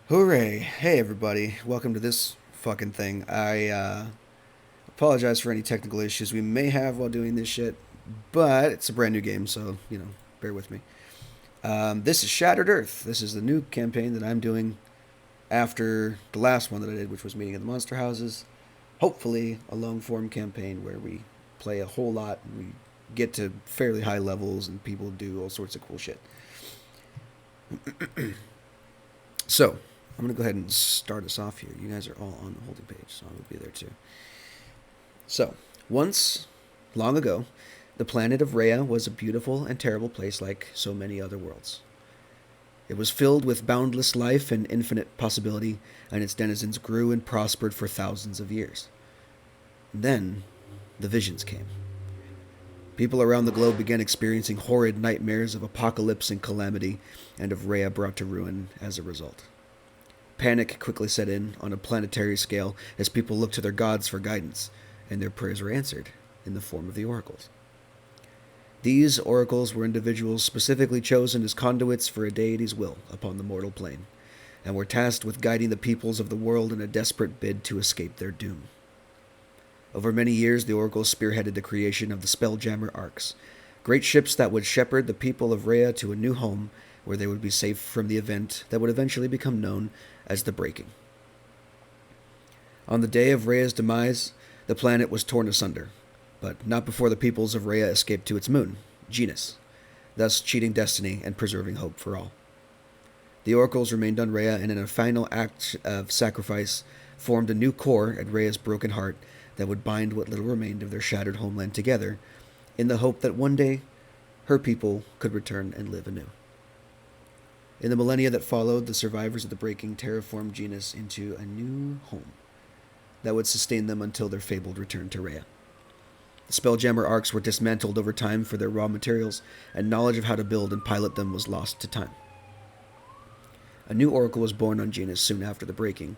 Hooray! Hey everybody, welcome to this fucking thing. I apologize for any technical issues we may have while doing this shit, but it's a brand new game, so bear with me. This is Shattered Earth. This is the new campaign that I'm doing after the last one that I did, which was Meeting at the Monster Houses. Hopefully, a long form campaign where we play a whole lot and we get to fairly high levels and people do all sorts of cool shit. So, I'm going to go ahead and start us off here. You guys are all on the holding page, so I will be there too. So, once, long ago, the planet of Rhea was a beautiful and terrible place like so many other worlds. It was filled with boundless life and infinite possibility, and its denizens grew and prospered for thousands of years. And then, the visions came. People around the globe began experiencing horrid nightmares of apocalypse and calamity, and of Rhea brought to ruin as a result. Panic quickly set in on a planetary scale as people looked to their gods for guidance, and their prayers were answered in the form of the oracles. These oracles were individuals specifically chosen as conduits for a deity's will upon the mortal plane, and were tasked with guiding the peoples of the world in a desperate bid to escape their doom. Over many years, the oracles spearheaded the creation of the Spelljammer Arks, great ships that would shepherd the people of Rhea to a new home where they would be safe from the event that would eventually become known as the Breaking. On the day of Rhea's demise, the planet was torn asunder, but not before the peoples of Rhea escaped to its moon, Ginis, thus cheating destiny and preserving hope for all. The oracles remained on Rhea and in a final act of sacrifice formed a new core at Rhea's broken heart that would bind what little remained of their shattered homeland together in the hope that one day her people could return and live anew. In the millennia that followed, the survivors of the Breaking terraformed Ginis into a new home that would sustain them until their fabled return to Rhea. The Spelljammer Arks were dismantled over time for their raw materials, and knowledge of how to build and pilot them was lost to time. A new oracle was born on Ginis soon after the Breaking,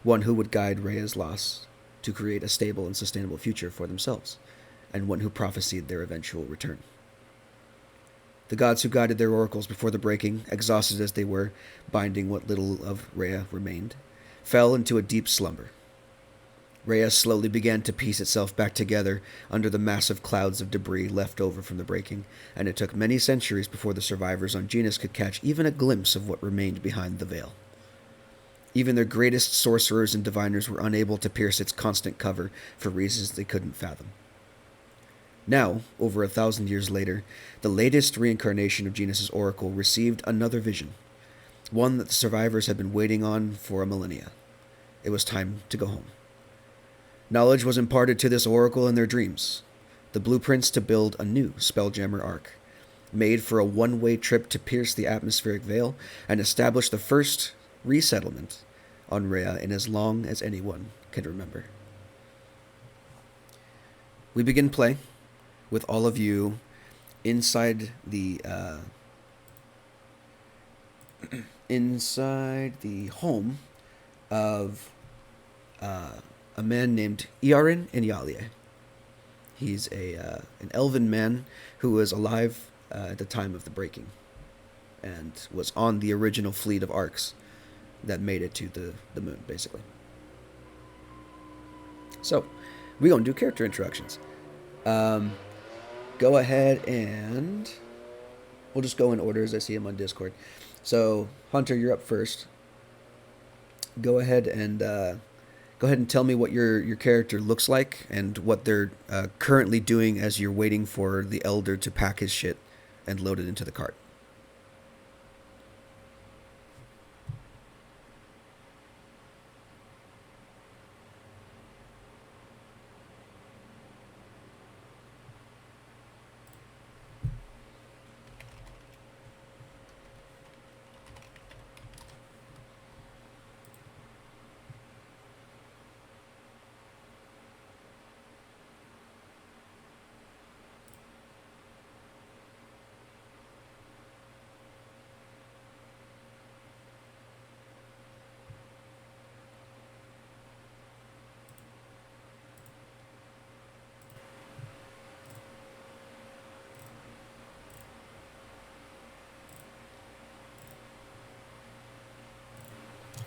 one who would guide Rhea's loss to create a stable and sustainable future for themselves, and one who prophesied their eventual return. The gods who guided their oracles before the Breaking, exhausted as they were, binding what little of Rhea remained, fell into a deep slumber. Rhea slowly began to piece itself back together under the massive clouds of debris left over from the Breaking, and it took many centuries before the survivors on Ginis could catch even a glimpse of what remained behind the veil. Even their greatest sorcerers and diviners were unable to pierce its constant cover for reasons they couldn't fathom. Now, over 1,000 years later, the latest reincarnation of Ginis' oracle received another vision, one that the survivors had been waiting on for a millennia. It was time to go home. Knowledge was imparted to this oracle in their dreams, the blueprints to build a new Spelljammer Ark, made for a one-way trip to pierce the atmospheric veil and establish the first resettlement on Rhea in as long as anyone can remember. We begin play with all of you inside the inside the home of a man named Eorum and Yalia. He's an elven man who was alive at the time of the Breaking and was on the original fleet of Arks that made it to the moon, basically. So, we're going to do character introductions. Go ahead and we'll just go in order as I see them on Discord. So, Hunter, you're up first. Go ahead and tell me what your character looks like and what they're currently doing as you're waiting for the elder to pack his shit and load it into the cart.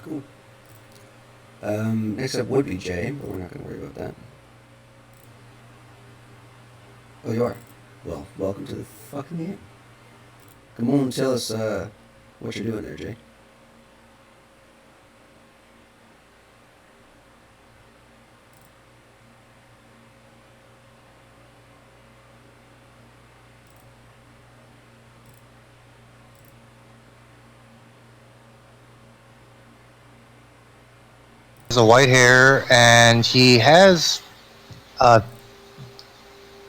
Cool. Next up would be Jay, but we're not going to worry about that. Oh, you are? Well, welcome to the fucking game. Come on, tell us what you're doing there, Jay. Has a white hair, and he has uh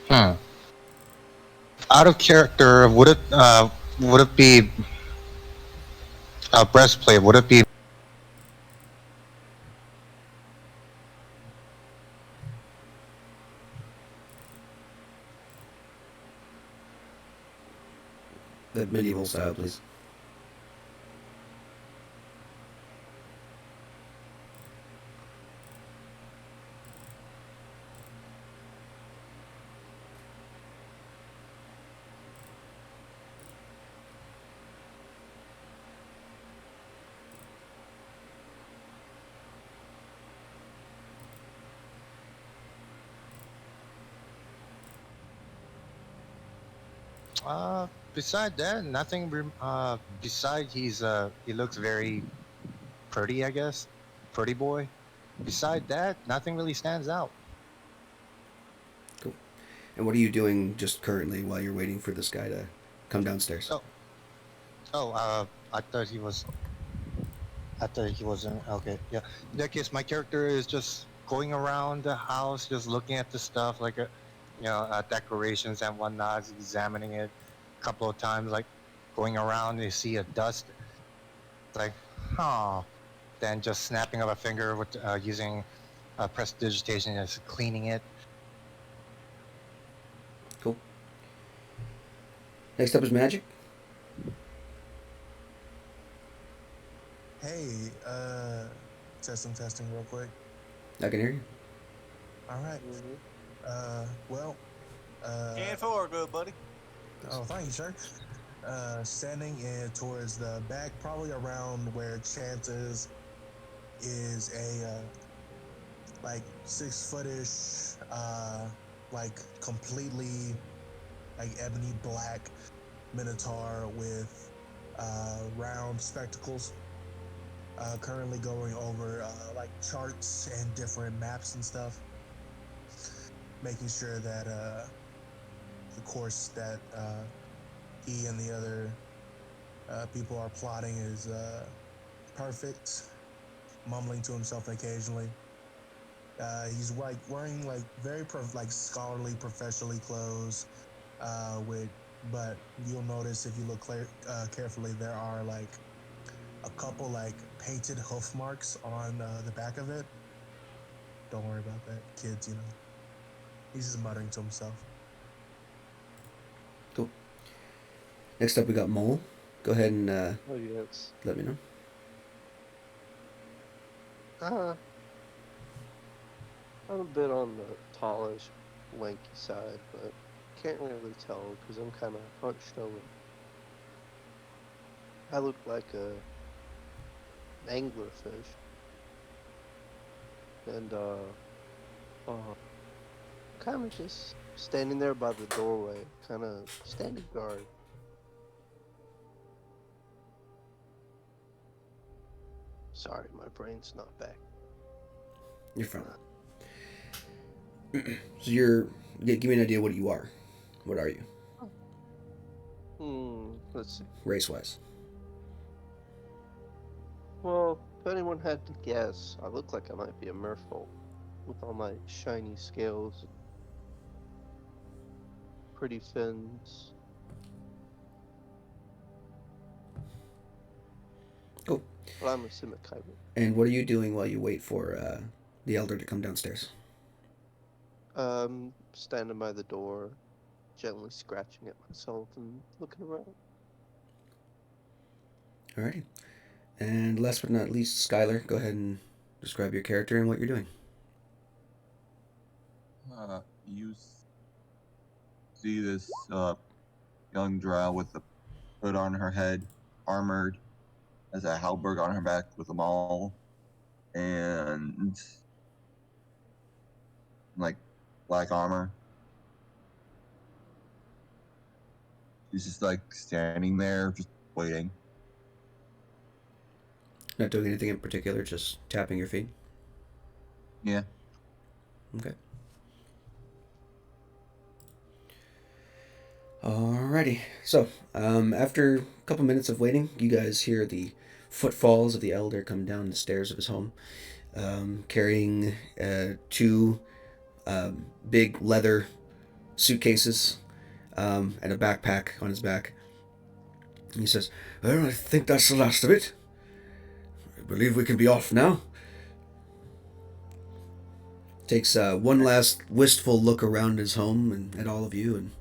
hmm, out of character. Would it be a breastplate? Would it be The medieval style, please. beside that nothing? Beside he looks very pretty, I guess, pretty boy. Beside that, nothing really stands out. Cool. And what are you doing just currently while you're waiting for this guy to come downstairs? Oh, oh, I thought he was. I thought he wasn't. Okay, yeah. In that case, my character is just going around the house, just looking at the stuff, like decorations and whatnot, examining it a couple of times, like going around. You see a dust, like, huh. Then just snapping of a finger with using prestidigitation, just cleaning it. Cool. Next up is Magic. Hey, testing real quick. I can hear you. All right. Mm-hmm. Well, Can forward, good buddy. oh, thank you, sir. Standing in towards the back, probably around where Chance is a like 6 footish, like completely like ebony black minotaur with round spectacles. Currently going over like charts and different maps and stuff, making sure that the course that he and the other people are plotting is perfect. Mumbling to himself occasionally. He's like wearing like very like scholarly, professionally clothes. But you'll notice if you look carefully, there are like a couple like painted hoof marks on the back of it. Don't worry about that, kids. He's just muttering to himself. Cool. Next up, we got Mole. Go ahead and Oh yes. let me know. I'm a bit on the tallish, lanky side, but can't really tell because I'm kind of hunched over. I look like an anglerfish, and kind of just standing there by the doorway, kind of standing guard. Sorry, my brain's not back. You're fine. So you're. Give me an idea what you are. What are you, Let's see. race wise? Well, if anyone had to guess, I look like I might be a merfolk with all my shiny scales and pretty fins. Cool. But I'm a Simic-hybrid. And what are you doing while you wait for the elder to come downstairs? Standing by the door, gently scratching at myself and looking around. Alrighty. And last but not least, Skylar, go ahead and describe your character and what you're doing. You see this young drow with a hood on her head, armored, has a halberd on her back with a maul, and like black armor. She's just like standing there, just waiting. Not doing anything in particular, just tapping your feet. Yeah. Okay. Alrighty. So, after a couple minutes of waiting, you guys hear the footfalls of the elder come down the stairs of his home, carrying two big leather suitcases and a backpack on his back. And he says, "Well, I think that's the last of it. I believe we can be off now." Takes one last wistful look around his home and at all of you, and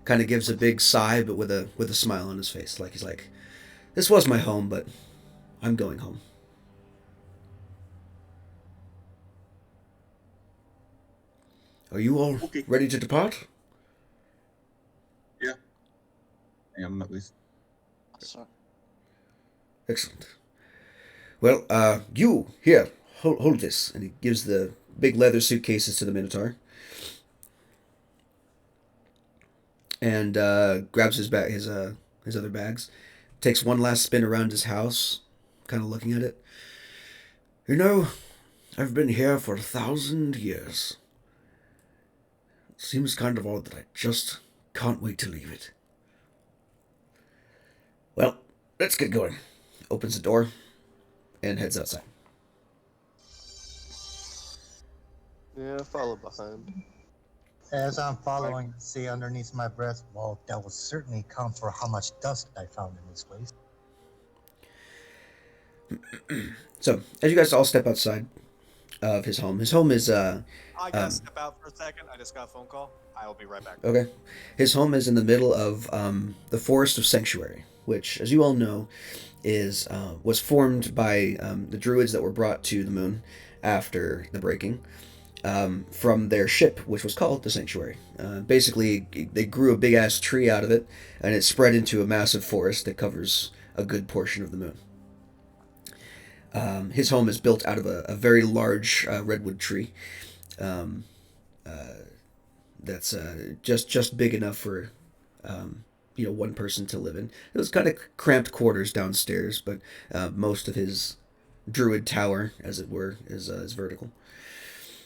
kind of gives a big sigh, but with a smile on his face, like he's like, "This was my home, but I'm going home." Are you all ready to depart? Yeah. I am at least. Sir. Excellent. Well, you here, hold this, and he gives the big leather suitcases to the Minotaur, and grabs his bag, his other bags, takes one last spin around his house, kind of looking at it. You know, I've been here for 1,000 years. It seems kind of odd that I just can't wait to leave it. Well, let's get going. Opens the door and heads outside. Yeah, follow behind. As I'm following, see underneath my breath, well, that would certainly account for how much dust I found in this place. So, as you guys all step outside of his home is I gotta step out for a second. I just got a phone call. I will be right back. okay. His home is in the middle of the Forest of Sanctuary, which, as you all know, was formed by the druids that were brought to the moon after the breaking from their ship, which was called the Sanctuary. Basically, they grew a big ass tree out of it, and it spread into a massive forest that covers a good portion of the moon. His home is built out of a very large redwood tree that's just big enough for one person to live in. It was kind of cramped quarters downstairs, but most of his druid tower, as it were, is vertical.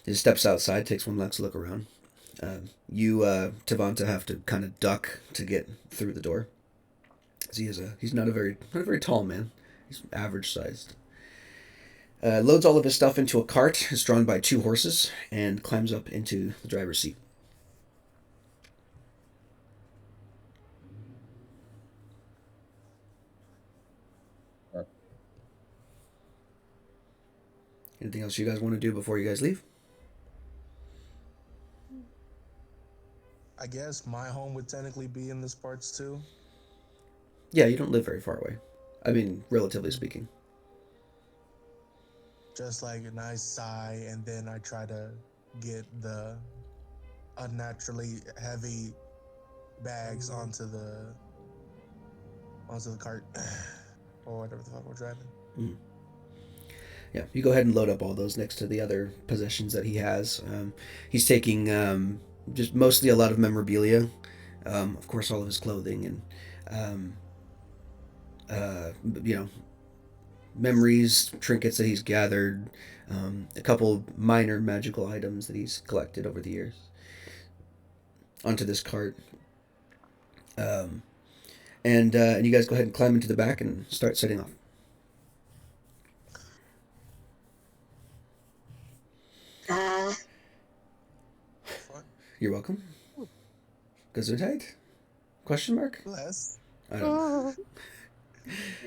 He steps outside, takes one last look around. You, Tavanta, have to kind of duck to get through the door. He's not a very tall man. He's average sized. Loads all of his stuff into a cart, is drawn by 2 horses, and climbs up into the driver's seat. Anything else you guys want to do before you guys leave? I guess my home would technically be in this parts too. Yeah, you don't live very far away. I mean, relatively speaking. Just like a nice sigh, and then I try to get the unnaturally heavy bags onto the cart or whatever the fuck we're driving. Mm. Yeah, you go ahead and load up all those next to the other possessions that he has. He's taking just mostly a lot of memorabilia, of course, all of his clothing and memories, trinkets that he's gathered, a couple minor magical items that he's collected over the years onto this cart. And you guys go ahead and climb into the back and start setting off. You're welcome. Gesundheit? Question mark? Bless. I don't know.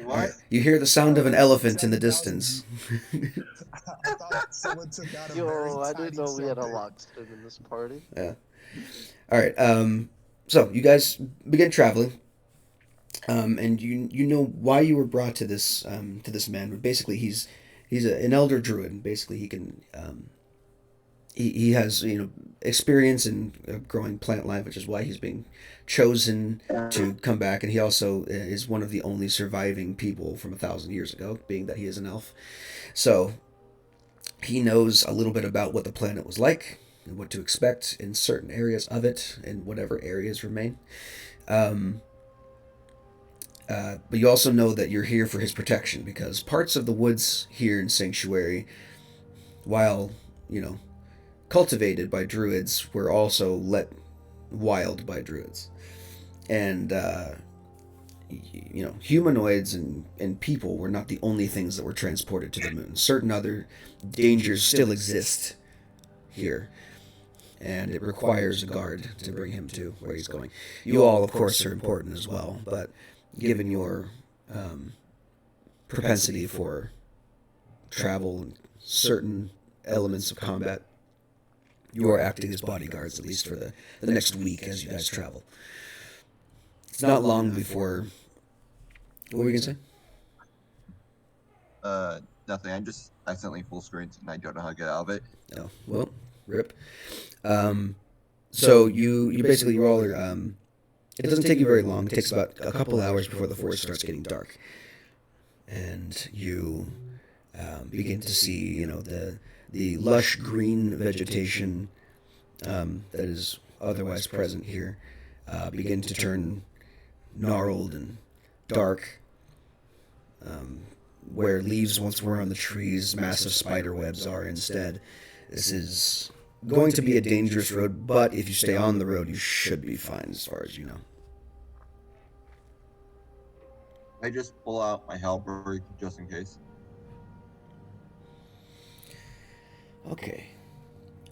What? All right. You hear the sound of an elephant in the distance. I thought someone took out a very Yo, I didn't tiny know we had a something. locksmith in this party. Yeah. All right. So you guys begin traveling, and you know why you were brought to this man. Basically, he's an elder druid. Basically, he has experience in growing plant life, which is why he's being chosen to come back. And he also is one of the only surviving people from 1,000 years ago, being that he is an elf. So he knows a little bit about what the planet was like and what to expect in certain areas of it, and whatever areas remain. But you also know that you're here for his protection, because parts of the woods here in Sanctuary, while cultivated by druids, were also let wild by druids. And humanoids and people were not the only things that were transported to the moon. Certain other dangers still exist here, and it requires a guard to bring him to where he's going. You all, of course, are important as well, but given your propensity for travel and certain elements of combat, you are acting as bodyguards, at least for the next week as you guys travel. It's not long before... What were you going to say? Nothing. I just accidentally full screened and I don't know how to get out of it. Oh, well, rip. So you basically, you all are... it doesn't take you very long. It takes about a couple hours before the forest starts getting dark. And you begin to see, the lush green vegetation that is otherwise present here begin to turn gnarled and dark. Where leaves once were on the trees, massive spider webs are instead. This is going to be a dangerous road, but if you stay on the road, you should be fine as far as you know. I just pull out my halberd just in case. Okay.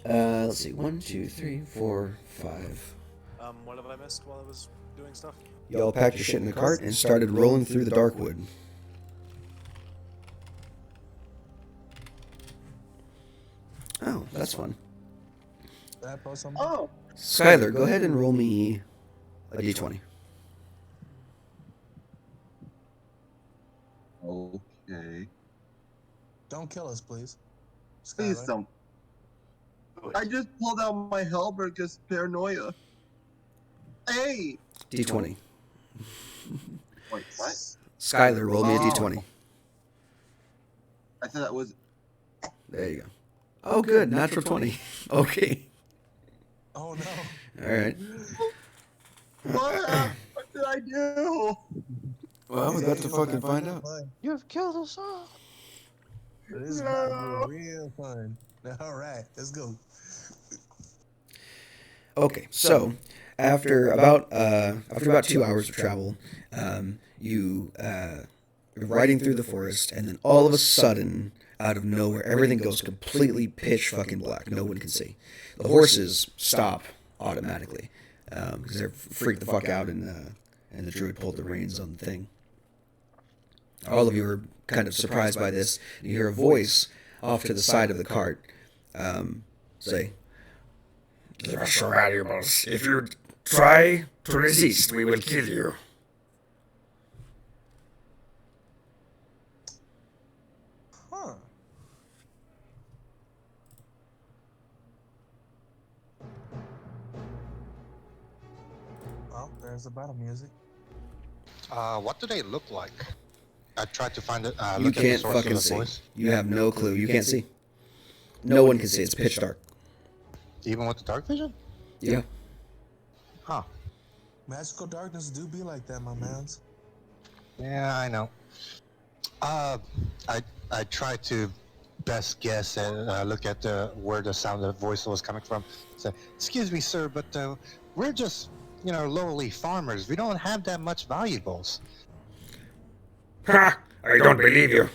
Let's see. 1, 2, 3, 4, 5. What have I missed while I was doing stuff? You all packed your shit in the cart and started rolling through the dark wood. Oh, that's fun. Oh, Skylar, go ahead and roll me a d20. Okay. don't kill us, please. Please Skylar. don't. I just pulled out my halberd because paranoia. Hey! D20. Wait, what? Skylar, roll me a d20. I thought that was... There you go. Oh, good. Natural 20. Okay. Oh no. All right. What did I do? Well, we got to fucking find out. You've killed us all. This is about to be real fun. All right, let's go. Okay, so after about 2 hours of travel, you're riding through the forest, and then all of a sudden, out of nowhere, everything goes completely pitch fucking black. No one can see. The horses stop automatically because they're freaked the fuck out, and the druid pulled the reins on the thing. All of you are kind of surprised by this. You hear a voice off to the side of the cart say, "Give us your valuables. If you try to resist, we will kill you." Huh. Well, there's the battle music. What do they look like? I tried to find it. You Look at the can't source of fucking the see. voice. You have no clue. You can't see. No one can see. It's pitch dark. Even with the dark vision? Yeah. Huh. Magical darkness do be like that, my mans. Yeah, I know. I tried to best guess and look at where the sound of the voice was coming from. So, excuse me, sir, but we're just, lowly farmers. We don't have that much valuables. Ha! I don't believe you.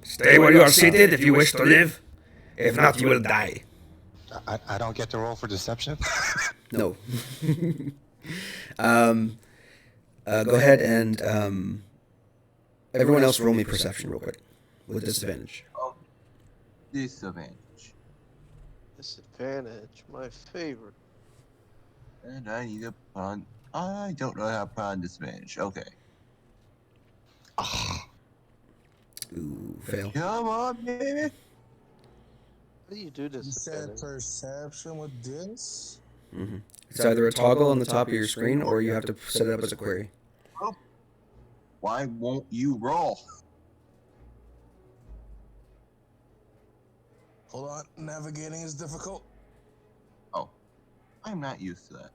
Stay where you are seated if you wish to live. If not, you will die. I don't get to roll for deception. No. Go ahead and everyone else roll me perception real quick with disadvantage. Oh, disadvantage. Disadvantage, my favorite. And I need a pun. I don't know how to put on disadvantage. Okay. Ooh, fail. Come on, baby. How do you do this? You said Dennis? perception with this? Mm-hmm. It's either a toggle on the top of your screen, or you have to set it up as a query. Why won't you roll? Hold on, navigating is difficult. Oh, I'm not used to that.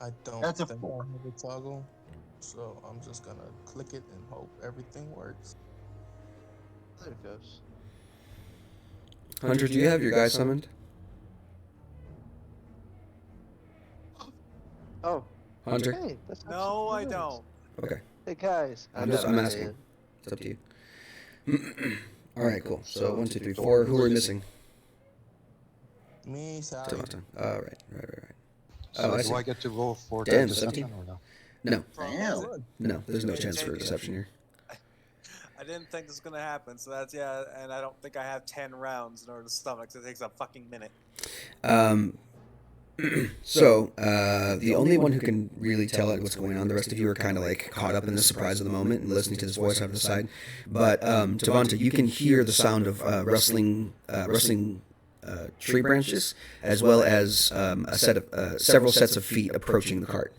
I don't That's a think 4. I have a toggle, so I'm just gonna click it and hope everything works. There it goes. Hunter, do you have your guy summoned? Oh, Hunter? hey, that's No, I absolutely nice. don't. Okay. Hey guys, I'm got my asking. man. It's up to you. All right, cool. So 1, 2, 3, 4. Who are we missing? Me, Sally. Devonta. All right. So Oh, I do see. I get to roll for Damn, the 17. deception or no? No, Damn. no. There's no chance for a deception here. I didn't think this was gonna happen, so that's yeah. And I don't think I have 10 rounds in order to stomach. So it takes a fucking minute. So the only one who can really tell what's going on, the rest of you are kind of like caught up in the surprise of the moment and listening to this voice out of the side. But Devonta, you can hear the sound of rustling tree branches, as well as several sets of feet approaching the cart.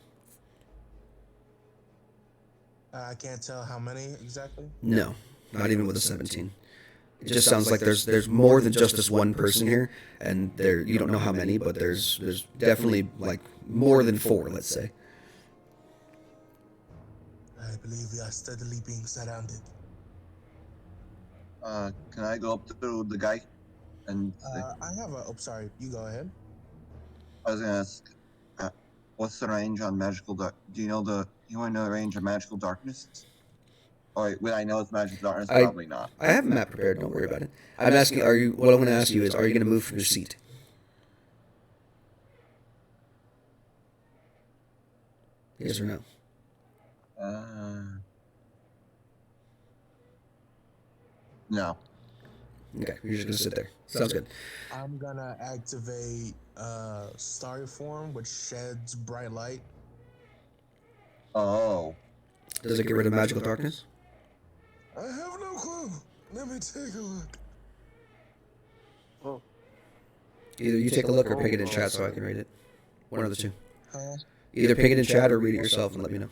I can't tell how many exactly. No, not even with a 17. It just sounds like there's more than just this one person here, and you don't know how many, but there's definitely like more than 4, let's say. I believe we are steadily being surrounded. Can I go up to the guy? And I have a. Oh, sorry. You go ahead. I was gonna ask, what's the range on magical dark? Do you know the range of magical darkness? Or would I know it's magical darkness? Probably not. I have a map prepared. Don't worry about it. I'm asking. What I'm going to ask you is, are you going to move from your seat? Yes or no? No. Okay, you're just going to sit there. Sounds good. I'm gonna activate Starry Form, which sheds bright light. Oh. Does it get rid of magical darkness? I have no clue. Let me take a look. Oh, Either you take a look or ping it in chat so I can read it. One of the two. Huh? Either ping it in chat or read it yourself and let me know.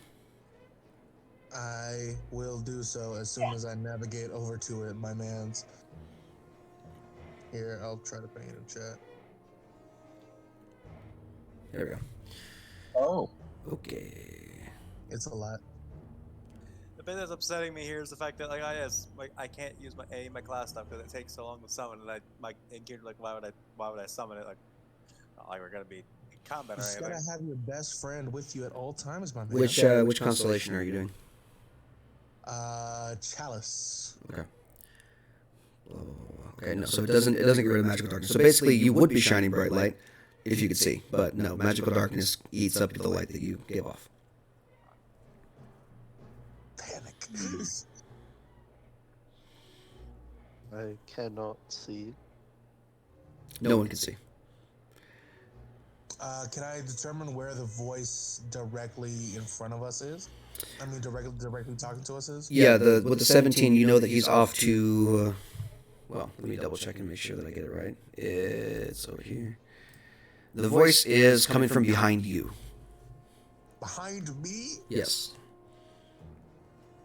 I will do so as soon as I navigate over to it, my mans. Here, I'll try to ping it in chat. There we go. Oh. Okay. It's a lot. The bit that's upsetting me here is the fact that I can't use my class stuff because it takes so long to summon, and my gear why would I summon it not like we're gonna be in combat You or just anything. gotta have your best friend with you at all times, my man. Which constellation are you doing? Chalice. Okay. Okay, no. So it doesn't get rid of magical darkness. So basically, you would be shining bright light if you could see, but no, magical darkness eats up the light that you give off. Panic. I cannot see. No one can see. Can I determine where the voice directly in front of us is? I mean, directly talking to us is? Yeah, with the 17, you know that he's off to. Well, let me double check and make sure that I get it right. It's over here. The voice is coming from behind you. Behind me? Yes.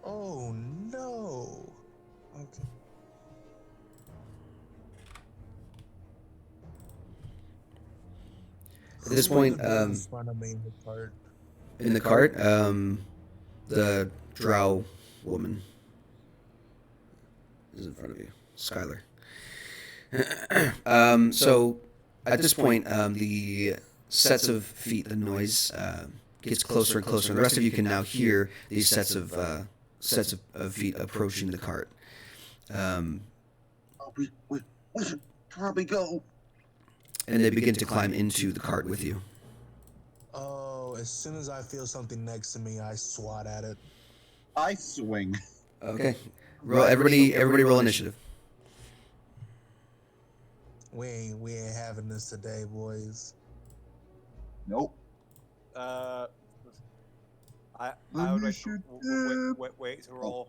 Oh no. Okay. At this point, in front of me in the cart. in the cart, the drow woman is in front of you, Skylar. So at this point, the sets of feet, the noise gets closer and closer, and the rest of you can now hear these sets of feet approaching the cart. We should probably go. And they begin to climb into the cart with you. Oh, as soon as I feel something next to me, I swat at it. I swing. Okay. Roll, everybody roll initiative. We ain't having this today, boys. Nope. I would wait to roll.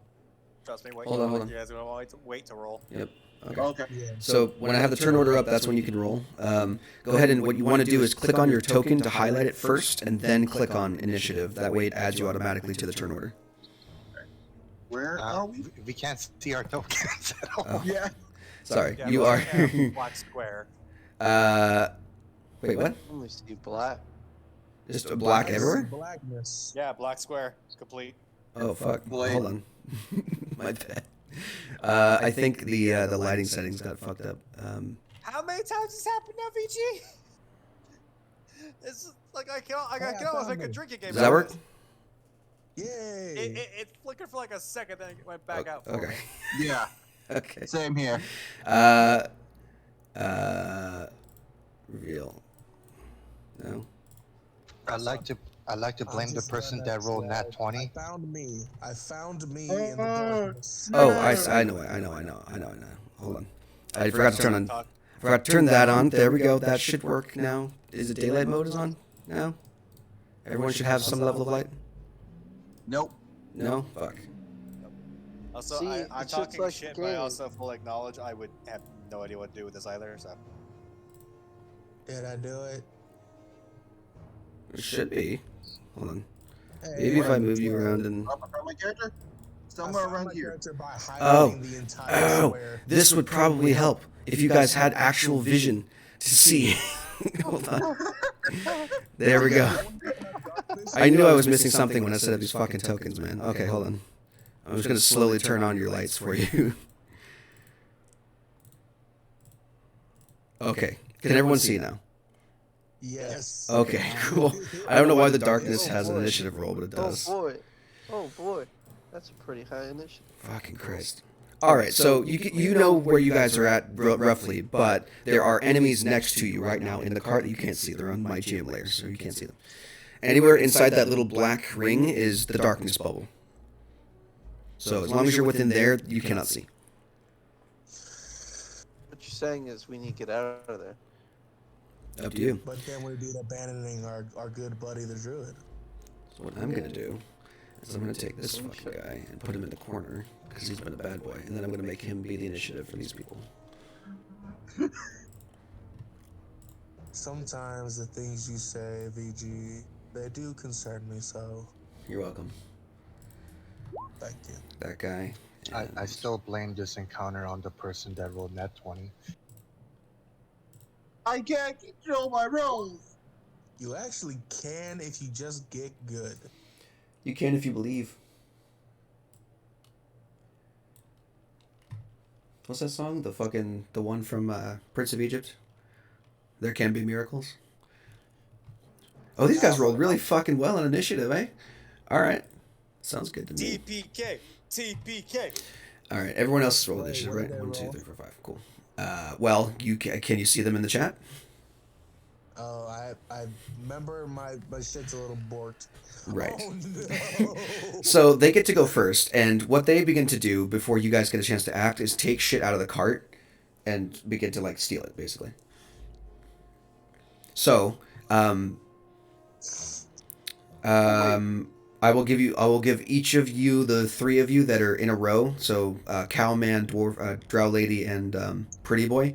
Trust me. Wait. Hold on. You guys are gonna wait to roll. Yep. Okay. Okay. Yeah. So when I have the turn order up, that's when you can roll. Go ahead, and what you want to do is click on your token to highlight it first, and then click on initiative. That way it adds you automatically to the turn order. Where are we? We can't see our tokens at all. Oh, Yeah. sorry. Yeah, You but are... I have black square. Wait, what? I only see black. Just a black everywhere? Blackness. Yeah, black square. Complete. Oh, fuck. Boy. Hold on. My bad. I think the lighting settings got fucked up. How many times has happened now, VG? It's like I can almost make a drinking game. Does that work? Yay! It flickered for like a second, then it went back out. For Okay. me. Yeah. Okay. Same here. Reveal. No. I like to blame the person that rolled nat 20. I found me in the darkness. Oh, I know. Hold on. I forgot to turn on. Forgot to turn that on. There we go. That should work now. Is it daylight mode is on now? Everyone should have some level of light. Nope. No. Fuck. Also, See, I'm it's just talking like shit, the but I game. also fully acknowledge I would have no idea what to do with this either. So Did I do it? It should be. Hold on. Hey, Maybe if I move you around and. I found my character. I Somewhere found around my here. character by Oh. highlighting the entire Oh, square. this would probably help if you guys had actual vision to see. Hold on. There we go. I knew I was missing something when I set up these fucking tokens, man. Okay, hold on. I'm just gonna slowly turn on your lights for you. Okay. Can everyone see now? Yes. Okay, cool. I don't know why the darkness has an initiative roll, but it does. Oh boy, that's a pretty high initiative. Fucking Christ. Alright, so you know where you guys are at roughly, but there are enemies next to you right now in the cart that you can't see. They're on my GM layer, so you can't see them. Anywhere inside that little black ring is the darkness bubble. So as long as you're within there, you cannot see. What you're saying is we need to get out of there. Up to you. But then we'd be abandoning our good buddy the druid. So what I'm gonna do is I'm gonna take this fucking guy and put him in the corner, because he's been a bad boy, and then I'm gonna make him be the initiative for these people. Sometimes the things you say, VG, they do concern me, so You're welcome. thank you. That guy. I and- still blame this encounter on the person that rolled nat 20. I can't control my rolls. You actually can if you just get good. You can if you believe. What's that song? The one from Prince of Egypt? There can be miracles. Oh, these guys rolled really fucking well on initiative, eh? Alright. Sounds good to me. TPK. Alright, everyone else roll Wait, initiative, what right? did they 1, 2, roll? 3, 4, 5. Cool. Well, can you see them in the chat? Oh, I remember my shit's a little borked. Right. Oh no. So they get to go first, and what they begin to do before you guys get a chance to act is take shit out of the cart and begin to like steal it, basically. So, I will give each of you, the three of you that are in a row. So, Cowman, Dwarf, Drow Lady, and Pretty Boy.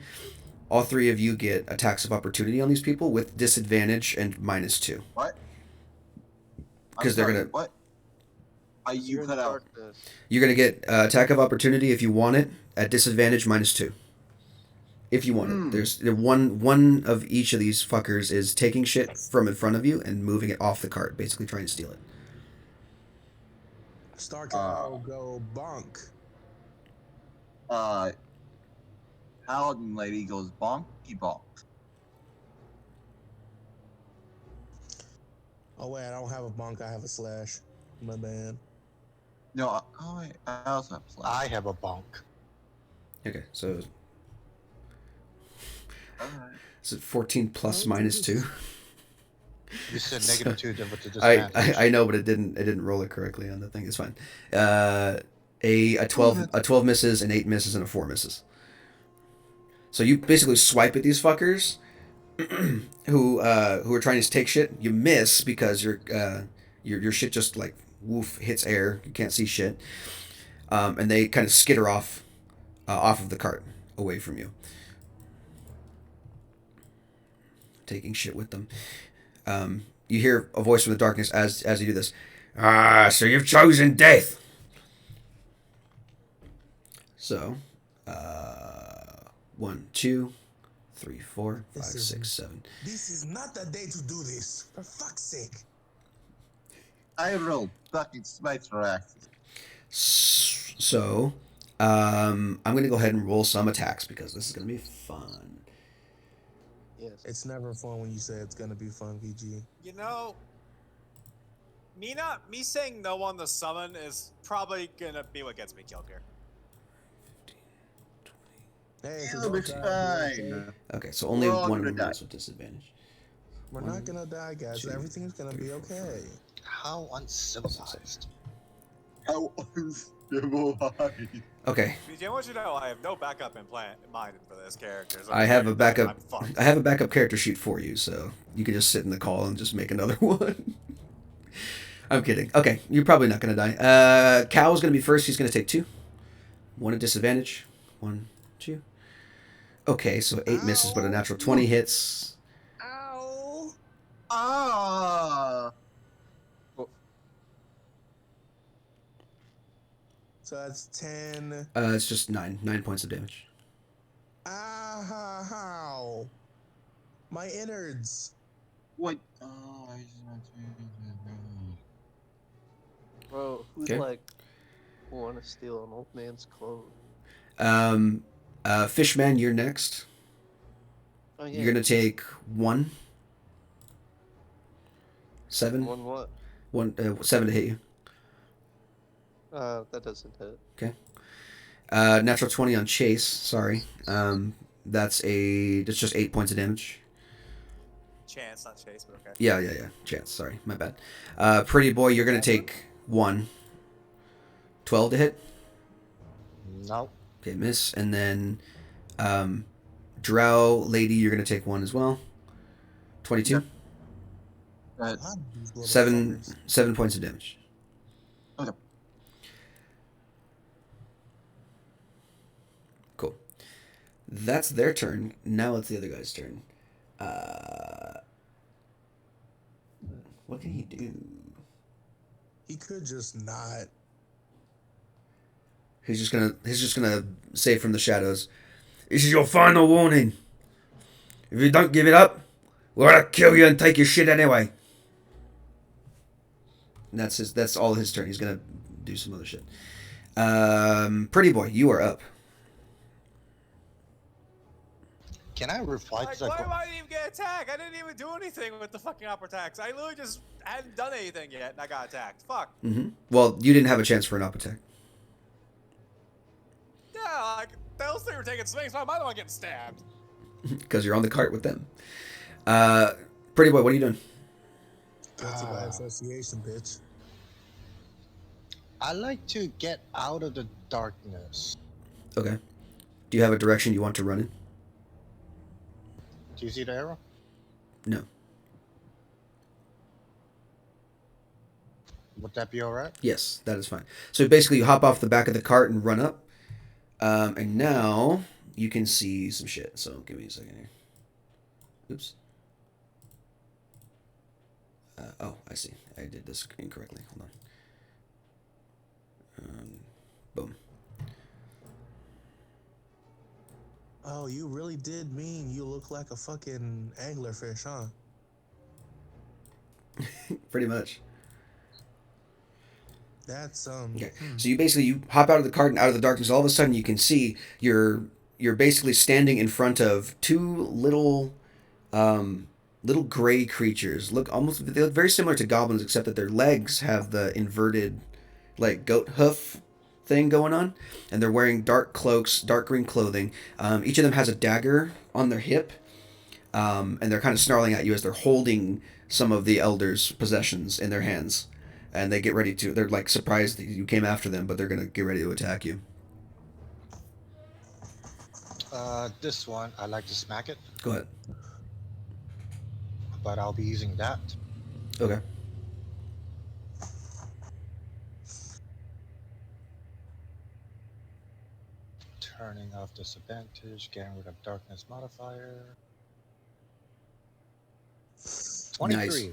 All three of you get attacks of opportunity on these people with disadvantage and -2. What? 'Cause they're I'm sorry, gonna- What? You're You in cut out. darkness. You're gonna get attack of opportunity if you want it at disadvantage -2. If you want it, there's one of each of these fuckers is taking shit from in front of you and moving it off the cart, basically trying to steal it. Starcow go bonk. Paladin lady goes bonky bonk. Oh wait, I don't have a bonk. I have a slash. My bad. No, I also have slash. I have a bonk. Okay, so Alright. is it 14 plus -2? You said So- -2 with the disadvantage. I know, but it didn't roll it correctly on the thing. It's fine. A 12 misses, an 8 misses, and a 4 misses. So you basically swipe at these fuckers who are trying to take shit. You miss because your shit just like woof hits air. You can't see shit. and they kind of skitter off of the cart away from you, taking shit with them. You hear a voice from the darkness as you do this. Ah, so you've chosen death. So, 1, 2, 3, 4, 5, This is- 6, 7. This is not the day to do this. For fuck's sake. I rolled fucking smite for axes. So, I'm gonna go ahead and roll some attacks because this is gonna be fun. Yes. It's never fun when you say it's gonna be fun, PG. You know, me saying no on the summon is probably gonna be what gets me killed here. Hey, It'll be fine. Okay, so only We're all one gonna of die. them is with disadvantage. We're not gonna die, guys. 2, Everything's gonna 3, be 4, okay. How uncivilized. How uncivilized. Okay, BJ, I want you to know I have no backup in mind for this character. So I have a I'm backup. fucked. I have a backup character sheet for you, so you can just sit in the call and just make another one. I'm kidding. Okay, you're probably not gonna die. Cal's gonna be first. He's gonna take 2. 1 at disadvantage. 1, 2. Okay, so 8 misses, but a natural 20 hits. Ow! Ah. So that's 10. It's just 9 points of damage. Ah, how? My innards. What? Oh, I just not Bro, who'd Okay. like want to steal an old man's clothes? Fishman, you're next. Oh yeah. You're gonna take 1. 7. One what? 7 to hit you. That doesn't hit. Okay. Natural 20 on Chase. Sorry. That's just 8 points of damage. Chance, not chase, but okay. Yeah. Chance. Sorry, my bad. Pretty boy, you're gonna take 1. 12 to hit. No. Okay, miss. And then, Drow lady, you're gonna take 1 as well. 22. Yep. A lot of these little 7 fuckers. points of damage. Okay. Cool. That's their turn. Now it's the other guy's turn. What can he do? He could just not. He's just gonna say from the shadows, "This is your final warning. If you don't give it up, we're gonna kill you and take your shit anyway." And that's all his turn. He's gonna do some other shit. Pretty boy, you are up. Can I reply Like, to that? why am I even get attacked? I didn't even do anything with the fucking upper attacks. I literally just hadn't done anything yet, and I got attacked. Fuck. Well, you didn't have a chance for an up attack Yeah, like those three were taking swings. Why am I the one getting stabbed? because you're on the cart with them. Pretty boy, what are you doing? Guilty by association, bitch. I like to get out of the darkness. Okay. Do you have a direction you want to run in? Do you see the arrow? No. Would that be alright? Yes, that is fine. So basically, you hop off the back of the cart and run up. And now you can see some shit. So give me a second here. Oops. Oh, I see. I did this incorrectly. Hold on. Boom. Oh, you really did mean you look like a fucking anglerfish, huh? Pretty much. That's Okay. So you hop out of the cart and out of the darkness. All of a sudden, you can see you're basically standing in front of 2 little gray creatures. They look very similar to goblins, except that their legs have the inverted, like, goat hoof thing going on, and they're wearing dark cloaks, dark green clothing. Each of them has a dagger on their hip, and they're kind of snarling at you as they're holding some of the elders' possessions in their hands. And they get ready to. They're like surprised that you came after them, but they're gonna get ready to attack you. This one, I like to smack it, Go ahead. but I'll be using that. Okay. Turning off disadvantage, getting rid of darkness modifier. 23.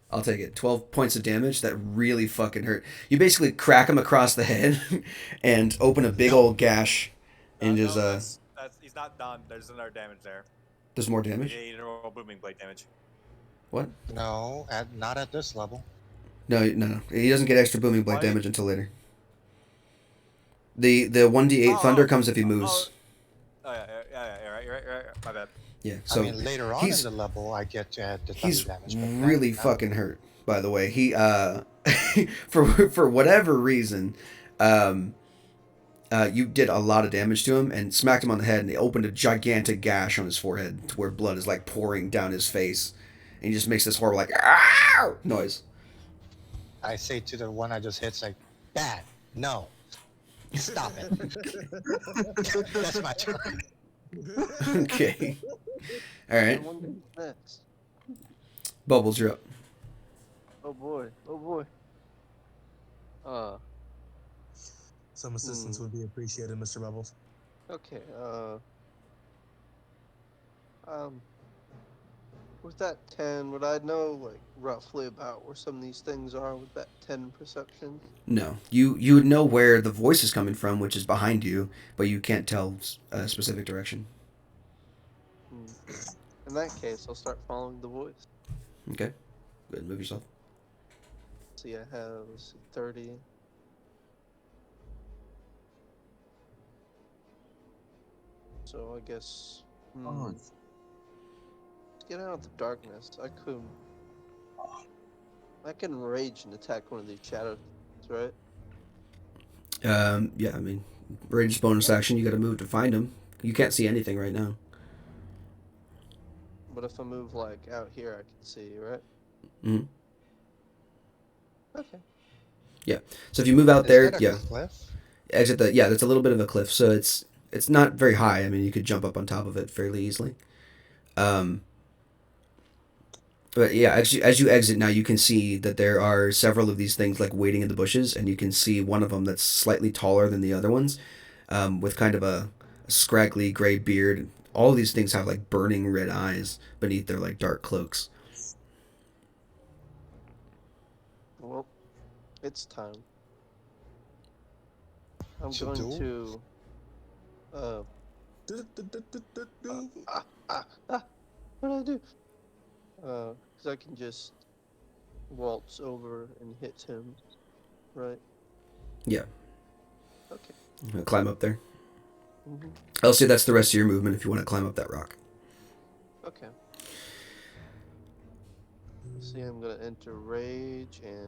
I'll take it. 12 points of damage. That really fucking hurt. You basically crack him across the head and open a big old gash in his. That's he's not done. There's another damage there. There's more You damage. need to roll booming blade damage. What? No, not at this level. No. He doesn't get extra booming blade Why? damage until later. The 1d8 thunder comes if he moves. Oh yeah, right. My bad. Yeah. So I mean, later on in the level, I get to add the thunder he's damage. But really fucking hurt. By the way, he for whatever reason, you did a lot of damage to him and smacked him on the head, and it opened a gigantic gash on his forehead to where blood is like pouring down his face, and he just makes this horrible like "Ow!" noise. I say to the one I just hit, like, bad, no, stop it. That's my turn. Okay. All right. I wonder who's next. Bubbles, you're up. Oh boy. Some assistance would be appreciated, Mr. Bubbles. Okay, with that 10, would I know, like, roughly about where some of these things are with that 10 perception? No, you would know where the voice is coming from, which is behind you, but you can't tell a specific direction. In that case, I'll start following the voice. Okay. Go ahead and move yourself. See, I have, let's see, 30. So I guess... Oh, let's get out of the darkness. I can rage and attack one of these shadows, right? Yeah, I mean, rage bonus action, you gotta move to find him. You can't see anything right now. But if I move, like, out here, I can see, right? Mm-hmm. Okay. Yeah. So if you move out Is there, that a yeah. cliff? Exit the, yeah, that's a little bit of a cliff, so it's not very high. I mean, you could jump up on top of it fairly easily. But yeah, as you exit now, you can see that there are several of these things like waiting in the bushes, and you can see one of them that's slightly taller than the other ones, with kind of a scraggly gray beard. All of these things have like burning red eyes beneath their like dark cloaks. Well, it's time. I'm To going do? to... What do I do? Because I can just waltz over and hit him, right? Yeah. Okay. I'm gonna climb up there. Mm-hmm. I'll say that's the rest of your movement if you want to climb up that rock. Okay. See, I'm gonna enter rage and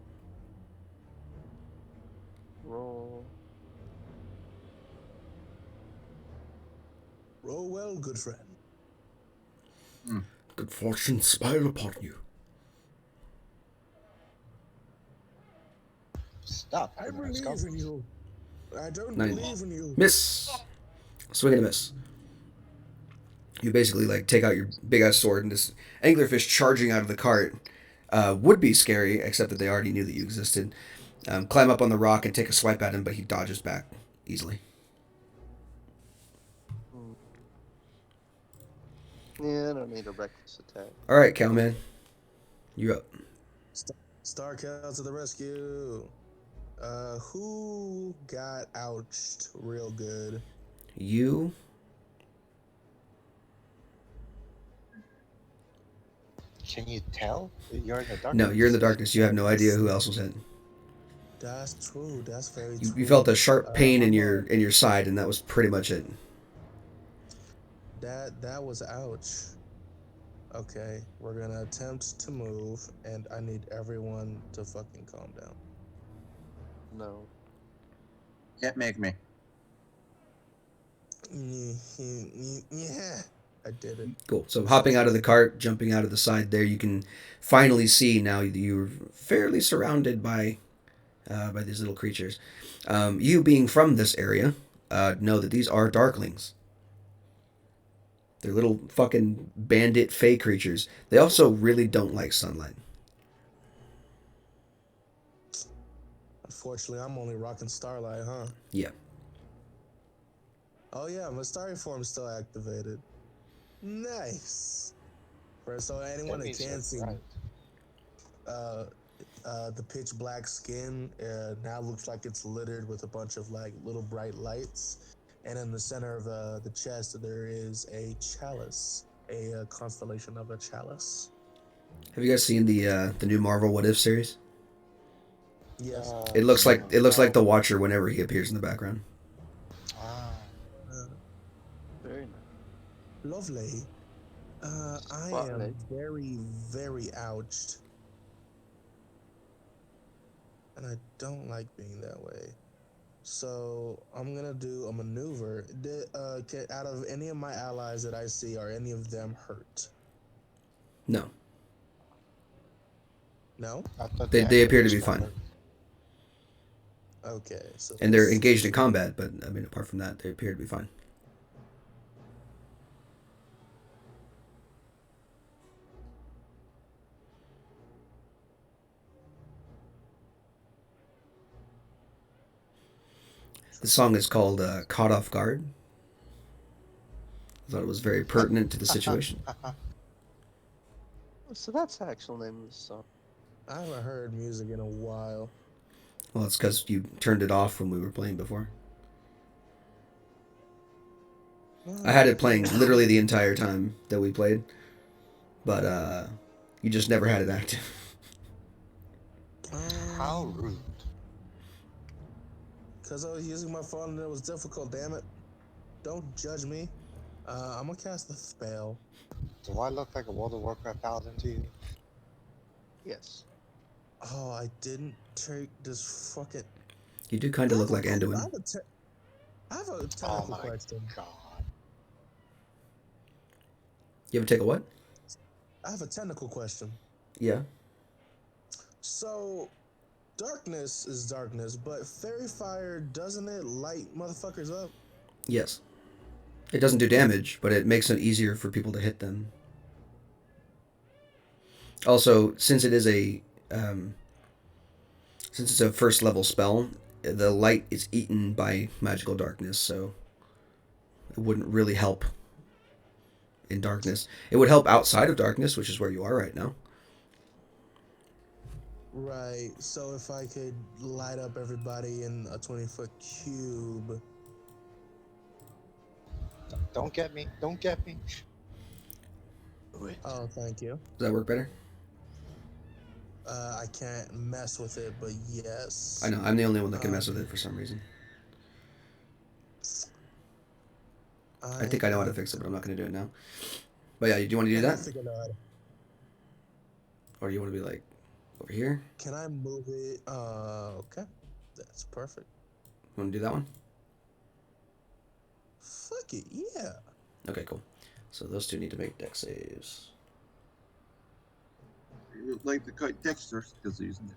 roll. Roll well, good friend. Good fortune smile upon you. Stop. I Let's believe go. in you. I don't 9. believe in you. Miss. Swing and a miss. You basically like take out your big ass sword, and this anglerfish charging out of the cart would be scary, except that they already knew that you existed. Climb up on the rock and take a swipe at him, but he dodges back easily. Yeah, I don't need a reckless attack. All right, Cowman, you're up. Star Cow to the rescue. Who got ouched real good? You. Can you tell? You're in the dark. No, you're in the darkness. You have no idea who else was hit. That's true. That's very true. You felt a sharp pain in your side, and that was pretty much it. That was ouch. Okay, we're gonna attempt to move, and I need everyone to fucking calm down. No. Can't make me. Yeah, I did it. Cool. So hopping out of the cart, jumping out of the side there, you can finally see now that you're fairly surrounded by these little creatures. You being from this area, know that these are darklings. They're little fucking bandit fey creatures. They also really don't like sunlight. Unfortunately, I'm only rocking starlight, huh? Yeah. Oh yeah, my starry form's still activated. Nice. So anyone That that means you're can see, right. uh, the pitch black skin now looks like it's littered with a bunch of like little bright lights, and in the center of the chest there is a chalice, a constellation of a chalice. Have you guys seen the new Marvel What If series? Yes. It looks like No. the Watcher whenever he appears in the background. Ah, Uh, Very nice. Lovely. I am Spotlight. very, very ouched, and I don't like being that way. So I'm gonna do a maneuver. Out of any of my allies that I see, are any of them hurt? No, No. I thought the they appear to enemies be were fine, hurt. Okay. So and they're let's engaged in see. combat. But I mean, apart from that, they appear to be fine. The song is called "Caught Off Guard." I thought it was very pertinent to the situation. So that's the actual name of the song. I haven't heard music in a while. Well, it's because you turned it off when we were playing before. I had it playing literally the entire time that we played, but you just never had it active. How rude. Because I was using my phone and it was difficult. Damn it! Don't judge me. I'm gonna cast the spell. Do I look like a World of Warcraft paladin to you? Yes. Oh, I didn't take this fucking. You do kind of look like I Anduin. have a Oh technical my question. god. You ever take a what? I have a technical question. Yeah. So, darkness is darkness, but fairy fire, doesn't it light motherfuckers up? Yes. It doesn't do damage, but it makes it easier for people to hit them. Also, since it's a first level spell, the light is eaten by magical darkness, so it wouldn't really help in darkness. It would help outside of darkness, which is where you are right now. Right. So if I could light up everybody in a 20-foot cube. Don't get me. Don't get me. Wait. Oh, thank you. Does that work better? I can't mess with it, but yes. I know. I'm the only one that can mess with it for some reason. I think I know how to fix it, but I'm not going to do it now. But yeah, do you want to do I that? think I know how to. Or do you want to be like over here? Can I move it? Okay. That's perfect. You want to do that one? Fuck it, yeah. Okay, cool. So those two need to make deck saves. You look like the kite Dexter because he's using it.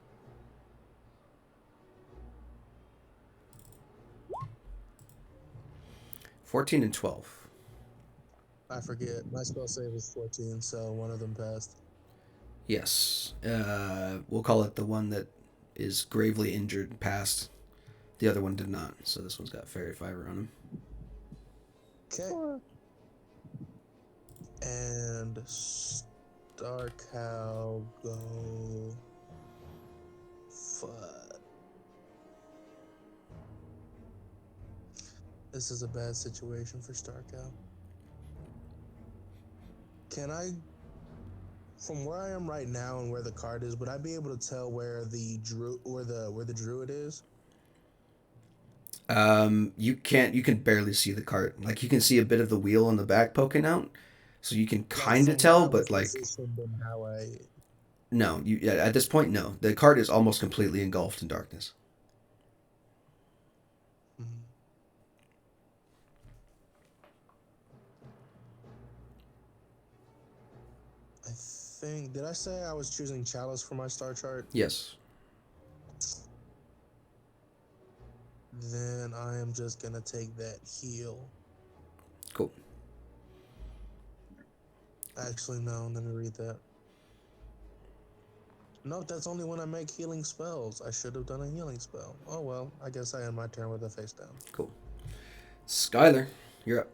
$14 and $12. I forget. My spell save is 14, so one of them passed. Yes. We'll call it the one that is gravely injured passed. The other one did not. So this one's got fairy fiber on him. Okay. And Starcow go. Fuck. This is a bad situation for Starcow. Can I, from where I am right now and where the card is, would I be able to tell where the druid is? You can't. You can barely see the cart. Like you can see a bit of the wheel on the back poking out, so you can kind of From where I tell. was But like, positioned and how I. no. You at this point, no. The cart is almost completely engulfed in darkness. Mhm. I think. Did I say I was choosing Chalice for my star chart? Yes. Then I am just gonna take that heal. Cool. Actually, no. Let me read that. No, that's only when I make healing spells. I should have done a healing spell. Oh well. I guess I end my turn with a face down. Cool. Skylar. You're up.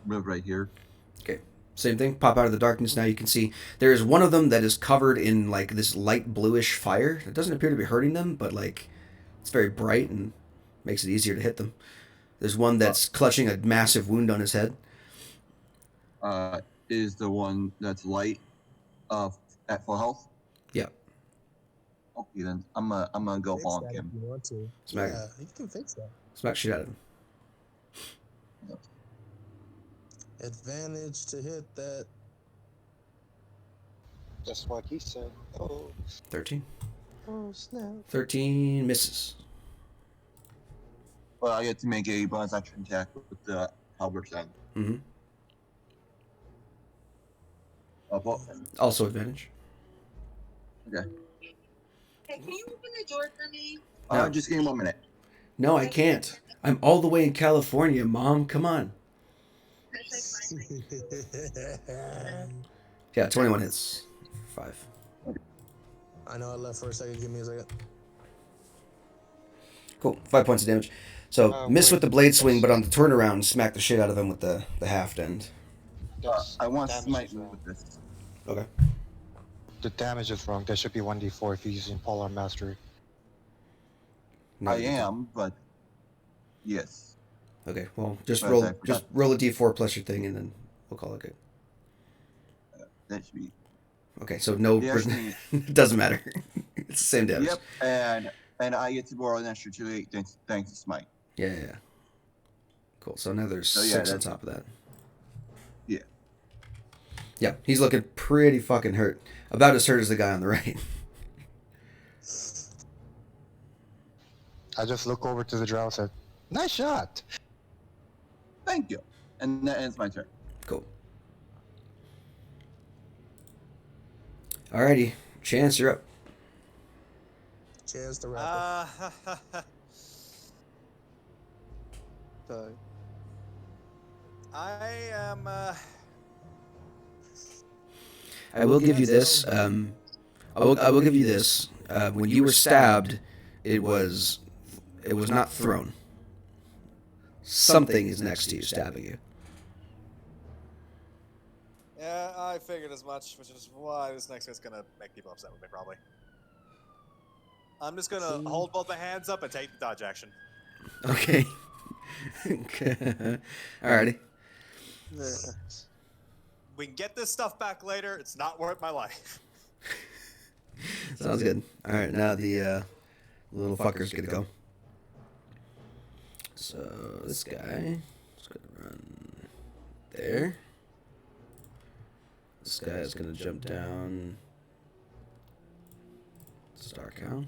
Move right here. Okay. Same thing. Pop out of the darkness. Now you can see there is one of them that is covered in like this light bluish fire. It doesn't appear to be hurting them, but like it's very bright and makes it easier to hit them. There's one that's clutching a massive wound on his head. Is the one that's light at full health? Yeah. Okay, then I'm gonna go Fix bonk that if him. you want to. Smack. Yeah, you can fix that. Smack shit out of him. Advantage to hit that. That's what he said. Oh. 13. Oh snap! 13 misses. Well, I get to make a bonus action attack with the halberd then. Mm-hmm. Well, Also advantage. okay. Hey, can you open the door for me? No. Just give me 1 minute. No, I can't. I'm all the way in California, Mom. Come on. That's like fine. Yeah, 21 hits. 5. I know I left for a second. Give me a second. Cool. 5 points of damage. So miss wait. with the blade swing, but on the turnaround, smack the shit out of him with the haft end. I want to damage smite is you wrong. with this. Okay. The damage is wrong. That should be 1d4 if you're using Polar Mastery. No, I you don't. am, but yes. Okay. Well, just But roll. I forgot. Just roll a d4 plus your thing, and then we'll call it good. That should be. Okay. So no. Yeah, actually- It doesn't matter. It's the same damage. Yep, and I get to borrow an extra 2d8 thanks to smite. Yeah. Cool. So now there's So, yeah, 6 on that's- top of that. Yeah. Yeah, he's looking pretty fucking hurt. About as hurt as the guy on the right. I just look over to the drow and said, "Nice shot." Thank you. And that ends my turn. Cool. Alrighty. Chance, you're up. Chance the rapper. Die. I am. I will give you this. I will give you this. When you were stabbed, it was not thrown. Something is next to you, stabbing you. Yeah, I figured as much, which is why this next guy's gonna make people upset with me, probably. I'm just gonna hold both my hands up and take the dodge action. Okay. Alrighty. Very nice. We can get this stuff back later. It's not worth my life. Sounds good. Alright, now the little fucker's gonna go. So this guy is gonna run there. This guy is gonna jump down. Star Cow.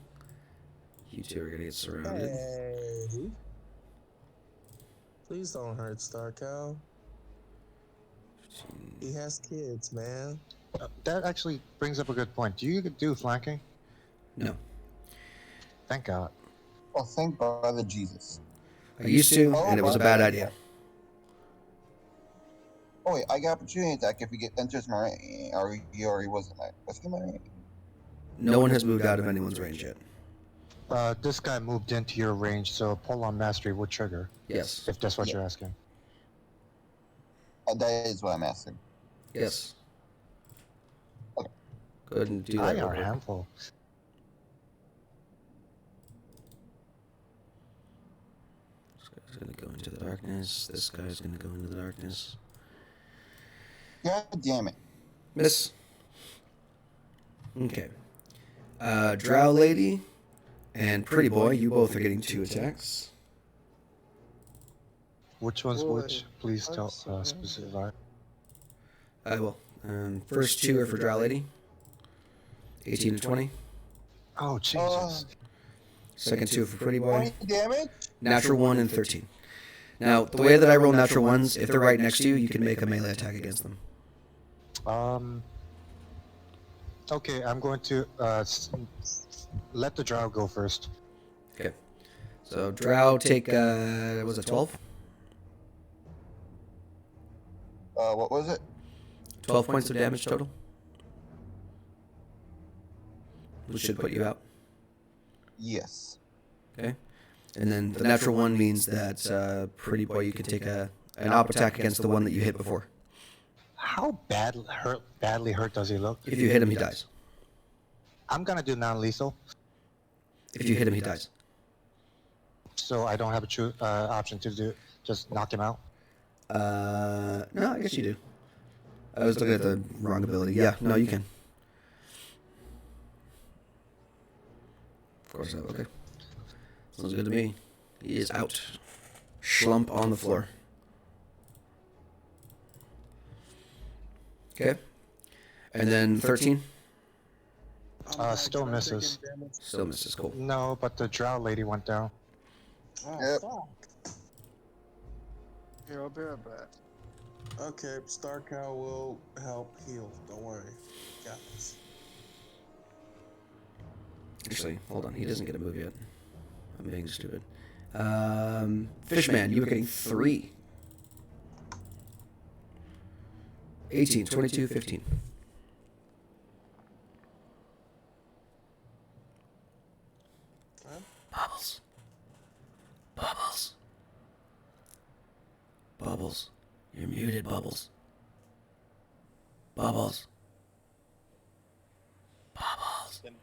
You two are gonna get surrounded. Hey. Please don't hurt Star Cow. He has kids, man. That actually brings up a good point. Do you do flanking? No. Thank God. Oh, thank Brother Jesus. I used to, and it was a bad idea. Oh wait, I got opportunity attack if he enters my range. Or he already was in my. Was he in my range? No one has moved out of anyone's range yet. This guy moved into your range, so Polar Mastery would trigger, Yes. if that's what Yeah. you're asking. That is what I'm asking. Yes. Okay. Go ahead and do that. I real are a quick. handful. This guy's gonna go into the darkness. This guy's gonna go into the darkness. God damn it. Miss. Okay. Drow Lady and Pretty Boy, you both are getting 2 attacks. Which one's Boy, which? Please I'm tell so specify. I will. First 2 are for Drow Lady. 18 and 20. Oh, Jesus. Second 2 for Pretty Boy. 20 damage? Natural 1 and 13. Now, the way that I roll natural ones, if they're right next to you, you can make a melee attack against them. Okay, I'm going to let the drow go first. Okay. So Drow take, was it 12? What was it? 12 points of damage total. Which should put you out. Yes. Okay. And then the natural one means that pretty boy, you can take an op attack against the one that you hit before. How badly hurt does he look? If you hit him, he dies. I'm gonna do non-lethal, If you hit him, he dies. so I don't have a option to do just knock him out. No, I guess you do. I was looking at the wrong ability. Yeah, no, you can. Of course, okay. Sounds good to me. He is out. Slump on the floor. Okay. And then 13. Still misses. Still misses. Cool. No, but the drow lady went down. Oh, Yep. fuck. Here, I'll be right back. Okay, Star Cow will help heal. Don't worry. Got this. Actually, hold on. He doesn't get a move yet. I'm being stupid. Fishman, you were getting 3. 18, 22, 15. Huh? Bubbles. Bubbles. Bubbles. You're muted, Bubbles. Bubbles. Bubbles. Then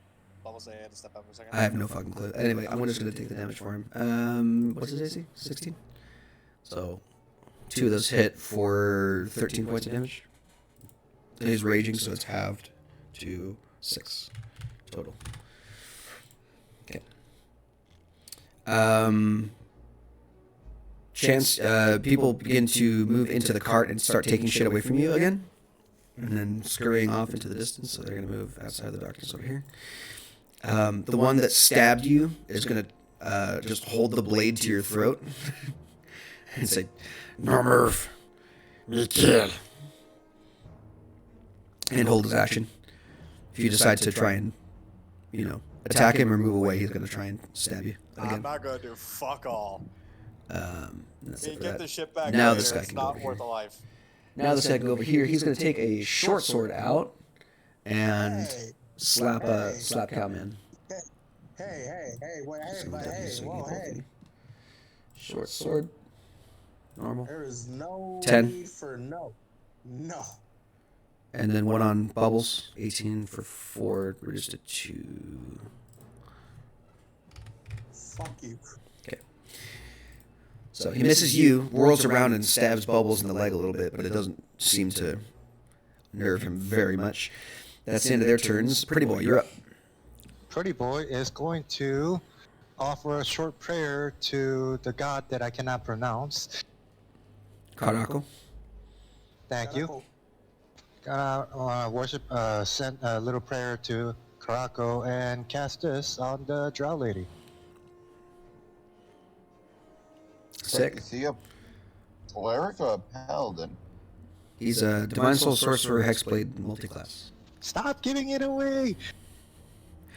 Bubbles say I had to step out for a second. I have no fucking clue. Anyway, I'm just going to take the damage for him. What's his AC? 16? So, 2 of those hit for 13 points of damage. He's raging, so it's halved to 6 total. Okay. Chance, people begin to move into the cart and start taking shit away from you again. And then scurrying off into the distance, so they're going to move outside the darkness over here. The one that stabbed you is going to just hold the blade to your throat and say, "No move, me kill," and hold his action. If you decide to try and, attack him or move away, he's going to try and stab you I'm again. not gonna do fuck all. That's You it for get that. the shit back Now later, this guy it's can go not over worth here. a life. Now this guy can go over here. He's going to take a short sword out and Hey, slap Hey. Cowman. hey, wait, hey, So but definitely hey, so you whoa, can hold hey. me. Short sword. Normal. There is no 10. need for no. And then one on Bubbles. 18 for 4, reduced to 2. Fuck you. So he misses you, whirls around and stabs Bubbles in the leg a little bit, but it doesn't seem to nerve him very much. That's the end of their turns. Pretty boy, you're up. Pretty boy is going to offer a short prayer to the god that I cannot pronounce. Karako. Thank you. Worship, send a little prayer to Karako and cast this on the drow lady. Sick. Is he a cleric or a paladin? He's a Divine Soul Sorcerer Hexblade multiclass. Stop giving it away!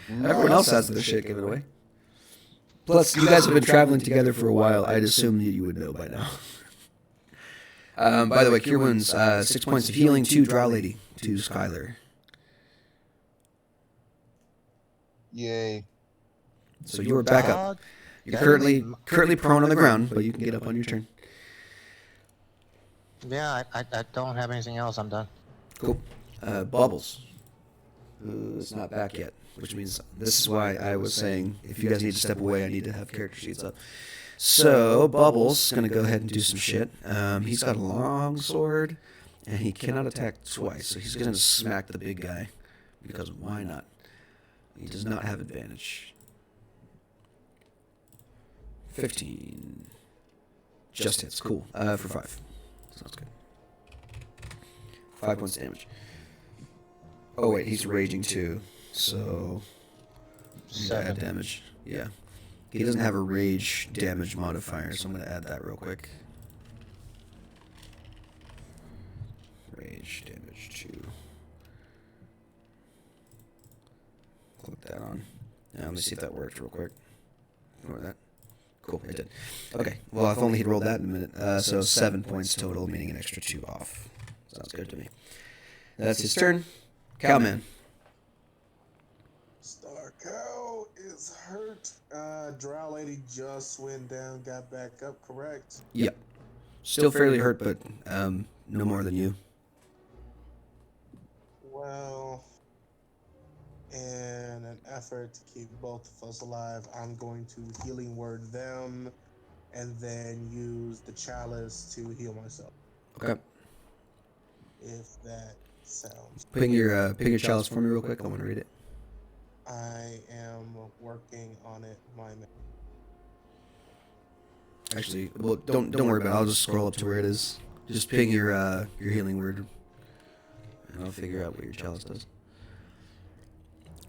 Everyone else has their shit given away. Plus, you guys have been traveling together for a while. I'd assume that you would know by now. By the way, Cure Wounds, 6 points of healing to Drow Lady, to Skylar. Yay. So you are back up. You're currently prone on the ground, but you can get up on your turn. Yeah, I don't have anything else. I'm done. Cool. Bubbles. It's not back yet, which means this is why I was saying if you guys need to step away, I need to have character sheets up. So Bubbles is going to go ahead and do some shit. He's got a long sword, and he cannot attack twice, so he's going to smack the big guy, because why not? He does not have advantage. 15. Just hits. Cool. For 5. Sounds good. 5 points of damage. Oh, wait, he's raging too. So. Bad damage. Yeah. He doesn't have a rage damage modifier, so I'm going to add that real quick. Rage damage 2. Click that on. Now, let me see if that worked real quick. Ignore that. Cool, it did. Okay, well, if only he'd rolled that in a minute. So 7 points total, meaning an extra 2 off. Sounds good to me. That's his turn. Cowman. Star Cow is was hurt. Drow lady just went down, got back up, correct? Yep. Still fairly hurt, but no more than you. Well, in an effort to keep both of us alive, I'm going to healing word them and then use the chalice to heal myself. Okay. If that sounds Ping your chalice for me real quick. I want to read it. I am working on it, my man. Actually, well, don't worry about it. I'll just scroll up to where it is. Just ping your healing word, and I'll figure out what your chalice does.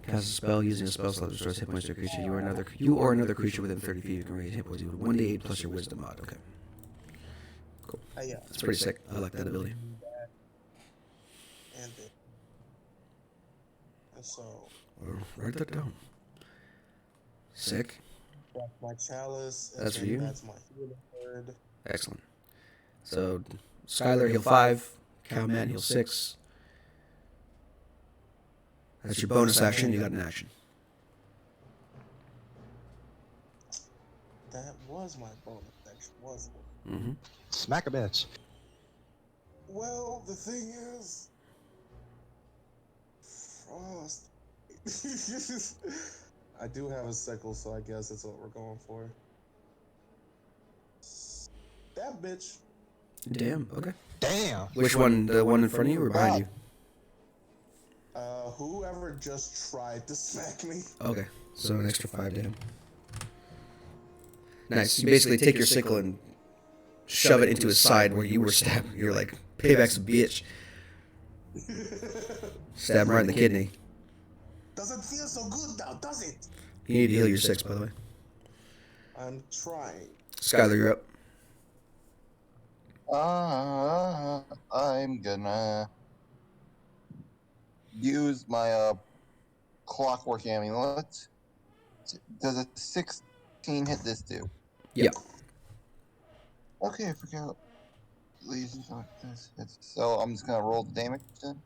Cast a spell using a spell slot that restores hit points to a creature. You or another creature within 30 feet. You can raise hit points equal to 1d8 plus your wisdom mod. Okay. Cool. Yeah. That's pretty sick. I like that ability. And then, and so Write that down. Sick. that's my chalice. And That's for then you? That's my healing word. Excellent. So, Skylar heal 5. Cowman heal 6. That's your bonus action. You got an action. That was my bonus action, wasn't it? Mm-hmm. Smack a bitch. Well, the thing is, Frost. I do have a sickle, so I guess that's what we're going for. That bitch. Damn. Okay. Damn. Which one? The one in front of you or behind you? Whoever just tried to smack me. Okay. So an extra 5 to him. Nice. You basically take your sickle and shove it into his side where you were stabbed. You're like, payback's a bitch. Stab him right in the kidney. Doesn't feel so good now, does it? You need to heal your 6, by the way. I'm trying. Skylar, you're up. I'm gonna use my clockwork amulet. Does a 16 hit this too? Yeah. Okay, I forgot. So I'm just gonna roll the damage then.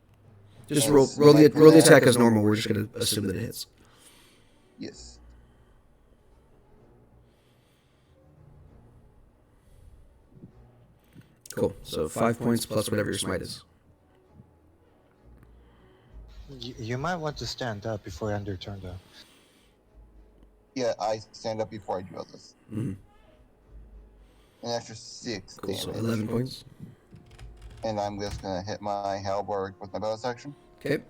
Just roll the attack as normal. We're just gonna assume that it hits. Yes. Cool. So 5 points plus whatever your smite is. You might want to stand up before you end your turn, though. Yeah, I stand up before I do all this. Mm-hmm. An extra 6 Cool. So damage. 11 points. And I'm just gonna hit my halberd with my bonus action. Okay.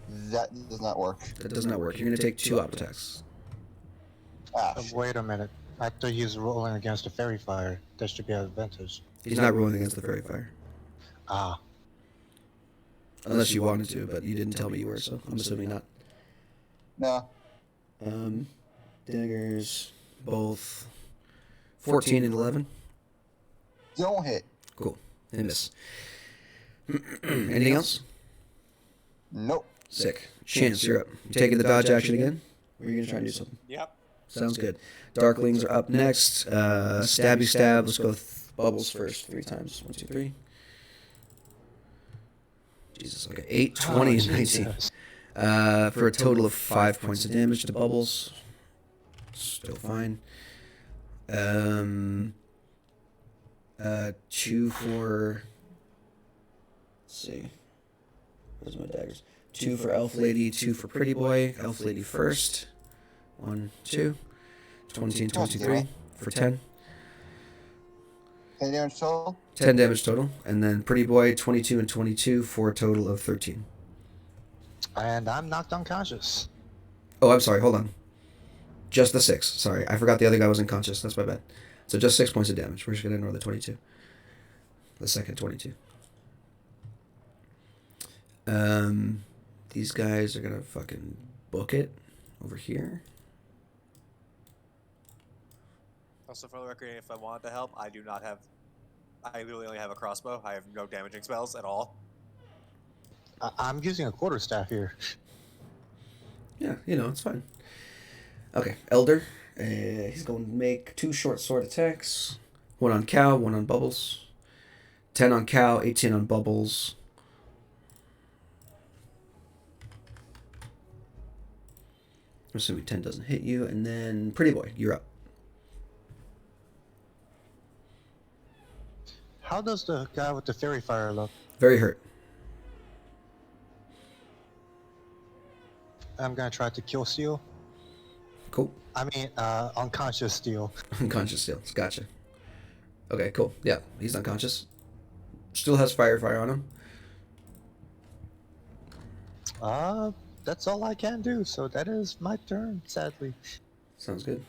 That does not work. That does not work. You're gonna take 2 op attacks. Shit. Wait a minute. I thought he was rolling against a fairy fire. That should be an advantage. He's not rolling against the fairy fire. Ah. Unless you wanted to, but you didn't tell me you were, so I'm assuming not. No. Daggers, both 14 and 11. Don't hit. Cool. And miss. Anything else? Nope. Sick. Chance, you're up. You taking the dodge action again? Or are you gonna try and do something? Yep. Sounds good. Darklings are up next. Stabby stab. Let's go with bubbles first. 3 times. 1, 2, 3. Jesus. Okay. 8, 20, and 19. Jesus. For a total of 5 points of damage to bubbles. Still fine. 2 for. Let's see. Where's my daggers? 2 for Elf Lady, 2 for Pretty Boy. Elf Lady first. 1, 2. 20 and 23 for 10. 10 damage total? 10 damage total. And then Pretty Boy, 22 and 22 for a total of 13. And I'm knocked unconscious. Oh, I'm sorry. Hold on. Just the 6. Sorry. I forgot the other guy was unconscious. That's my bad. So just 6 points of damage. We're just going to ignore the 22. The second 22. These guys are going to fucking book it over here. Also, for the record, if I wanted to help, I do not have. I literally only have a crossbow. I have no damaging spells at all. I'm using a quarterstaff here. Yeah, it's fine. Okay, Elder. He's going to make 2 short sword attacks. 1 on Cow, 1 on Bubbles. 10 on Cow, 18 on Bubbles. assuming 10 doesn't hit you. And then Pretty Boy, you're up. How does the guy with the fairy fire look? Very hurt. I'm gonna try to kill Steel. Cool. I mean, unconscious Steel. Unconscious still. Gotcha. Okay, cool. Yeah, he's unconscious. Still has fire on him. That's all I can do. So that is my turn, sadly. Sounds good.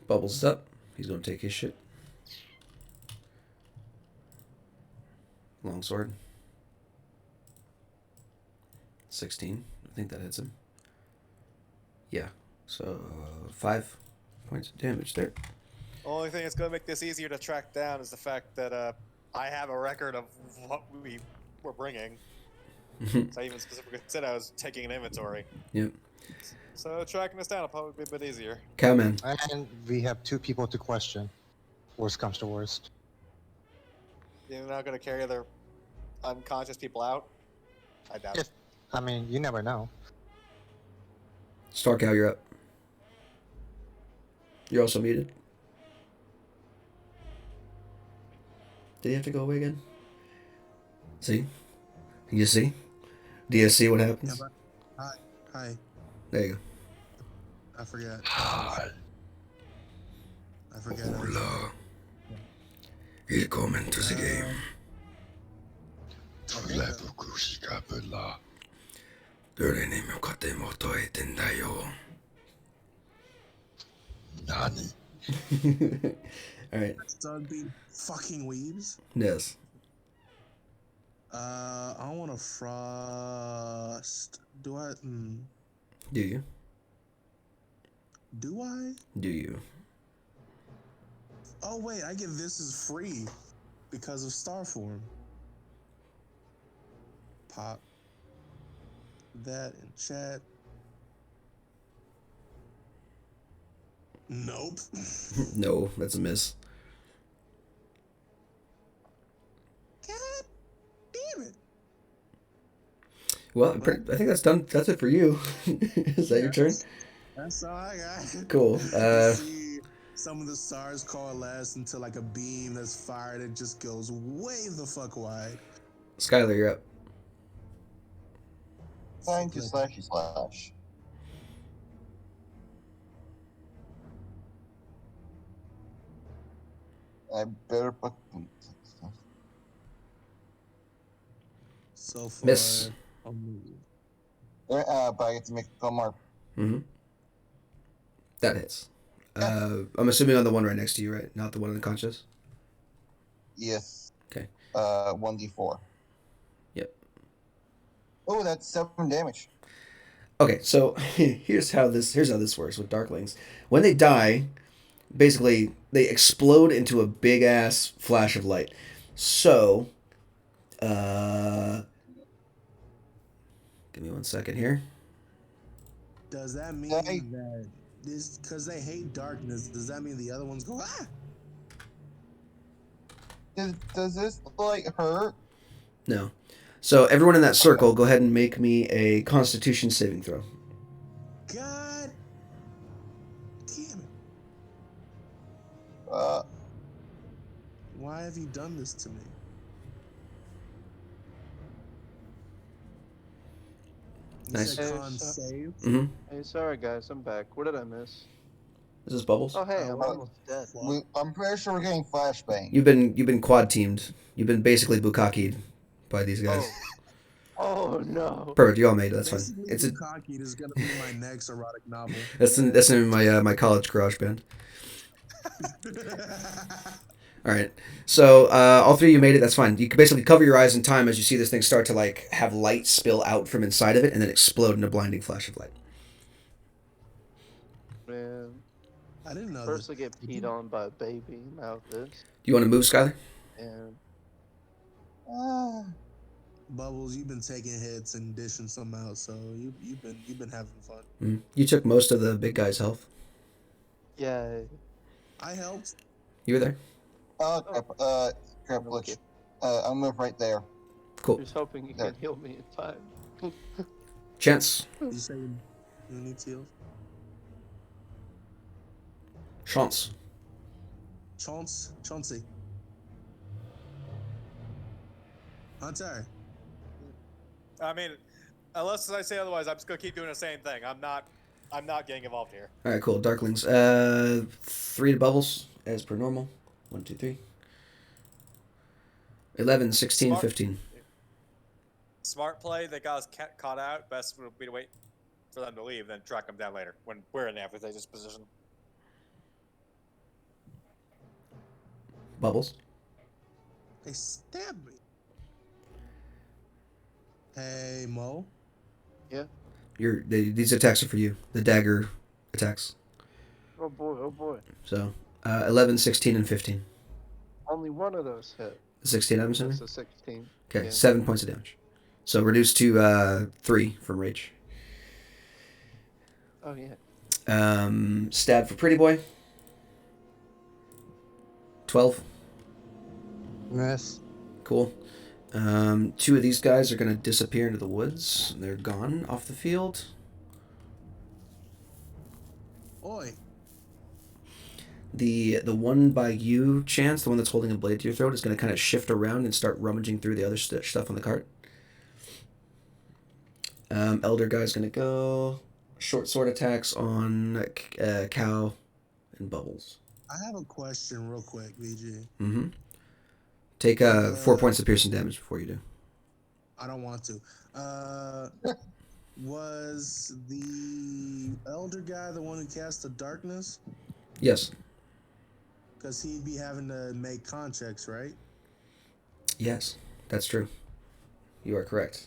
Bubbles is up. He's going to take his shit. Longsword. 16. I think that hits him. Yeah. So 5 points of damage there. Only thing that's going to make this easier to track down is the fact that I have a record of what we were bringing. So I even specifically said I was taking an inventory. Yep. So tracking this down will probably be a bit easier. Cowman. And we have 2 people to question. Worst comes to worst. You're not going to carry other unconscious people out? I doubt it. I mean, you never know. Starcow, you're up. You're also muted. Did he have to go away again? See? You see? Do you see what happens? Yeah, hi. There you go. I forgot. Hi. I forgot. Hola. Willkommen to the game. Tuleeko kusikapella? Yörenimi katemoto etendayo. Nani? Alright. Start being fucking weebs. Yes. I want to frost. Do I? Do you? Do I? Do you? Oh wait, I get this is free because of Starform. Pop that in chat. Nope. No, that's a miss. God damn it. Well, I think that's done. That's it for you. Is that your turn? That's all I got. Cool. See some of the stars coalesce into like a beam that's fired. It just goes way the fuck wide. Skylar, you're up. Time to //. I better put So far, Miss. but I get to make one more. Mm-hmm. That hits. I'm assuming on the one right next to you, right? Not the one unconscious? Yes. Okay. 1d4. Yep. Oh, that's 7 damage. Okay, so here's how this works with Darklings. When they die, basically they explode into a big ass flash of light. So, give me 1 second here. Does that mean that this because they hate darkness? Does that mean the other ones go ah? Does this like hurt? No. So everyone in that circle, go ahead and make me a Constitution saving throw. God damn it! Why have you done this to me? You Nice. said con save. Mm-hmm. Hey, sorry guys, I'm back. What did I miss? This is Bubbles. Oh hey, I'm almost dead. I'm pretty sure we're getting flashbang. You've been quad teamed. You've been basically bukakied by these guys. Oh no. Perfect. You all made it. That's fine. Basically, It's a Bukkake is gonna be my next erotic novel. that's in my my college garage band. All right. So all three of you made it. That's fine. You can basically cover your eyes in time as you see this thing start to like have light spill out from inside of it and then explode in a blinding flash of light. Man. I didn't know First this. I get peed on by a baby, now this. Do you want to move, Skylar? And Bubbles, you've been taking hits and dishing some out, so you've been having fun. Mm. You took most of the big guy's health. yeah. I helped. You were there. Crap, Okay. I'll move right there. Cool. Just hoping you can heal me in time. Chance. You say you need heals? Chance. Chauncey. Hunter. I mean, unless I say otherwise, I'm just gonna keep doing the same thing. I'm not getting involved here. All right, cool. Darklings. 3 to bubbles as per normal. 1, 2, 3. 11, 16, Smart. 15. Smart play. They got us caught out. Best would be to wait for them to leave, then track them down later when we're in the advantageous position. Bubbles. They stabbed me. Hey, Mo. Yeah. These attacks are for you. The dagger attacks. Oh boy, oh boy. So, 11, 16, and 15. Only one of those hit. 16, I'm assuming? That's a 16. Okay, Yeah. 7 points of damage. So reduced to 3 from rage. Oh yeah. Stab for Pretty Boy. 12. Miss. Cool. 2 of these guys are going to disappear into the woods. They're gone off the field. Oi. The one by you, Chance, the one that's holding a blade to your throat, is going to kind of shift around and start rummaging through the other stuff on the cart. Elder guy's going to go short sword attacks on Cow and Bubbles. I have a question real quick, VG. Mm-hmm. Take 4 points of piercing damage before you do. I don't want to. Was the elder guy the one who cast the darkness? Yes. Because he'd be having to make con checks, right? Yes, that's true. You are correct.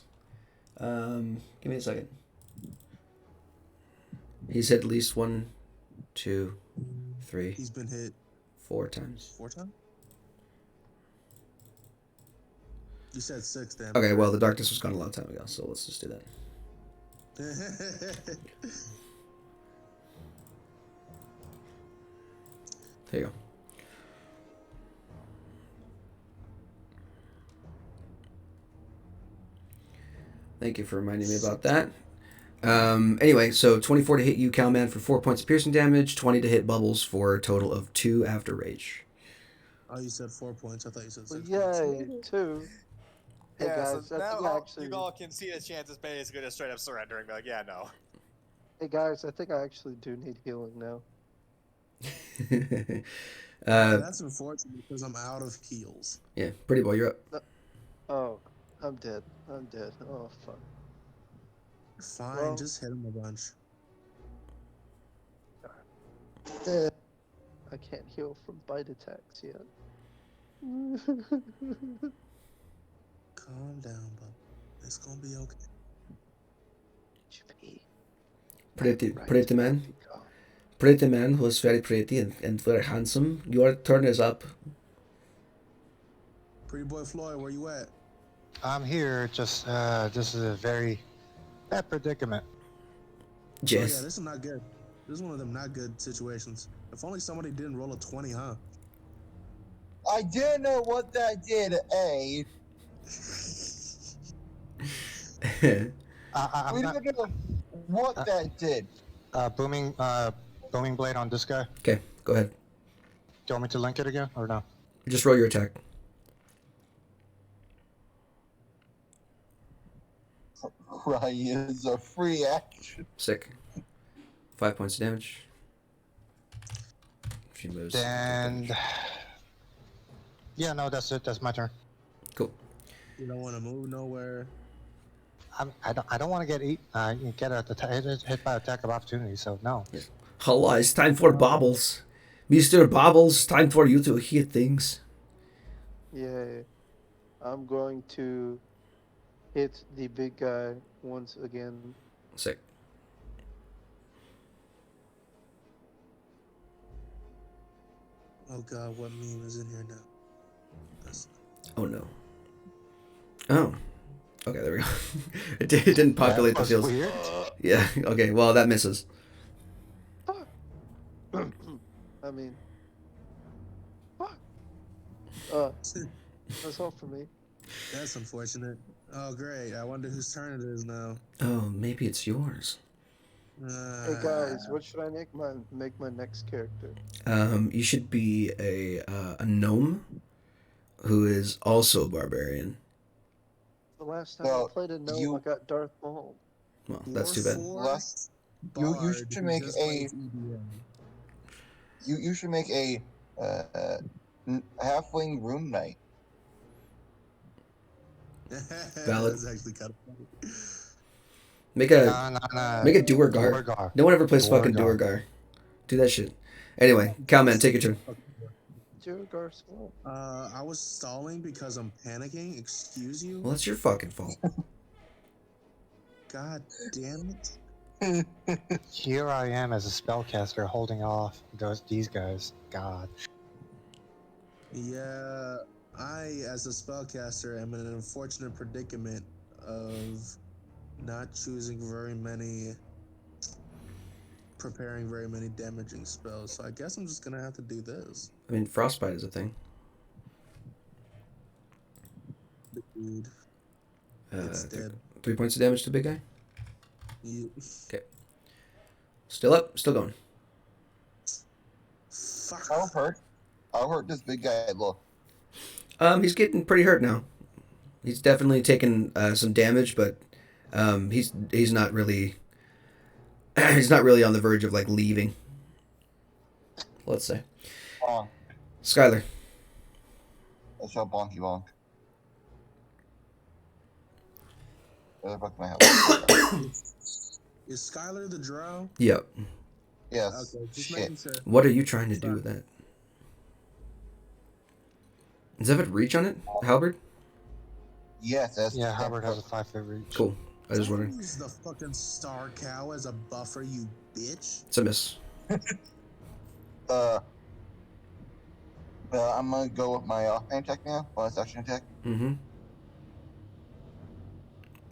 Give me a second. He's hit at least 1, 2, 3, He's been hit 4 times. 4 times? You said 6 then. Okay, well, the darkness was gone a long time ago, so let's just do that. There you go. Thank you for reminding me about that. Anyway, so 24 to hit you, Cowman, for 4 points of piercing damage, 20 to hit Bubbles for a total of 2 after rage. Oh, you said 4 points. I thought you said 6 Well, points. yay, 2. Hey Yeah, guys, so I now think I actually. you all can see the chances basically just straight up surrendering. Be like, yeah, no. Hey guys, I think I actually do need healing now. That's unfortunate because I'm out of heals. Yeah, Pretty Boy, you're up. Oh, I'm dead. I'm dead. Oh fuck. Fine, Well- just hit him a bunch. I can't heal from bite attacks yet. Calm down, bub. It's gonna be okay. Pretty man. Pretty man who is very pretty and very handsome. Your turn is up. Pretty boy Floyd, where you at? I'm here. Just this is a very bad predicament. Oh, yeah, Yes. this is not good. This is one of them not good situations. If only somebody didn't roll a 20, huh? I didn't know what that did, A. I'm We not don't know what that did. booming blade on this guy. Okay, go ahead. Do you want me to link it again or no? Just roll your attack. Cry is a free action. Sick. 5 points of damage. She moves. And yeah, no, that's it. That's my turn. Cool. You don't want to move nowhere. I don't want to get hit by attack of opportunity. So no. Hello, it's time for Bobbles. Mr. Bobbles, time for you to hit things. Yay. I'm going to hit the big guy once again. Sick. Oh god, what meme is in here now? Oh no. Oh. Okay, there we go. it didn't populate the That was fields. weird. Yeah, okay, well, that misses. I mean, that's all for me. That's unfortunate. Oh great, I wonder whose turn it is now. Oh, maybe it's yours. Hey guys, what should I make my next character? You should be a gnome who is also a barbarian. The last time No, I played a gnome, I you got Darth Maul. Well, that's too bad. less. Bard You should who make just a plays EDM. you should make a halfling rune knight. Valid. That's actually kind of funny. Make a Nah. make a Duergar. Duergar. No one ever plays fucking Duergar. Duergar. Do that shit. Anyway, Cowman, take your turn. Duergar Skull. I was stalling because I'm panicking. Excuse you? Well, that's your fucking fault. God damn it. Here I am as a spellcaster holding off these guys. God. Yeah, I, as a spellcaster, am in an unfortunate predicament of not preparing very many damaging spells. So I guess I'm just gonna have to do this. I mean, frostbite is a thing. Dude, it's dead. 3 points of damage to the big guy. You... Still up, still going. Fuck. I'll hurt this big guy a little. He's getting pretty hurt now. He's definitely taken some damage, but he's not really he's not really on the verge of like leaving. Let's say. Skylar. Let's show bonky bonk. Where the fuck am I helping? Is Skylar the drow? Yep. Yes. Okay, just Shit. making sure. What are you trying to do with that? Does that have a reach on it, Halberd? Yes, that's Yeah, Howard has a 5-foot reach. Cool. I was just Don't wondering. use the fucking star cow as a buffer, you bitch. It's a miss. I'm gonna go with my offhand attack now. Bonus action attack. Mm-hmm.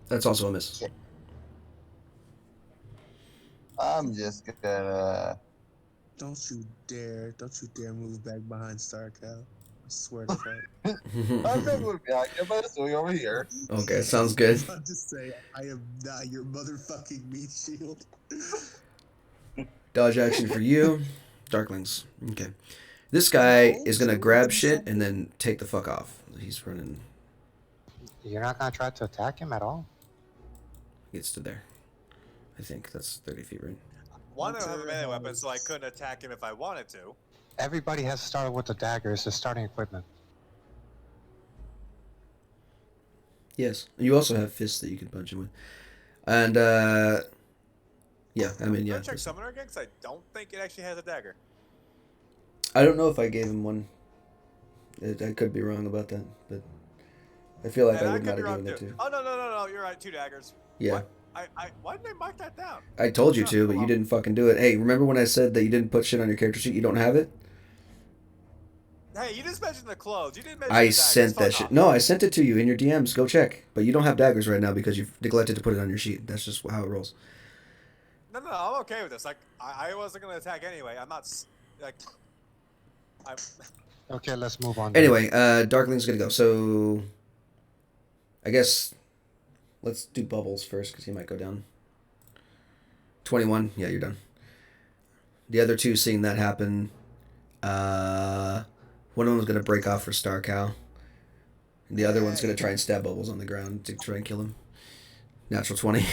That's also a miss. I'm just gonna. Don't you dare move back behind Star Cow. I swear to God. I'm gonna move back. I'm gonna swing over here. Okay, sounds good. I'm just saying, I am not your motherfucking meat shield. Dodge action for you. Darklings. Okay. This guy is gonna grab shit and then take the fuck off. He's running. You're not gonna try to attack him at all? Gets to there. I think that's 30 feet, right? One, I don't have a melee weapon, so I couldn't attack him if I wanted to. Everybody has started with the dagger. It's the starting equipment. Yes. You also have fists that you can punch him with. And, yeah, I mean, yeah. Go check Summoner again, because I don't think it actually has a dagger. I don't know if I gave him one. I could be wrong about that, but I feel like And I would could not be have wrong given that too. to. Oh, no, you're right, 2 daggers. Yeah. What? Why didn't I mark that down? I told you to, but you didn't fucking do it. Hey, remember when I said that you didn't put shit on your character sheet? You don't have it? Hey, you just mentioned the clothes. You didn't mention I the daggers. sent that Fuck shit. off. No, I sent it to you in your DMs. Go check. But you don't have daggers right now because you've neglected to put it on your sheet. That's just how it rolls. No, I'm okay with this. Like, I wasn't going to attack anyway. I'm not, like... Okay, let's move on. Anyway, Darkling's gonna go. So, I guess let's do Bubbles first because he might go down. 21. Yeah, you're done. The other two, seeing that happen, one of them was gonna break off for Star Cow. And the other one's gonna try and stab Bubbles on the ground to try and kill him. Natural 20.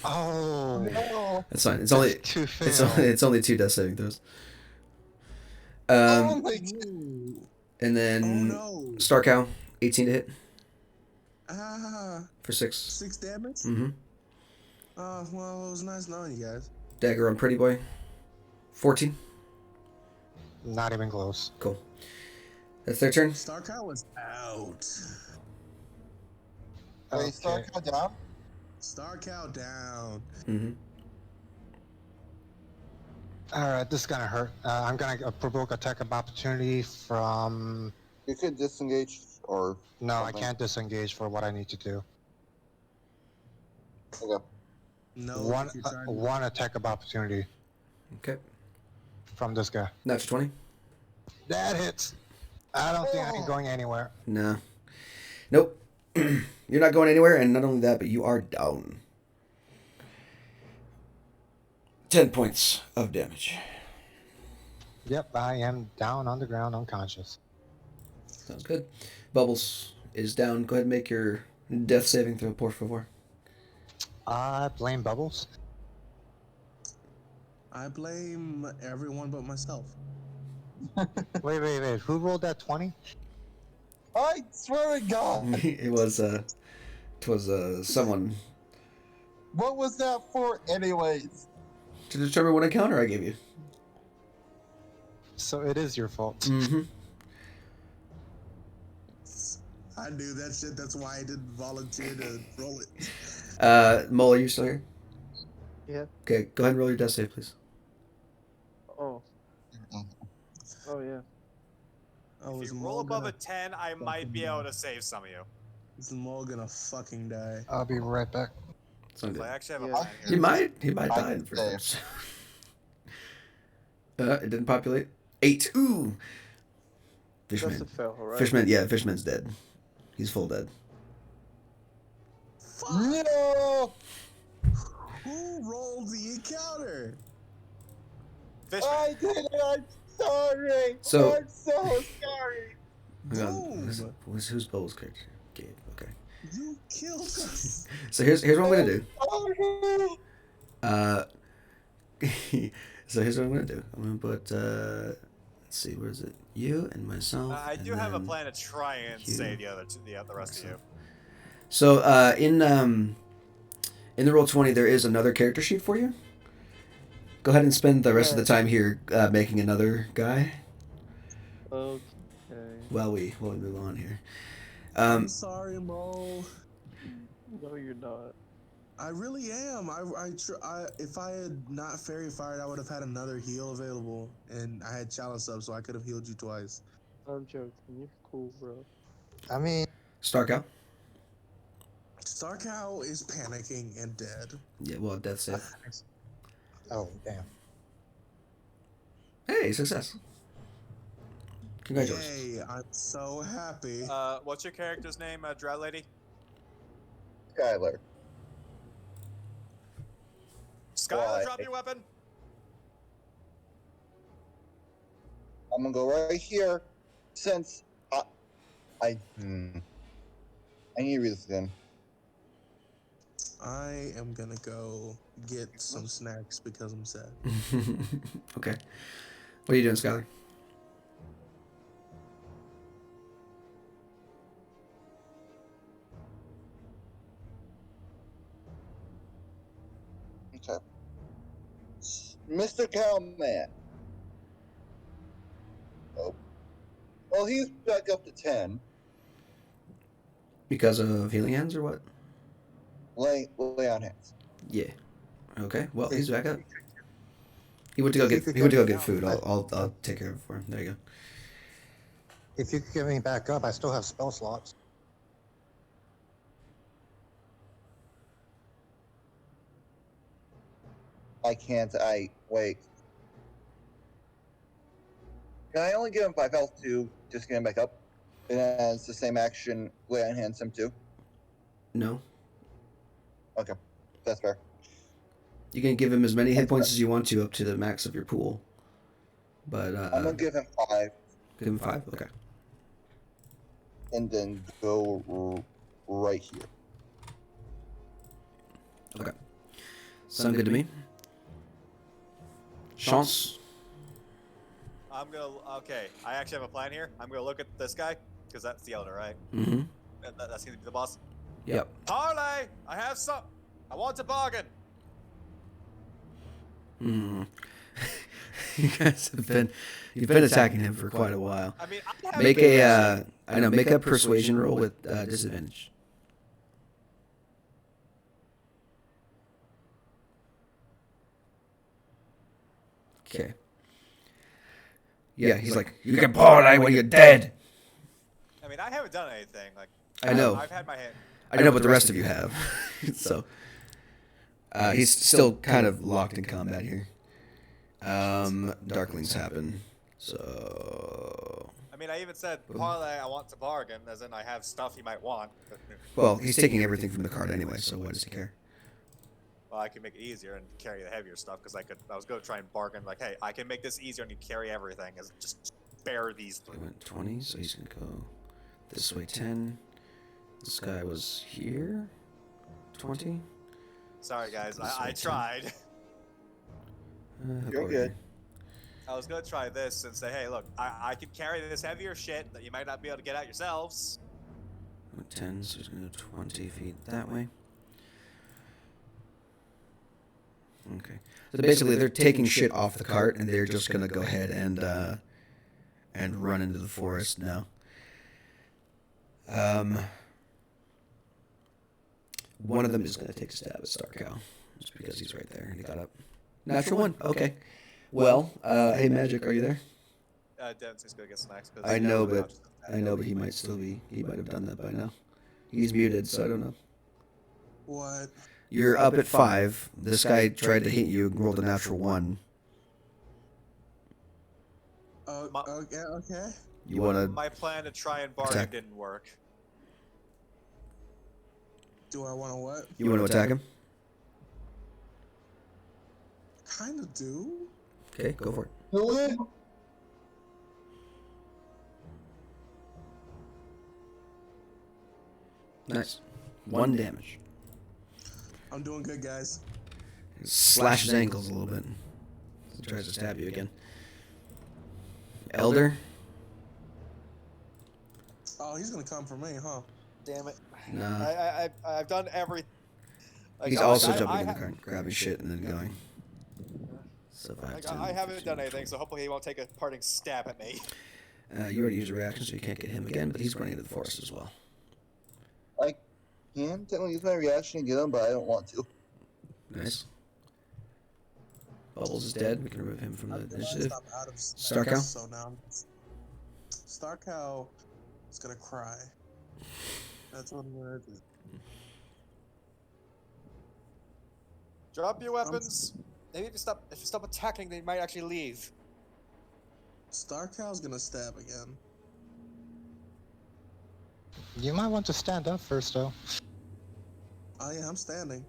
Oh, no. That's fine. It's only Two it's only 2 death saving throws. Oh my God. Ooh. And then Oh no. Star Cow, 18 to hit Ah, for 6. 6 damage? Mm-hmm. Well, it was nice knowing you guys. Dagger on Pretty Boy, 14. Not even close. Cool. That's their turn. Star Cow was out. Wait, Star Cow down? Star Cow down. Mm-hmm. Alright, this is gonna hurt. I'm gonna provoke attack of opportunity from... You could disengage or. No, I something. can't disengage for what I need to do. Okay. No, One, if you're trying to- one attack of opportunity Okay. from this guy. Natural 20. That hits. I don't think I'm going anywhere. No. Nope. You're not going anywhere, and not only that, but you are down. 10 points of damage. Yep, I am down on the ground, unconscious. Sounds good. Bubbles is down. Go ahead and make your death saving throw, por favor. I blame Bubbles. I blame everyone but myself. Wait. Who rolled that 20? I swear to God. It was someone What was that for, anyways? to determine what encounter I gave you. So it is your fault. Mm-hmm. I knew that shit. That's why I didn't volunteer to roll it. Mole, are you still here? Yeah. Okay, go ahead and roll your death save, please. Oh. Oh yeah. Oh, If is you roll Mole above gonna a 10, I might be able to save some of you. Is Mole gonna fucking die? I'll be right back. Sounds So good. I actually have a Yeah. plan here. He might I die can in the first save. episode. It didn't populate. 8. Ooh. That's Fishman. a fail, right? Fishman's dead. He's full dead. Fuck! No! Who rolled the encounter? Fishman. I did it! I'm sorry! So- I'm so sorry! Hang on. Boom. Who's Bubbles' character? Gabe. Okay. You killed us. So here's what I'm gonna do. Sorry. So here's what I'm gonna do. I'm gonna put let's see, where is it? You and myself. I and do have a then plan to try and you, save the rest of you. So in the Roll20 there is another character sheet for you. Go ahead and spend the rest of the time here making another guy Okay. while we move on here. I'm sorry, Mole. No, you're not. I really am. If I had not fairy fired, I would have had another heal available, and I had chalice up, so I could have healed you twice. I'm joking. You're cool, bro. I mean, Starkow. Starcow is panicking and dead. Yeah, well, death save. oh damn. Hey, success. Congratulations. Yay! I'm so happy. What's your character's name, Drow Lady? Skylar. Skylar, Why? drop your weapon. I'm gonna go right here, since I need to read this again. I am gonna go get some snacks because I'm sad. Okay. What are you doing, Skylar? Okay. Mr. Cowman. Oh. Well, he's back up to 10. Because of healing hands or what? Lay on hands. Yeah. Okay. Well, he's back up. He went to go get food. I'll take care of it for him. There you go. If you could get me back up, I still have spell slots. I can't. Wait. Can I only give him 5 health to just get him back up? And it's the same action, lay on hands him too? No. Okay. That's fair. You can give him as many hit points as you want to up to the max of your pool. But I'm gonna give him 5 give him 5? Okay. and then go right here. Okay. Sound good to me? Chance? Okay, I actually have a plan here. I'm gonna look at this guy, because that's the elder, right? Mm-hmm. That's gonna be the boss. Yep. Parlay! I want to bargain! Hmm. You guys you've been attacking him for quite a while. I mean, I have Make a persuasion roll with disadvantage. Okay. Yeah, he's like, you can parlay when you're dead. I mean, I haven't done anything. Like, I know. I've had my hand. I know, but the rest of you have. So, he's still kind of locked in combat here. Darklings happen. So, I mean, I even said parlay. I want to bargain, as in I have stuff he might want. well, he's taking everything from the card anyway. So why does he care? well, I can make it easier and carry the heavier stuff because I was going to try and bargain like, hey, I can make this easier and you carry everything. As just spare these He 3. went 20, so he's gonna go this way 10. This guy was here. 20. Sorry, guys, This I way, tried. You're over good. here. I was going to try this and say, hey, look, I can carry this heavier shit that you might not be able to get out yourselves. Went 10, so he's gonna go 20 feet that way. Okay. So basically, they're taking shit off the cart, and they're just gonna go ahead and run into the forest now. One of them is gonna take a stab at Starcow, just because he's right there and he got up. Natural one. Okay. Well, hey, Magic, are you there? Den's going to get snacks. I know, but he might still be. He might have done that by now. He's muted, so I don't know. What? You're up at 5. This guy tried to hit you and rolled a natural 1. Okay. You want to... My plan to try and bargain Attack. didn't work. Do I want to what? You want to attack him? Kind of do. Okay, go for it. Really? Nice. 1 damage. I'm doing good, guys. Slash his ankles a little bit. He tries to stab you again. Elder? Oh, he's gonna come for me, huh? Damn it. Nah. I've done every. He's also jumping in the cart, grabbing shit, and then going. So 5, 10, I haven't 15, done anything, so hopefully he won't take a parting stab at me. You already used a reaction, so you can't get him again, but he's running into the forest as well. I can technically use my reaction to get him, but I don't want to. Nice. Bubbles is dead. We can remove him from the initiative. Stop out of Starcow? So now, Starcow is gonna cry. That's what I'm gonna do. Drop your weapons. Maybe if you stop attacking, they might actually leave. Starcow's gonna stab again. You might want to stand up first, though. Oh yeah, I'm standing.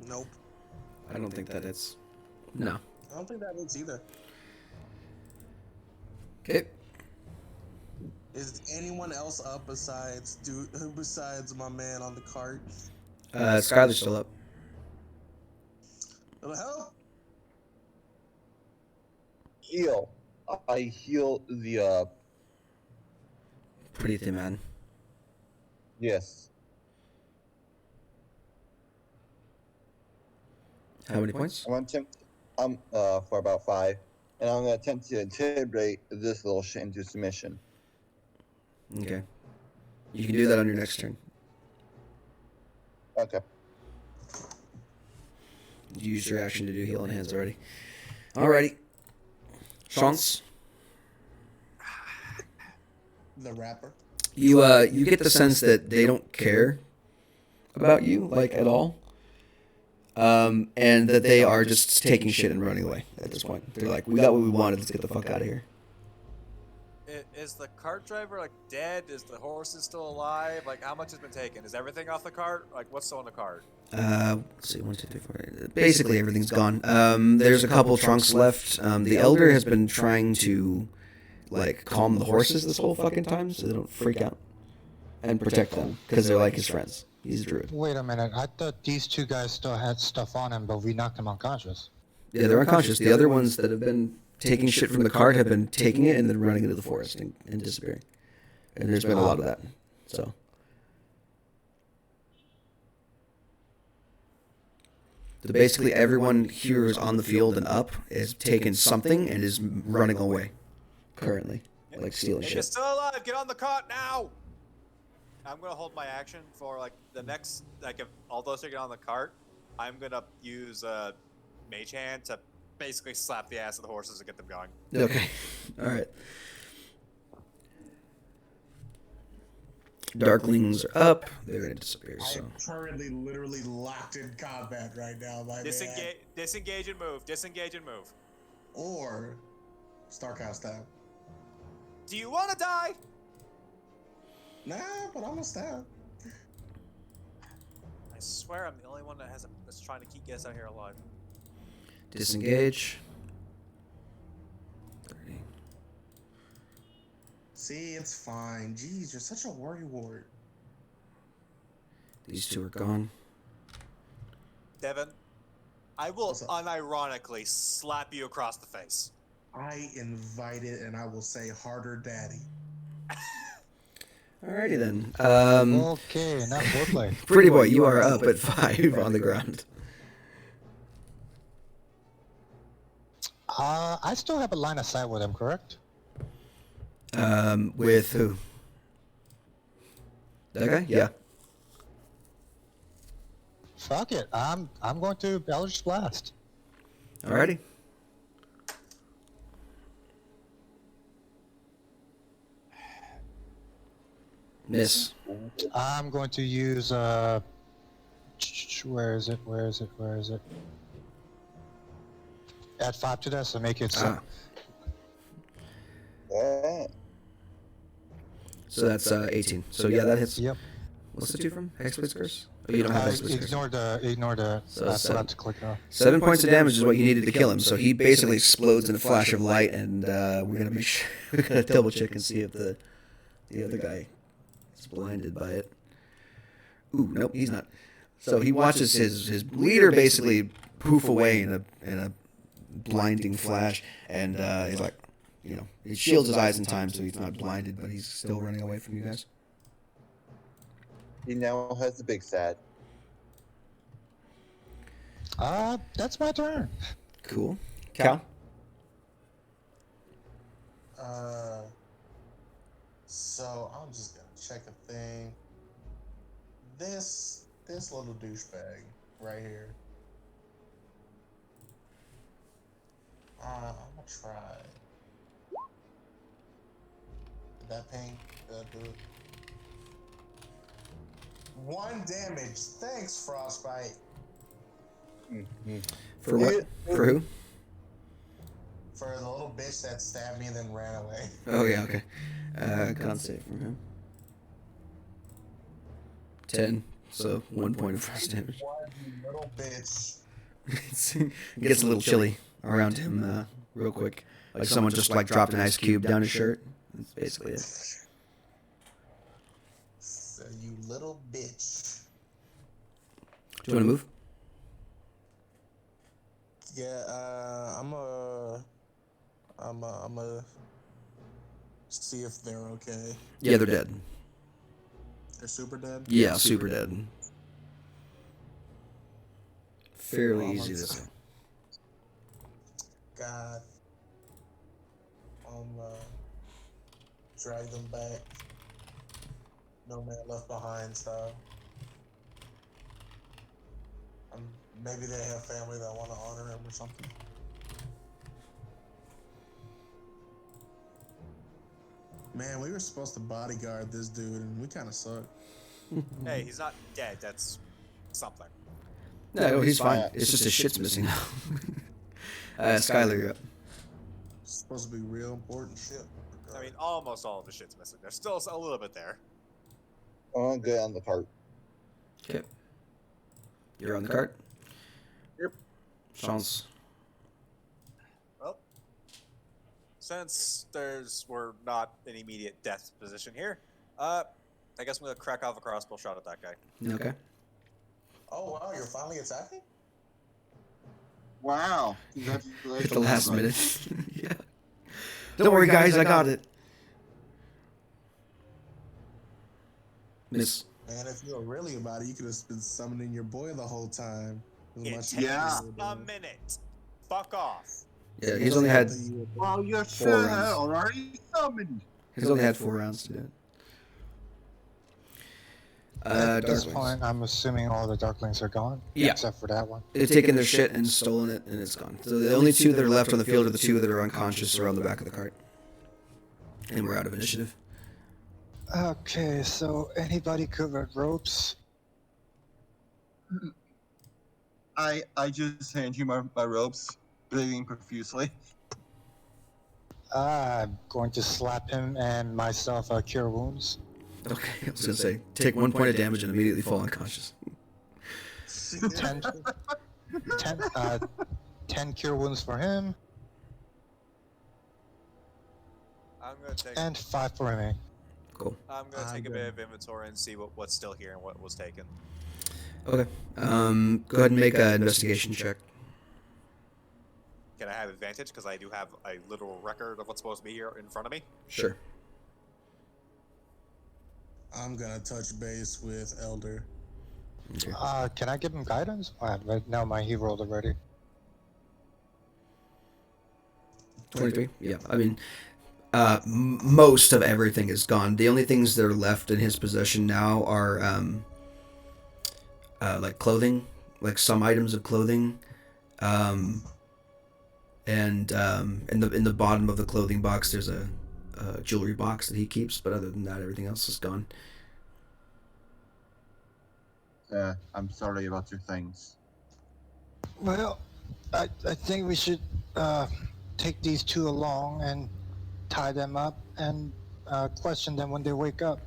Nope. I don't think that it's... No. I don't think that is either. Okay. Is anyone else up besides my man on the cart? Skylar's still up. It'll help. Heal. I heal the, Pretty thin man. yes. How many points? I'm for about 5. And I'm gonna attempt to intimidate this little shit into submission. Okay. You can do that on your next turn. Okay. You used your action to do healing hands already. Alrighty. Chance. The rapper. You get the sense that they don't care about you, like, at all. And that they are just taking shit and running away at this point. They're like, we got what we wanted, let's get the fuck out of here. Is the cart driver like dead? Is the horses still alive? Like, how much has been taken? Is everything off the cart? Like, what's still on the cart? Let's see, 1, 2, 3, 4. Basically, everything's gone. There's a couple trunks left. The elder has been trying to, like, calm the horses this whole fucking time so they don't freak out and protect them because they're like his friends. He's a druid. Wait a minute. I thought these two guys still had stuff on him, but we knocked them unconscious. Yeah, they're unconscious. The other ones that have been taking shit from the cart have been taking it and then running into the forest and disappearing. And there's been a lot of that. So. So basically, everyone here who's on the field and up is taking something and is running away currently, like stealing If you're shit. still alive, get on the cart now! I'm gonna hold my action for like the next, like if all those are get on the cart, I'm gonna use Mage Hand to basically slap the ass of the horses and get them going. Okay, all right. Darklings are up. They're gonna disappear. So I'm currently literally locked in combat right now, my man. Disengage and move. Disengage and move. Or Starcow style. Do you want to die? Nah, but I'm gonna stab. I swear I'm the only one that's trying to keep Ginis out here alive. Disengage. 30. See, it's fine. Jeez, you're such a worrywart. These two are gone. Devin, I will What's up? unironically slap you across the face. I invite it, and I will say harder, daddy. Alrighty then. Okay, now foreplay. Pretty boy, you are up at 5 on the ground. I still have a line of sight with him, correct? With who? That guy? Yeah. Fuck it. I'm going to Eldritch Blast. Alrighty. Miss. I'm going to use where is it? Add 5 to that, so make it 7. Yeah. So that's 18. So yeah, that hits. Yep. What's the 2 from? Hexblade's Curse? Oh, you don't have Hexblade's Curse. Ignore the. So I 7. forgot to click off. 7 points of damage is what you needed to kill him. So he basically explodes in a flash of light, and we're gonna we're gonna double check and see if the other guy is blinded by it. Ooh, nope, he's not. So he watches his leader basically poof away in a blinding flash, and he's like, he shields his eyes in time so he's not blinded, but he's still running away from you guys. He now has the big sad. That's my turn. Cool. Cal? So I'm just gonna check a thing. This little douchebag right here. I'm gonna try. Did that ping? Did that do it? 1 damage. Thanks, Frostbite. For what? For who? For the little bitch that stabbed me and then ran away. Oh, yeah, okay. Con save from him. 10, so 1 point of frost damage. One little bitch. It gets a little chilly around him real quick. Like someone just dropped an ice cube down his shirt. That's basically it. So you little bitch. Do you want to move? Yeah, I'm a see if they're okay. Yeah, they're dead. They're super dead? Yeah, super dead. Fairly easy to say. God. Drag them back. No man left behind style. Maybe they have family that want to honor him or something. Man, we were supposed to bodyguard this dude, and we kind of suck. Hey, he's not dead. That's something. No, he's fine. It's just his shit's missing now. Skylar, you're up. It's supposed to be real important shit. I mean, almost all of the shit's missing. There's still a little bit there. Oh, I'm good on the cart. Okay. You're on the cart? Yep. Chance. Well, since we're not in immediate death position here, I guess I'm gonna crack off a crossbow shot at that guy. Okay. Oh wow, you're finally attacking? Wow. At the last minute. Yeah. Don't worry, guys, I got it. Miss. Man, if you were really about it, you could have been summoning your boy the whole time. It As takes Yeah. a minute. Fuck off. Yeah, he's only had Well, you 4 should have rounds. already summoned. He's only had 4 rounds to do it. At this Darklings. point, I'm assuming all the Darklings are gone. Yeah. Except for that one. They've taken their shit and stolen it, and it's gone. So the only 2 that are left on the field are the 2 that are unconscious or on the back of the cart. And we're out of initiative. Okay, so anybody covered ropes? I just hand you my ropes, bleeding profusely. I'm going to slap him and myself cure wounds. Okay, I was gonna say, take 1 point of damage and immediately fall unconscious. 10, 10 cure wounds for him, I'm gonna take. and 5 for me. Cool. I'm gonna I'm take a good. bit of inventory and see what's still here and what was taken. Okay. Go ahead and make an investigation check. Can I have advantage because I do have a literal record of what's supposed to be here in front of me? Sure. I'm gonna touch base with Elder. Okay. Can I give him guidance? Right now he rolled already. 23. Yeah. I mean, most of everything is gone. The only things that are left in his possession now are like clothing, like some items of clothing, and in the bottom of the clothing box there's a jewelry box that he keeps. But other than that, everything else is gone. I'm sorry about your things. Well, I think we should take these two along and tie them up and question them when they wake up.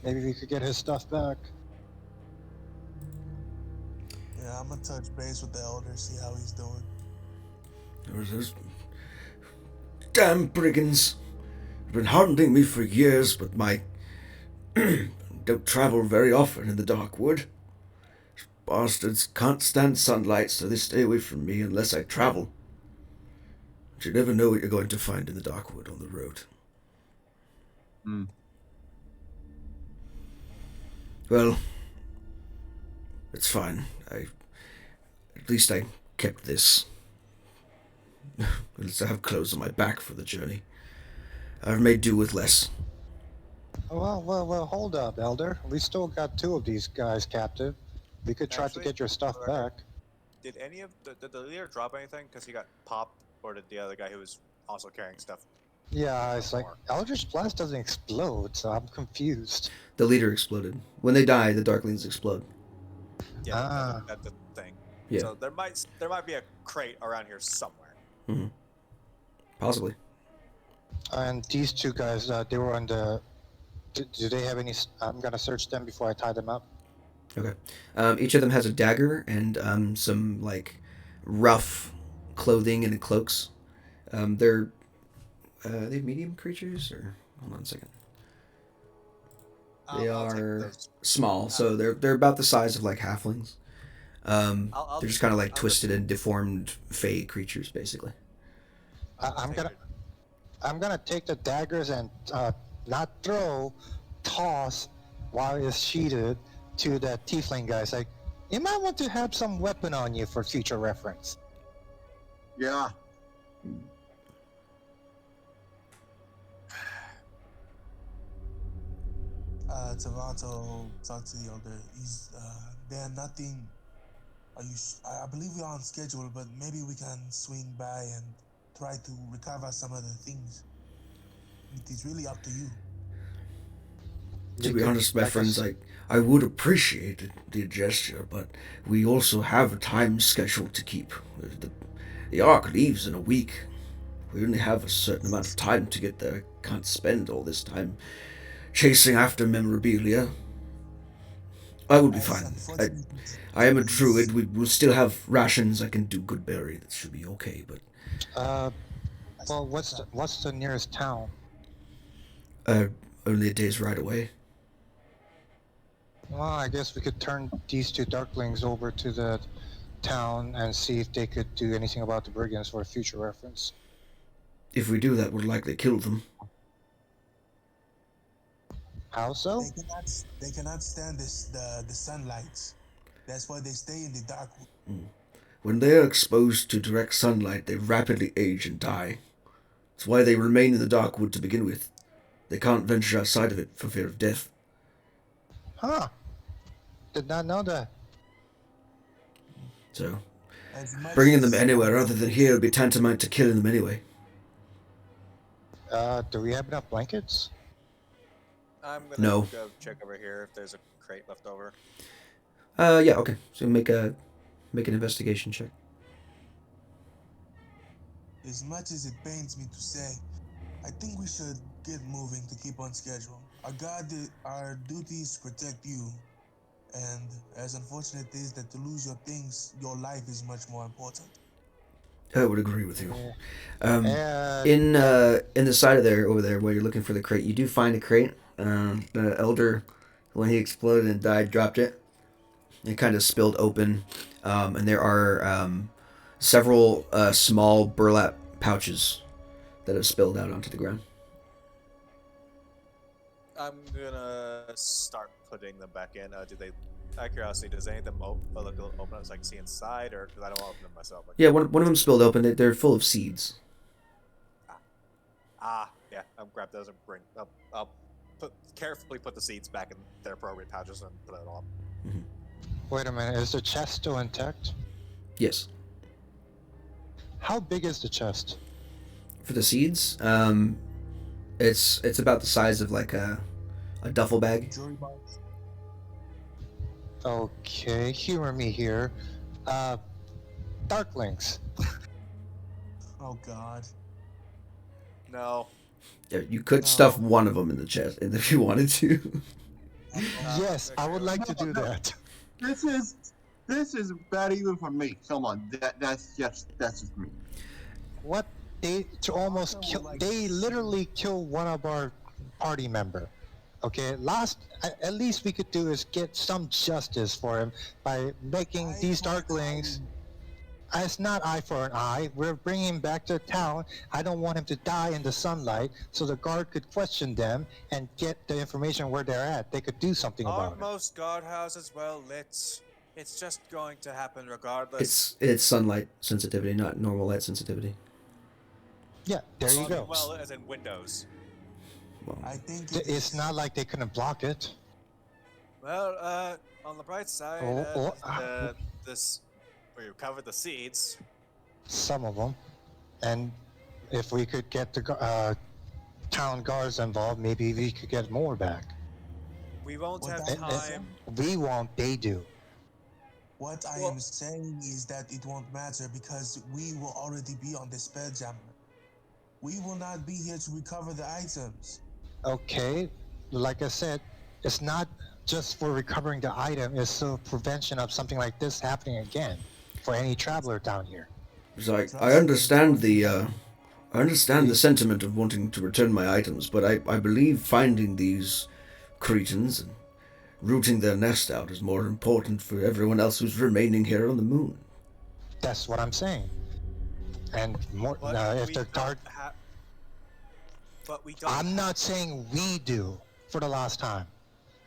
Maybe we could get his stuff back. Yeah, I'm gonna touch base with the Elder, see how he's doing. Those damn brigands have been haunting me for years, but my don't travel very often in the dark wood. Bastards can't stand sunlight, so they stay away from me unless I travel. But you never know what you're going to find in the dark wood on the road. Well, it's fine. At least I kept this. At least I have clothes on my back for the journey. I've made do with less. Well, hold up, Elder. We still got 2 of these guys captive. We could try Actually, to get your stuff for the record, back. Did any of did the leader drop anything because he got popped, or did the other guy who was also carrying stuff? Yeah, it's like More. Eldritch Blast doesn't explode, so I'm confused. The leader exploded. When they die, the Darklings explode. Yeah, that's the thing. Yeah. So there might be a crate around here somewhere. Mm-hmm. Possibly. And these 2 guys, they were on the. Do they have any? I'm gonna search them before I tie them up. Okay. Each of them has a dagger and some like rough clothing and cloaks. They're medium creatures, or hold on a second. They I'll take are those. small, so they're about the size of like halflings. I'll They're just kind of like I'll twisted and deformed fey creatures, basically. I'm gonna take the daggers and not throw, toss while it's sheatheded to the tiefling guys. Like, you might want to have some weapon on you for future reference. Yeah. Tavato talk to the Elder. He's they're nothing. I believe we're on schedule, but maybe we can swing by and try to recover some of the things. It is really up to you. To be honest, my friends, I would appreciate the gesture, but we also have a time schedule to keep. The arc leaves in a week. We only have a certain amount of time to get there. Can't spend all this time chasing after memorabilia. I will be fine. I am a druid. We will still have rations. I can do good berry. That should be okay, but... Well, what's the nearest town? Only a day's ride away. Well, I guess we could turn these 2 darklings over to the town and see if they could do anything about the brigands for future reference. If we do that, we'll likely kill them. How so? They cannot stand the sunlight. That's why they stay in the dark. When they are exposed to direct sunlight, they rapidly age and die. That's why they remain in the dark wood to begin with. They can't venture outside of it for fear of death. Huh. Did not know that. So, bringing them anywhere other than here would be tantamount to killing them anyway. Do we have enough blankets? I'm gonna No. go check over here if there's a crate left over. Yeah, okay. So make an investigation check. As much as it pains me to say, I think we should get moving to keep on schedule. Our duty is to protect you, And as unfortunate it is that to lose your things, your life is much more important. I would agree with you. Yeah. Um, Uh, in the side of there over there where you're looking for the crate, you do find a crate. The elder, when he exploded and died, dropped it. It kind of spilled open, and there are several small burlap pouches that have spilled out onto the ground. I'm gonna start putting them back in. Do they? Out of curiosity, does any of them look open up so I can see inside, or because I don't want to open them myself? Like, Yeah, one of them spilled open. They're full of seeds. Yeah. I'll grab those and bring. I'll carefully put the seeds back in their appropriate pouches and put it on. wait a minute. Is the chest still intact? Yes. How big is the chest? For the seeds, it's about the size of like a duffel bag. Jury box. Okay, humor me here. Darklings. Oh God. No. Yeah, you could No. stuff one of them in the chest if you wanted to. Yes, I would like to do that. This is bad even for me. Come on, that's just me. What they to almost Also, kill? like- They literally killed one of our party member. Okay, at least we could do is get some justice for him by making these darklings. It's not eye for an eye. We're bringing him back to town. I don't want him to die in the sunlight, so the guard could question them and get the information where they're at. They could do something about Aren't it. most guardhouses well lit? It's just going to happen regardless. It's sunlight sensitivity, not normal light sensitivity. Yeah, there you go. Well, as in windows. Well, I think It's not like they couldn't block it. Well, on the bright side, this we recovered the seeds. Some of them, and if we could get the town guards involved, maybe we could get more back. We won't Well, have that- time. We won't. They do. What I Well- am saying is that it won't matter because we will already be on the Spelljammer. We will not be here to recover the items. Okay, like I said, it's not just for recovering the item. It's for prevention of something like this happening again for any traveler down here. so I understand the sentiment of wanting to return my items, but I believe finding these cretins and rooting their nest out is more important for everyone else who's remaining here on the moon. That's what I'm saying. And more, But if we the don't guard, but we don't. I'm not saying we do for the last time.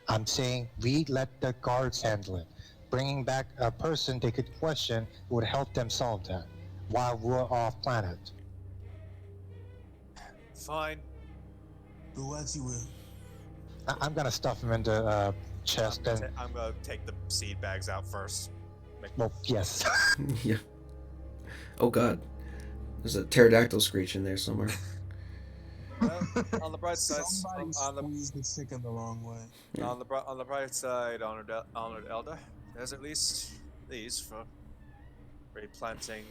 I'm saying we let the guards handle it. Bringing back a person they could question would help them solve that while we're off planet. Fine. Do what you will. I'm gonna stuff him in the chest and, I'm gonna take the seed bags out first. well, yes. Yeah. Oh God, there's a pterodactyl screech in there somewhere. Well, on the bright side, Somebody on the squeezed the chicken the wrong way. Yeah. on the bright side, honored elder, there's at least these for replanting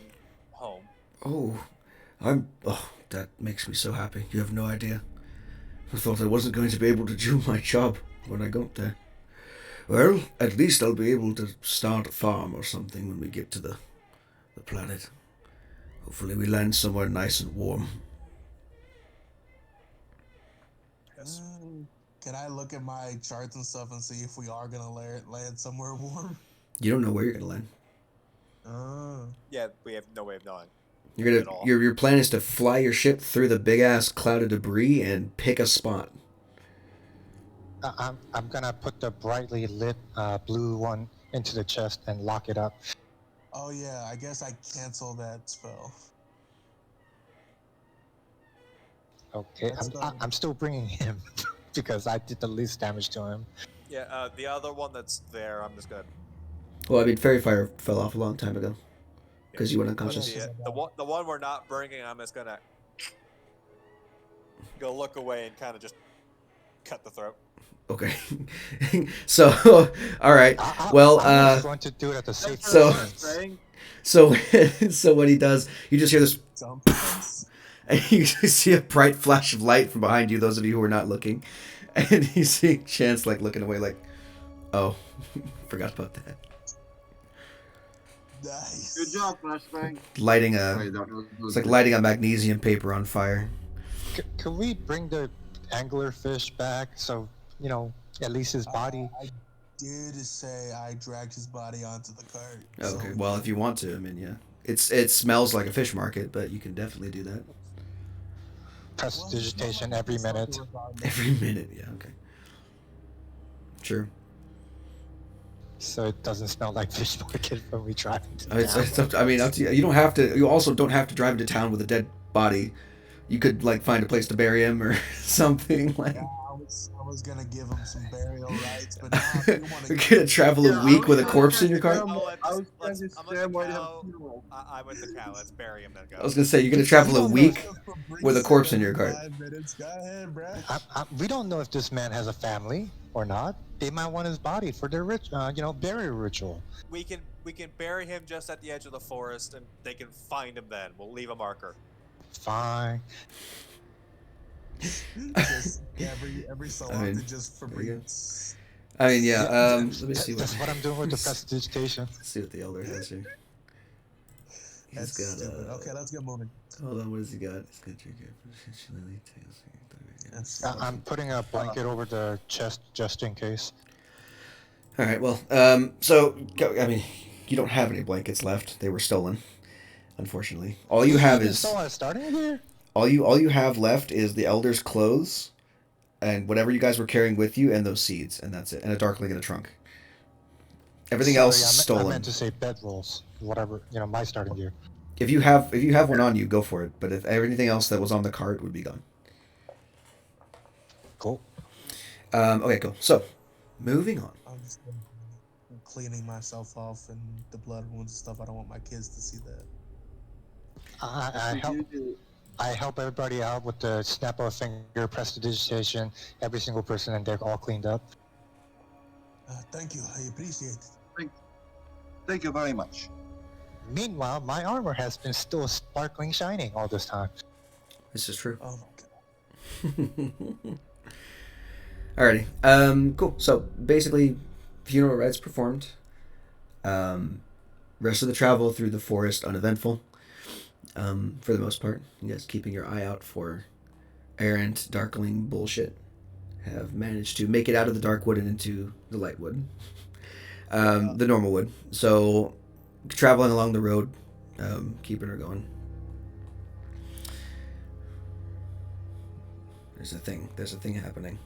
home. Oh, that makes me so happy. You have no idea. I thought I wasn't going to be able to do my job when I got there. Well, at least I'll be able to start a farm or something when we get to the planet. Hopefully we land somewhere nice and warm. Yes. Can I look at my charts and stuff and see if we are gonna land somewhere warm? You don't know where you're gonna land. Yeah, we have no way of knowing. You're At gonna all. your plan is to fly your ship through the big ass cloud of debris and pick a spot. I'm gonna put the brightly lit blue one into the chest and lock it up. Oh yeah, I guess I cancel that spell. Okay, That's I'm still bringing him because I did the least damage to him. Yeah, the other one that's there, I'm just gonna. Well, I mean, fairy fire fell off a long time ago because you went But unconscious. the one we're not bringing, I'm just gonna go look away and kind of just cut the throat. Okay. So, all right. Well, I'm just going to do it at the safe so- distance. so so what he does, you just hear this, Sometimes. and you just see a bright flash of light from behind you. Those of you who are not looking, and you see Chance like looking away, like, Oh, forgot about that. Nice. Good job, Flashbang. Lighting Sorry, a that was it's like lighting a magnesium paper on fire. Can we bring the anglerfish back so, at least his body? I did say I dragged his body onto the cart. Okay, so well, if you want to, I mean, yeah. It smells like a fish market, but you can definitely do that. Prestidigitation every minute. Every minute, yeah, okay. Sure. So it doesn't smell like fish market when we drive into It's town. up to, I mean, up to you. You don't have to. You also don't have to drive into town with a dead body. You could like find a place to bury him or something like. Yeah, I was gonna give him some burial rights, but now if you want You're to gonna travel a week with a corpse in your car. Oh, I was let's, trying to I'm with Sam the might have cow. funeral. I'm with the cow. Let's bury him then. Go. I was gonna say you're gonna travel a don't know week with a corpse in your cart. 5 minutes. Go ahead, bro. We don't know if this man has a family or not. They might want his body for their burial ritual. We can bury him just at the edge of the forest, and they can find him. Then we'll leave a marker. Fine. Just every so I mean, often, just for there you go. breeds. I mean, yeah. Let me see That's what I'm doing with the prestidigitation. Let's see what the elder has here. That's stupid. Okay, let's get moving. Hold on, what has he got? He's got That's I'm putting a blanket over the chest just in case. All right. Well, so I mean, you don't have any blankets left. They were stolen, unfortunately. All you have is So I started here. all you have left is the elder's clothes, and whatever you guys were carrying with you, and those seeds, and that's it, and a darkling in a trunk. Everything else is I stolen. meant to say bedrolls. Whatever, my starting gear. If you have one on you, go for it. But if everything else that was on the cart would be gone. Cool. Okay, cool. So, moving on. I'm just cleaning myself off and the blood wounds and stuff. I don't want my kids to see that. I help everybody out with the snap of a finger, prestidigitation. Every single person, and they're all cleaned up. Thank you. I appreciate it. Thank you very much. Meanwhile, my armor has been still sparkling, shining all this time. This is true. Oh my god. Alrighty. Cool. So basically, funeral rites performed. Rest of the travel through the forest uneventful. For the most part, you guys keeping your eye out for errant darkling bullshit. Have managed to make it out of the dark wood and into the light wood. The normal wood. So traveling along the road, keeping her going. There's a thing happening.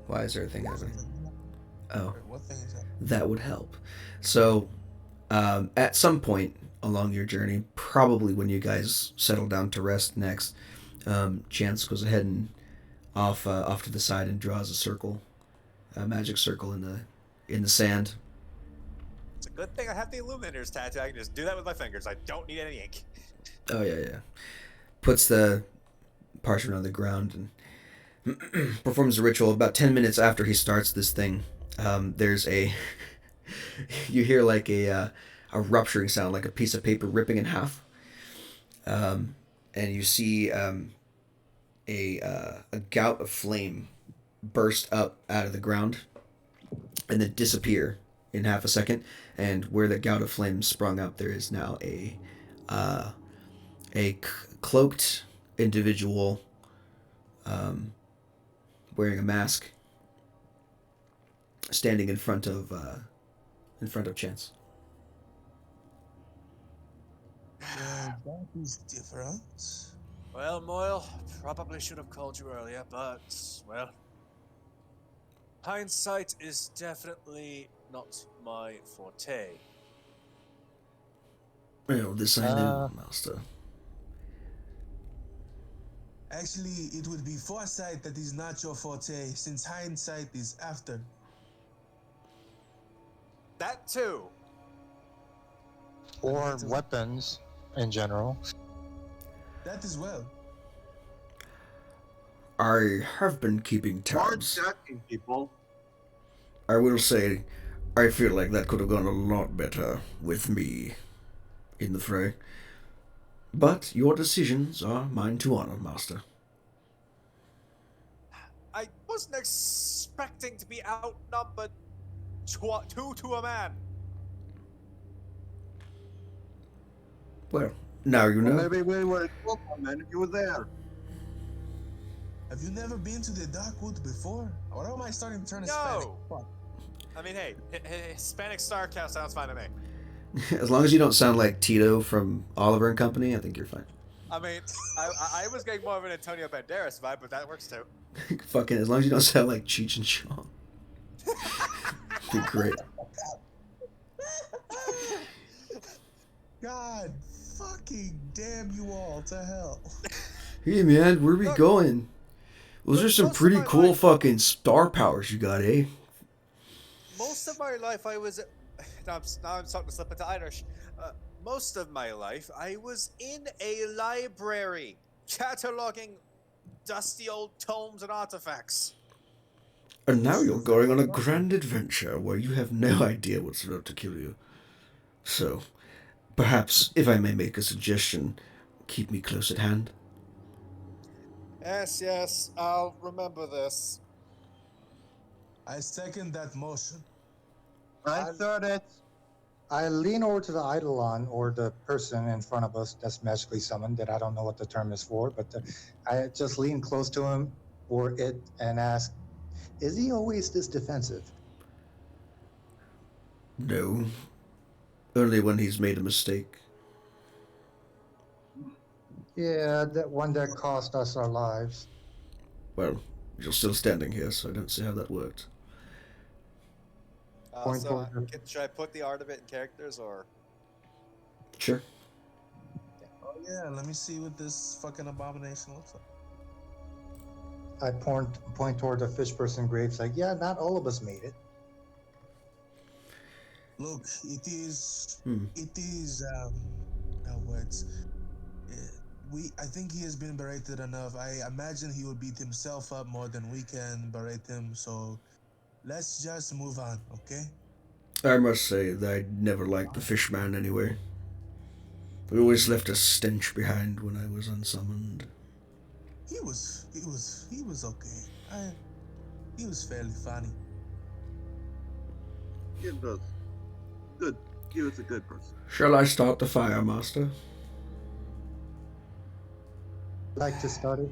Why is there a thing happening? Oh, What thing is that? that would help. So, at some point along your journey, probably when you guys settle down to rest next, Chance goes ahead and off to the side and draws a circle, a magic circle in the sand. It's a good thing I have the Illuminator's tattoo. I can just do that with my fingers. I don't need any ink. Oh yeah. Puts the parchment on the ground and performs the ritual. About 10 minutes after he starts this thing, there's a you hear like a rupturing sound, like a piece of paper ripping in half, and you see a gout of flame burst up out of the ground and then disappear in half a second. And where the gout of flame sprung up, there is now a cloaked individual wearing a mask, standing in front of Chance. Yeah, that is different. Well, Moyle, probably should have called you earlier, but, well, hindsight is definitely not my forte. Well, this I knew, Master. Actually, it would be foresight that is not your forte, since hindsight is after. That too. Or weapons in general. That as well. I have been keeping Hard tabs. stacking, people. I will say, I feel like that could have gone a lot better with me in the fray. But your decisions are mine to honor, Master. I wasn't expecting to be outnumbered 2 to a man. Well, now you Well, know. maybe we would have killed one man if you were there. Have you never been to the Darkwood before? Or am I starting to turn Hispanic? No. Fuck. I mean, hey, Hispanic Starcast sounds fine to me. As long as you don't sound like Tito from Oliver and Company, I think you're fine. I mean, I was getting more of an Antonio Banderas vibe, but that works too. Fucking, as long as you don't sound like Cheech and Chong. Be great. God fucking damn you all to hell. Hey man, where are we Look, going? Those are some most of pretty my cool life- fucking star powers you got, eh? Most of my life, I was. Now I'm starting to slip into Irish. Most of my life, I was in a library, cataloging dusty old tomes and artifacts. And now you're going on a grand adventure where you have no idea what's about to kill you. So, perhaps, if I may make a suggestion, keep me close at hand. Yes, I'll remember this. I second that motion. I thought it's I lean over to the Eidolon or the person in front of us that's magically summoned that I don't know what the term is for, but I just lean close to him or it and ask, is he always this defensive? No. Only when he's made a mistake. Yeah, that one that cost us our lives. Well, you're still standing here, so I don't see how that worked. Point So, toward should I put the art of it in characters or? Sure. Oh yeah, let me see what this fucking abomination looks like. I point toward the fish person graves like, yeah, not all of us made it. Look, it is words. I think he has been berated enough. I imagine he will beat himself up more than we can berate him, so let's just move on, okay? I must say that I never liked the fishman anyway. He always left a stench behind when I was unsummoned. He was okay. He was fairly funny. give us good. Give us a good person. Shall I start the fire, Master? Like to start it.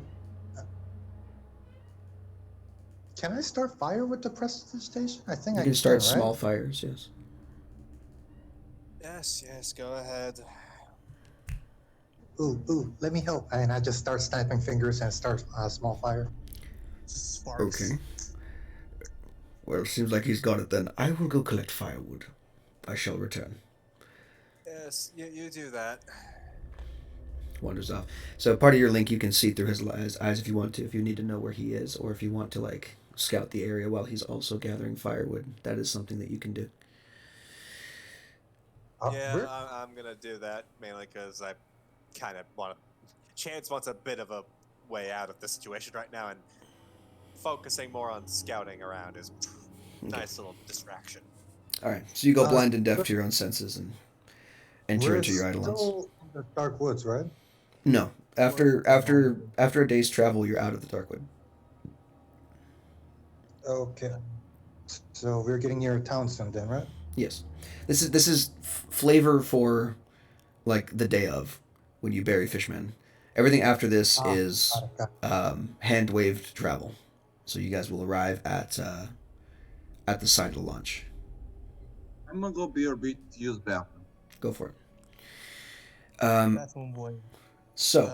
Can I start fire with the prestidigitation? I think You I can start right? small fires, yes. Yes, go ahead. Ooh, let me help. And I just start snapping fingers and start small fire. Sparks. Okay. Well, seems like he's got it then. I will go collect firewood. I shall return. Yes, you do that. Wanders off. So part of your link, you can see through his eyes if you want to, if you need to know where he is, or if you want to, like, scout the area while he's also gathering firewood. That is something that you can do. Yeah, I'm gonna do that mainly because I kind of want to. Chance wants a bit of a way out of the situation right now, and focusing more on scouting around is nice little distraction. All right, so you go blind and deaf to your own senses and enter into your eidolons. Still in the dark woods, right? No, after a day's travel, you're out of the Darkwood. Okay. So we're getting near town soon then, right? Yes, this is flavor for like the day of when you bury fishmen. Everything after this is hand waved travel. So you guys will arrive at the site of launch. I'm gonna go BRB to use bathroom. Go for it. Bathroom boy. So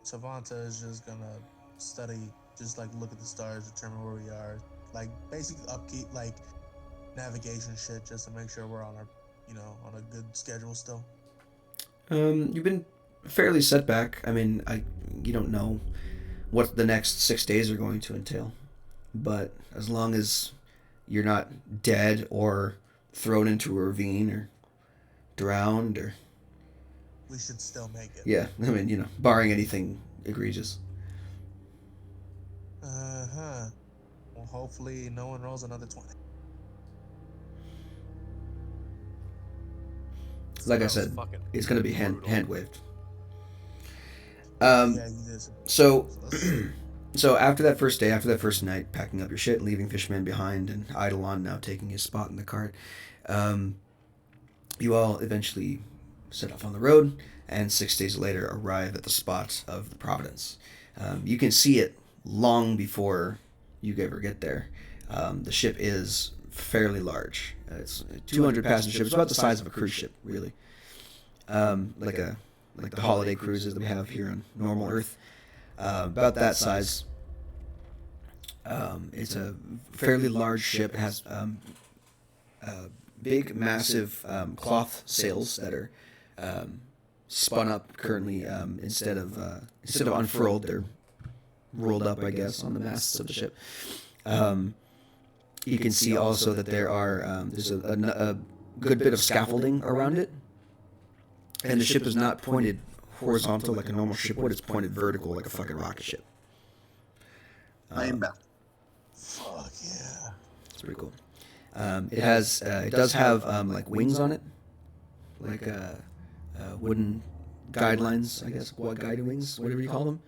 Savanta is just gonna study, just like look at the stars, determine where we are, like basic upkeep, like navigation shit, just to make sure we're on our, on a good schedule still. you've been fairly set back. I mean, you don't know what the next 6 days are going to entail, but as long as you're not dead or thrown into a ravine or drowned or We should still make it. yeah, I mean, barring anything egregious. Well, hopefully no one rolls another 20. Like I That was said, fucking it's going to be hand brutal. waved. Yeah, you did. So let's see. So after that first day, after that first night, packing up your shit, leaving Fishman behind, and Eidolon now taking his spot in the cart, you all eventually set off on the road, and 6 days later arrive at the spot of the Providence. You can see it long before you ever get there. The ship is fairly large. It's a 200 passenger ship. It's about the size of a cruise ship, really. Like the holiday cruises that we have here on normal Earth. About that size. It's a fairly large ship. It has big, massive cloth sails that are spun up currently. Instead of unfurled, they're rolled up, I guess, on the masts of the ship. You can see also that there's a good bit of scaffolding around it, and the ship is not pointed horizontal like a normal ship would. It's pointed vertical like a fucking rocket ship. I am back. Fuck yeah. It's pretty cool. It does have like wings on it, like wooden guidelines, I guess, guiding wings, whatever you call them.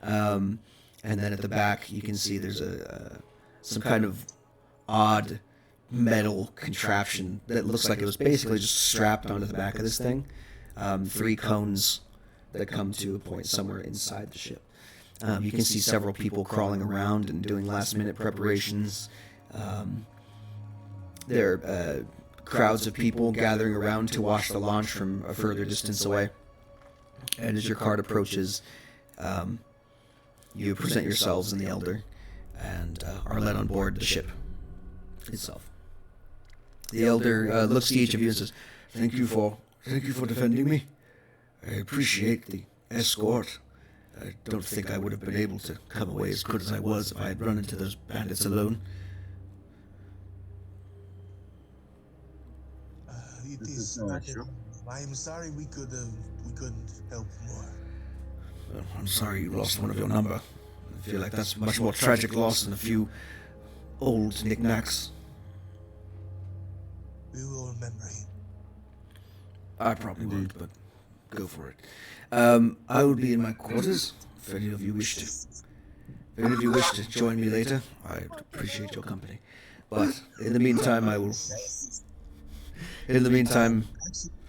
And then at the back, you can see there's some kind of odd metal contraption that looks like it was basically just strapped onto the back of this thing. 3 cones that come to a point somewhere inside the ship. You can see several people crawling around and doing last-minute preparations. There are crowds of people gathering around to watch the launch from a further distance away. And as your cart approaches, you present yourselves in the Elder and are led on board the ship itself. The Elder looks to each of you and says, Thank you for defending me. I appreciate the escort. I don't think I would have been able to come away as good as I was if I had run into those bandits alone. It This is is no not. issue. I am sorry we couldn't help more. Well, I'm sorry you lost one of your number. I feel like that's a much more tragic loss than a few old knickknacks. We will remember him. I probably won't, but go for it. I will be in my quarters if any of you wish to. If any of you wish to join me later, I appreciate your company. But in the meantime,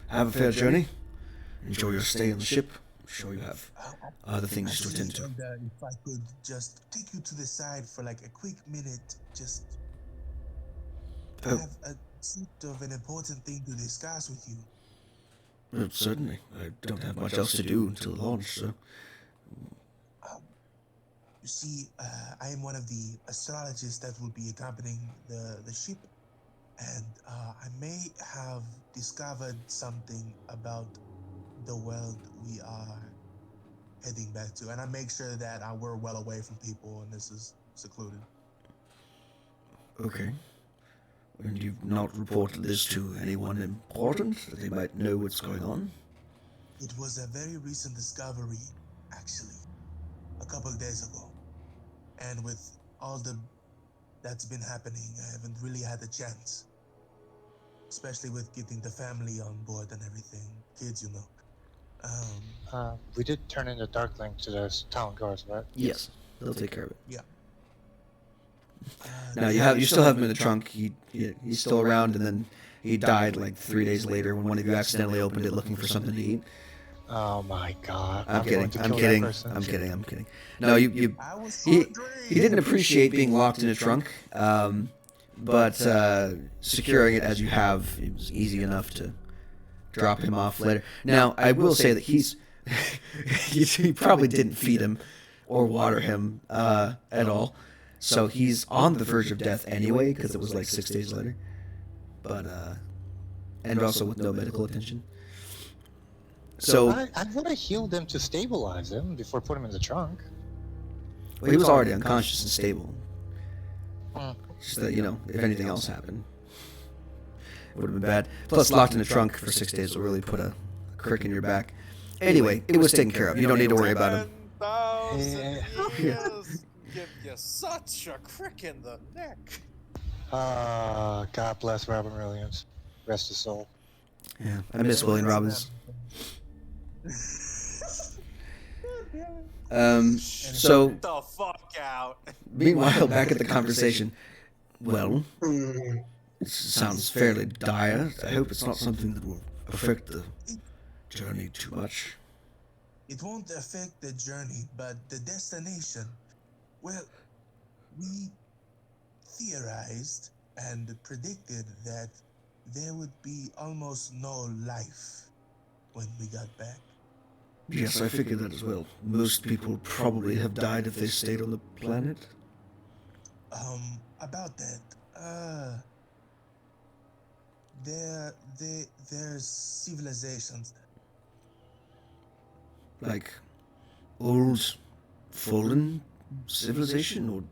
have a fair journey. Enjoy your stay on the ship. I'm sure you have other things to attend to. If I could just take you to the side for like a quick minute, just Oh. have a sort of an important thing to discuss with you. Certainly. I don't have much else to do until launch, so. You see, I am one of the astrologists that will be accompanying the ship, and I may have discovered something about the world we are heading back to, and I make sure that we're well away from people and this is secluded. Okay. And you've not reported this to anyone important, that they might know what's going on? It was a very recent discovery, actually, a couple of days ago. And with all that's been happening, I haven't really had a chance. Especially with getting the family on board and everything. Kids, you know. We did turn in the Darkling to the town guards, right? Yes, they'll take care of it. Yeah. Now you still have him in the trunk. He's still around, and then he died like 3 days later when one of you accidentally opened it looking for something to eat. Oh my god. I'm going kidding. to I'm kill kidding. that person. I'm kidding. I'm kidding. No, I was he hungry. didn't appreciate being locked in a trunk, but securing it as you have, it was easy enough to drop him off later. Now I will say that he probably didn't feed him or water him at all. So he's on the verge of death anyway, because it was like 6 days later. But, and also with no medical attention. So, I would have healed him to stabilize him before putting him in the trunk. well, he was already unconscious and stable. Hmm. Just that, if anything else happened, it would have been bad. Plus, locked in a trunk for 6 days will really put a crick in your back. Anyway, it was taken care of. You don't need to worry about him. 10,000 Yeah. years give you such a crick in the neck. God bless Robin Williams. Rest his soul. Yeah, I miss William Robbins. So, Get the fuck out. meanwhile, back at the conversation, well, it sounds fairly dire. I hope it's not something that will affect the journey too much. It won't affect the journey, but the destination. Well, we theorized and predicted that there would be almost no life when we got back. Yes, I figured that as well. Most people probably have died if they stayed on the planet. About that, there's civilizations. Like old, fallen civilization, or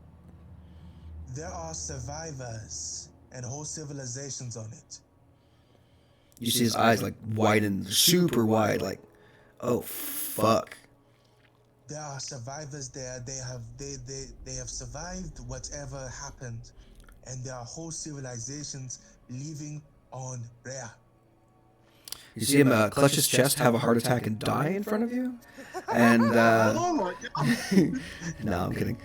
There are survivors and whole civilizations on it. you see his eyes like widen, super wide, like, oh fuck. There are survivors there. They have survived whatever happened, and there are whole civilizations living on Rhea. You see him clutch his chest, have a heart attack, and die in front of you. And Oh my god! no, I'm kidding.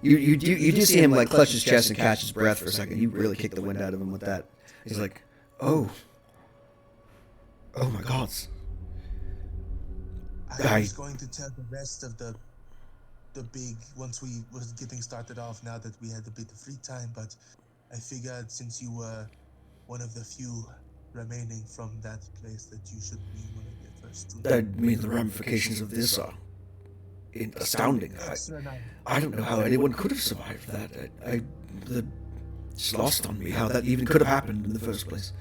You do see him like clutch his chest and catch his breath for a second. You really kick the wind out of him with that. He's like, oh my god. I was going to tell the rest of the big once we was getting started off. Now that we had a bit of free time, but I figured since you were one of the few remaining from that place, that you should be one of the first to. I mean, the ramifications of this are astounding. I don't know how anyone could have survived that. It's lost on me how that even could have happened in the first place.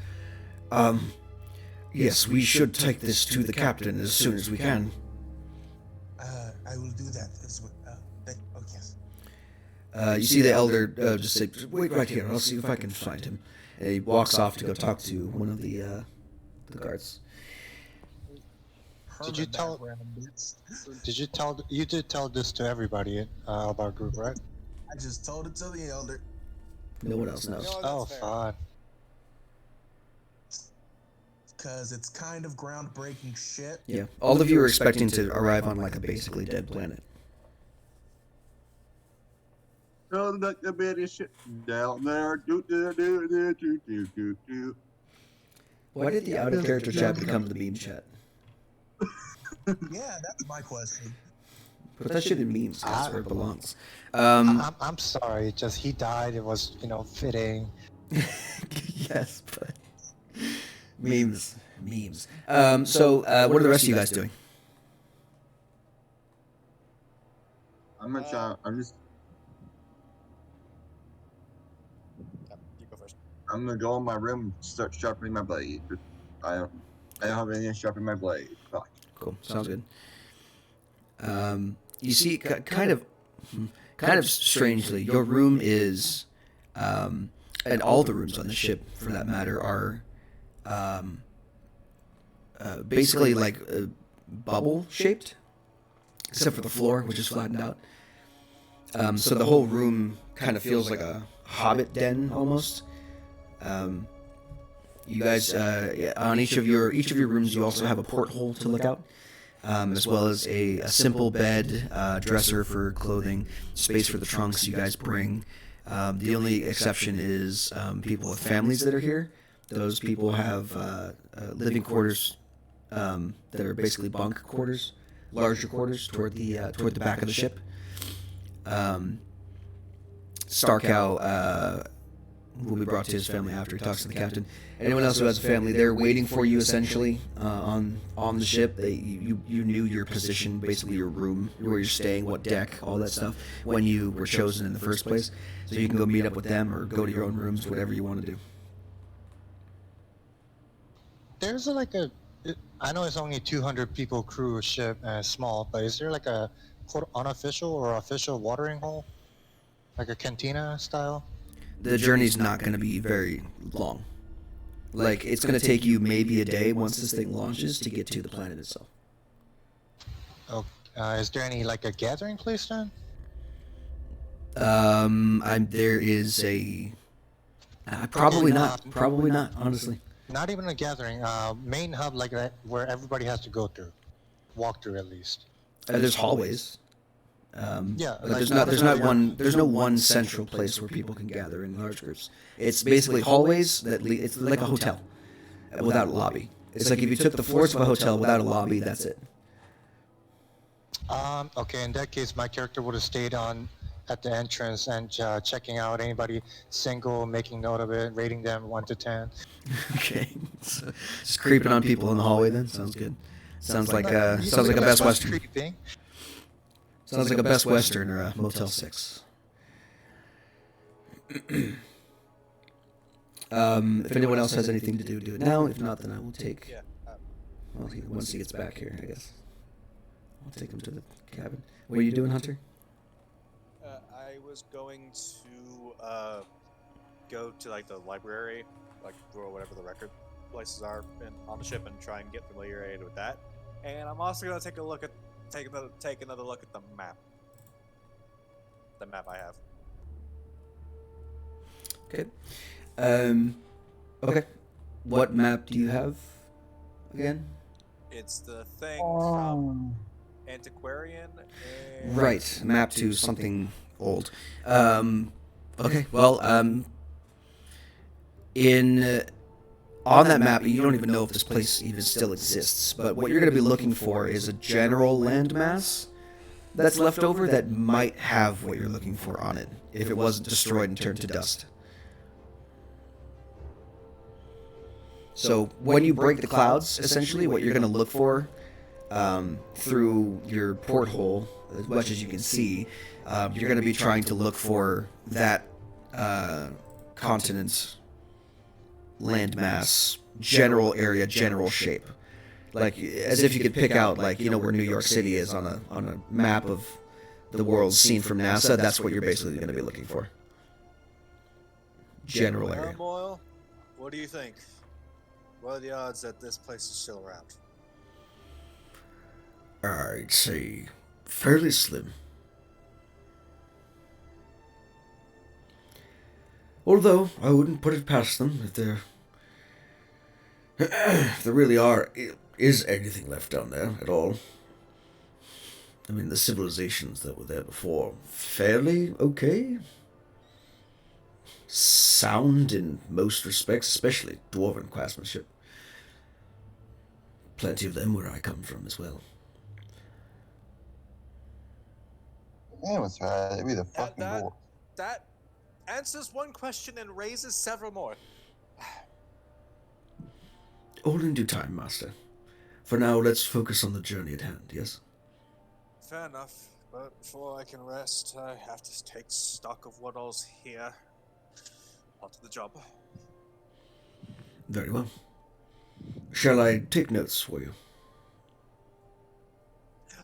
Yes, we should take this to the captain as soon as we can. I will do that as well. Yes. You see the elder just say, wait right here, I'll see if I can find him. And he walks off to go talk to one of the guards. Did you tell? You did tell this to everybody of our group, right? I just told it to the elder. No one else knows. No, Oh, that's fair. fine. Because it's kind of groundbreaking shit. Yeah, all of you are expecting to arrive on like a basically dead planet. Don't let the bitty shit down there. Do do do do do do do do. Why did the out of character chat become the meme chat? Yeah, that's my question. Put that shit in memes, that's where it belongs. I'm sorry. Just he died. It was fitting. Yes, but memes. So what are the rest of you guys doing? I'm gonna try. You go first. I'm gonna go in my room and start sharpening my blade. I don't have anything to sharpen my blade. Fuck. Cool, sounds good. You see, kind of strangely, your room is, and all the rooms on the ship, for that matter, are basically like bubble shaped, except for the floor, which is flattened out. So the whole room kind of feels like a hobbit den almost. You guys, on each of your rooms, you also have a porthole to look out, as well as a simple bed, dresser for clothing, space for the trunks you guys bring. The only exception is people with families that are here. Those people have living quarters that are basically bunk quarters, larger quarters toward the back of the ship. Starcow will be brought to his family after he talks to the captain. Anyone else who has a family, they're waiting for you essentially on the ship. You knew your position, basically your room, where you're staying, what deck, all that stuff, when you were chosen in the first place. So you can go meet up with them or go to your own rooms, whatever you want to do. There's I know it's only 200 people crew ship and it's small, but is there like a quote unofficial or official watering hole, like a cantina style? The journey's not going to be very long. Like, it's going to take you maybe a day once this thing launches to get to the planet itself. Oh, is there any like a gathering place then? There is a probably not, honestly. Not even a gathering. Main hub like that where everybody has to walk through at least. There's hallways. Yeah, But like, there's no one central place where people can gather in large groups. It's basically hallways it's like a hotel without a lobby. It's like if you took the floors of a hotel without a lobby, that's it. Okay, in that case, my character would have stayed on at the entrance and checking out anybody single, making note of it, rating them 1 to 10. Okay, so just creeping on people in the hallway. Then sounds good. Sounds like You sounds like a know, Best that's Western. creeping. Sounds like a Best Western or a Motel 6. If anyone else has anything to do it now. If not, then I will take. Yeah. Well, once he gets back here, I guess. I'll take him to the cabin. What are you doing, Hunter? I was going to go to like the library, like or whatever the record places are on the ship, and try and get familiar with that. And I'm also going to take another look at the map. The map I have. Okay. Okay. What map do you have again? It's the thing from Antiquarian. And Right. Map to something old. Okay. Well, on that map, you don't even know if this place even still exists. But what you're going to be looking for is a general landmass that's left over that might have what you're looking for on it if it wasn't destroyed and turned to dust. So when you break the clouds, essentially, what you're going to look for through your porthole, as much as you can see, you're going to be trying to look for that continent's landmass, general area, general shape. Like, as if you could pick out, like, you know, where New York City is on a map of the world seen from NASA. That's what you're basically going to be looking for. General area. Turmoil. What do you think? What are the odds that this place is still around? I'd say fairly slim. Although, I wouldn't put it past them if there is anything left down there at all. I mean, the civilizations that were there before, fairly okay. Sound in most respects, especially dwarven craftsmanship. Plenty of them where I come from as well. Man was right. It'd be the fucking That dwarf. that answers one question and raises several more. All in due time, Master. For now, let's focus on the journey at hand, yes? Fair enough, but before I can rest, I have to take stock of what all's here. On to the job. Very well. Shall I take notes for you?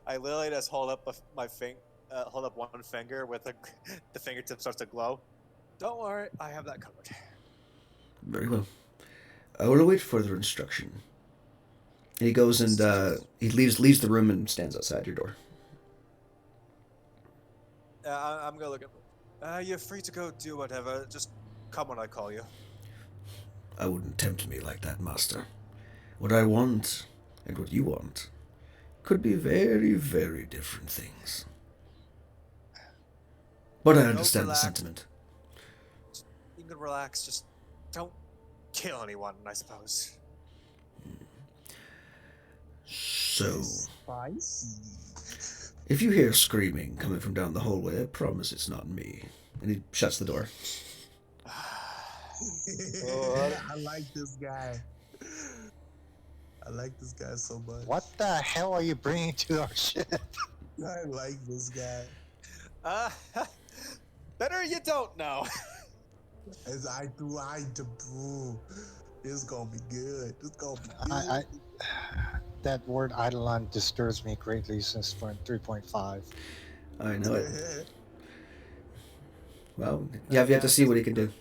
I literally just hold up hold up one finger with the fingertip starts to glow. Don't worry, I have that covered. Very well. I will await further instruction. And he goes and he leaves the room and stands outside your door. I'm gonna look at. You're free to go do whatever. Just come when I call you. I wouldn't tempt me like that, Master. What I want, and what you want, could be very, very different things. But I understand the sentiment. You can relax. Just don't kill anyone, I suppose. So, Spicy. if you hear screaming coming from down the hallway, I promise it's not me. And he shuts the door. I like this guy. I like this guy so much. What the hell are you bringing to our ship? I like this guy. Better you don't know. As I do. It's gonna be good. It's gonna be good. That word Eidolon disturbs me greatly since 3.5. I know it. Well, you have yet to see what he can do.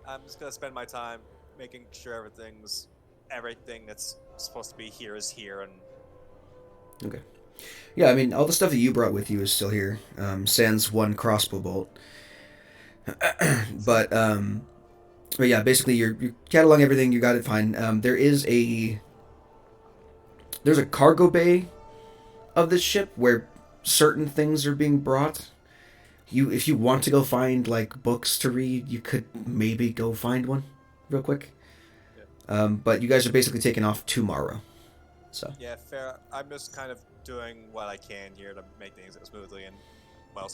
I'm just gonna spend my time making sure everything that's supposed to be here is here, and Okay. Yeah, I mean, all the stuff that you brought with you is still here. Sans one crossbow bolt. but yeah, basically you're cataloging everything. You got it fine. There's a cargo bay of this ship where certain things are being brought. If you want to go find like books to read, you could maybe go find one real quick. Yeah. But you guys are basically taking off tomorrow. So Yeah, fair. I'm just kind of doing what I can here to make things go smoothly, and well,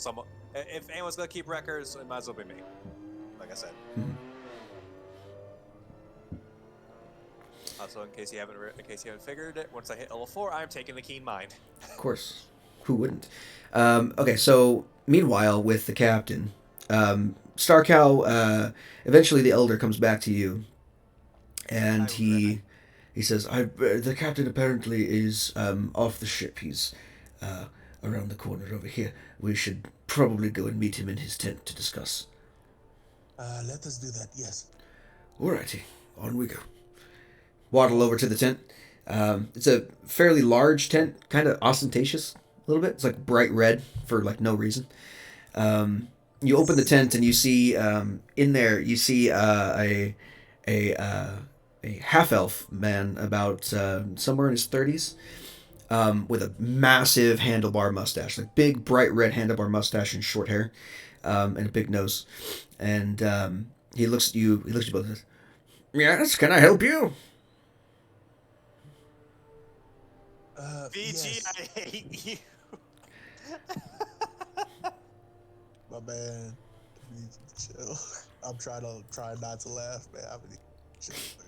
if anyone's gonna keep records, it might as well be me. Like I said. Mhm. Also, in case you haven't figured it, once I hit level 4, I'm taking the Keen Mind. of course, who wouldn't? Okay, so meanwhile with the captain, Starcow, eventually the elder comes back to you, and he says, the captain apparently is off the ship. He's around the corner over here. We should probably go and meet him in his tent to discuss. Let us do that, yes. Alrighty, on we go. Waddle over to the tent. It's a fairly large tent, kind of ostentatious a little bit. It's like bright red for like no reason. You open the tent and you see in there you see a half elf man about somewhere in his 30s, with a massive handlebar mustache, like big bright red handlebar mustache and short hair, and a big nose. And he looks at you. He looks at you both and says, "Yes, can I help you?" VG, Yes, I hate you. my man. You need to chill. I'm trying not to laugh, man. I'm gonna chill the fuck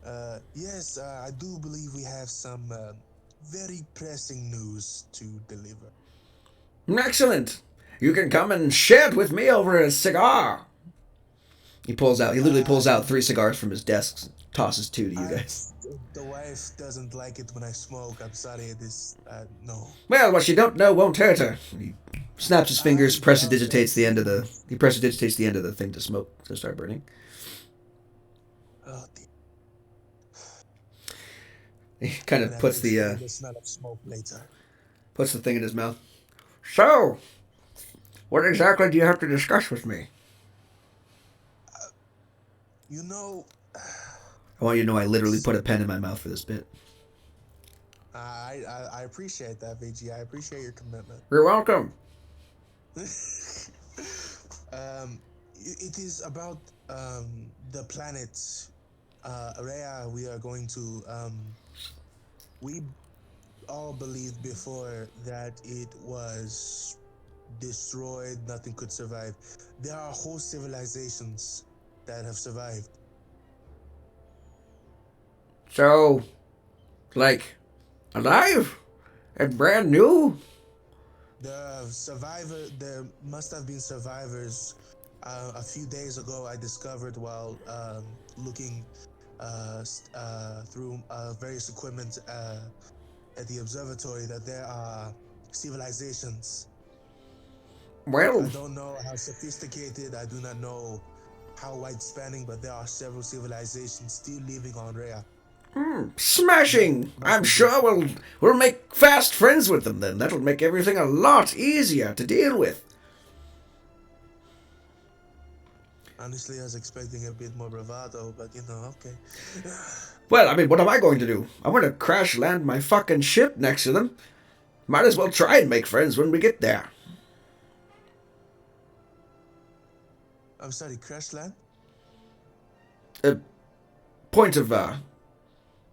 out. Yes, I do believe we have some very pressing news to deliver. Excellent. You can come and share it with me over a cigar. He literally pulls out 3 cigars from his desk, tosses 2 to you guys. The wife doesn't like it when I smoke. I'm sorry, no. Well, what you don't know won't hurt her. He snaps his fingers, prestidigitates the end of the thing to smoke, to start burning. Oh, dear. He kind of puts the smell of smoke later. puts the thing in his mouth. So, what exactly do you have to discuss with me? You know, I want you to know I literally put a pen in my mouth for this bit. I appreciate that, VG. I appreciate your commitment. You're welcome. It is about the planet Rhea. We are going to we all believed before that it was destroyed, nothing could survive. There are whole civilizations that have survived. So, like, alive? And brand new? There must have been survivors. A few days ago, I discovered while looking through various equipment at the observatory that there are civilizations. Well, I don't know how sophisticated, I do not know how wide-spanning, but there are several civilizations still living on Rhea. smashing! I'm sure we'll make fast friends with them then. That'll make everything a lot easier to deal with. Honestly, I was expecting a bit more bravado, but okay. Well, I mean, what am I going to do? I'm going to crash land my fucking ship next to them. Might as well try and make friends when we get there. I'm sorry, crash land? Point of,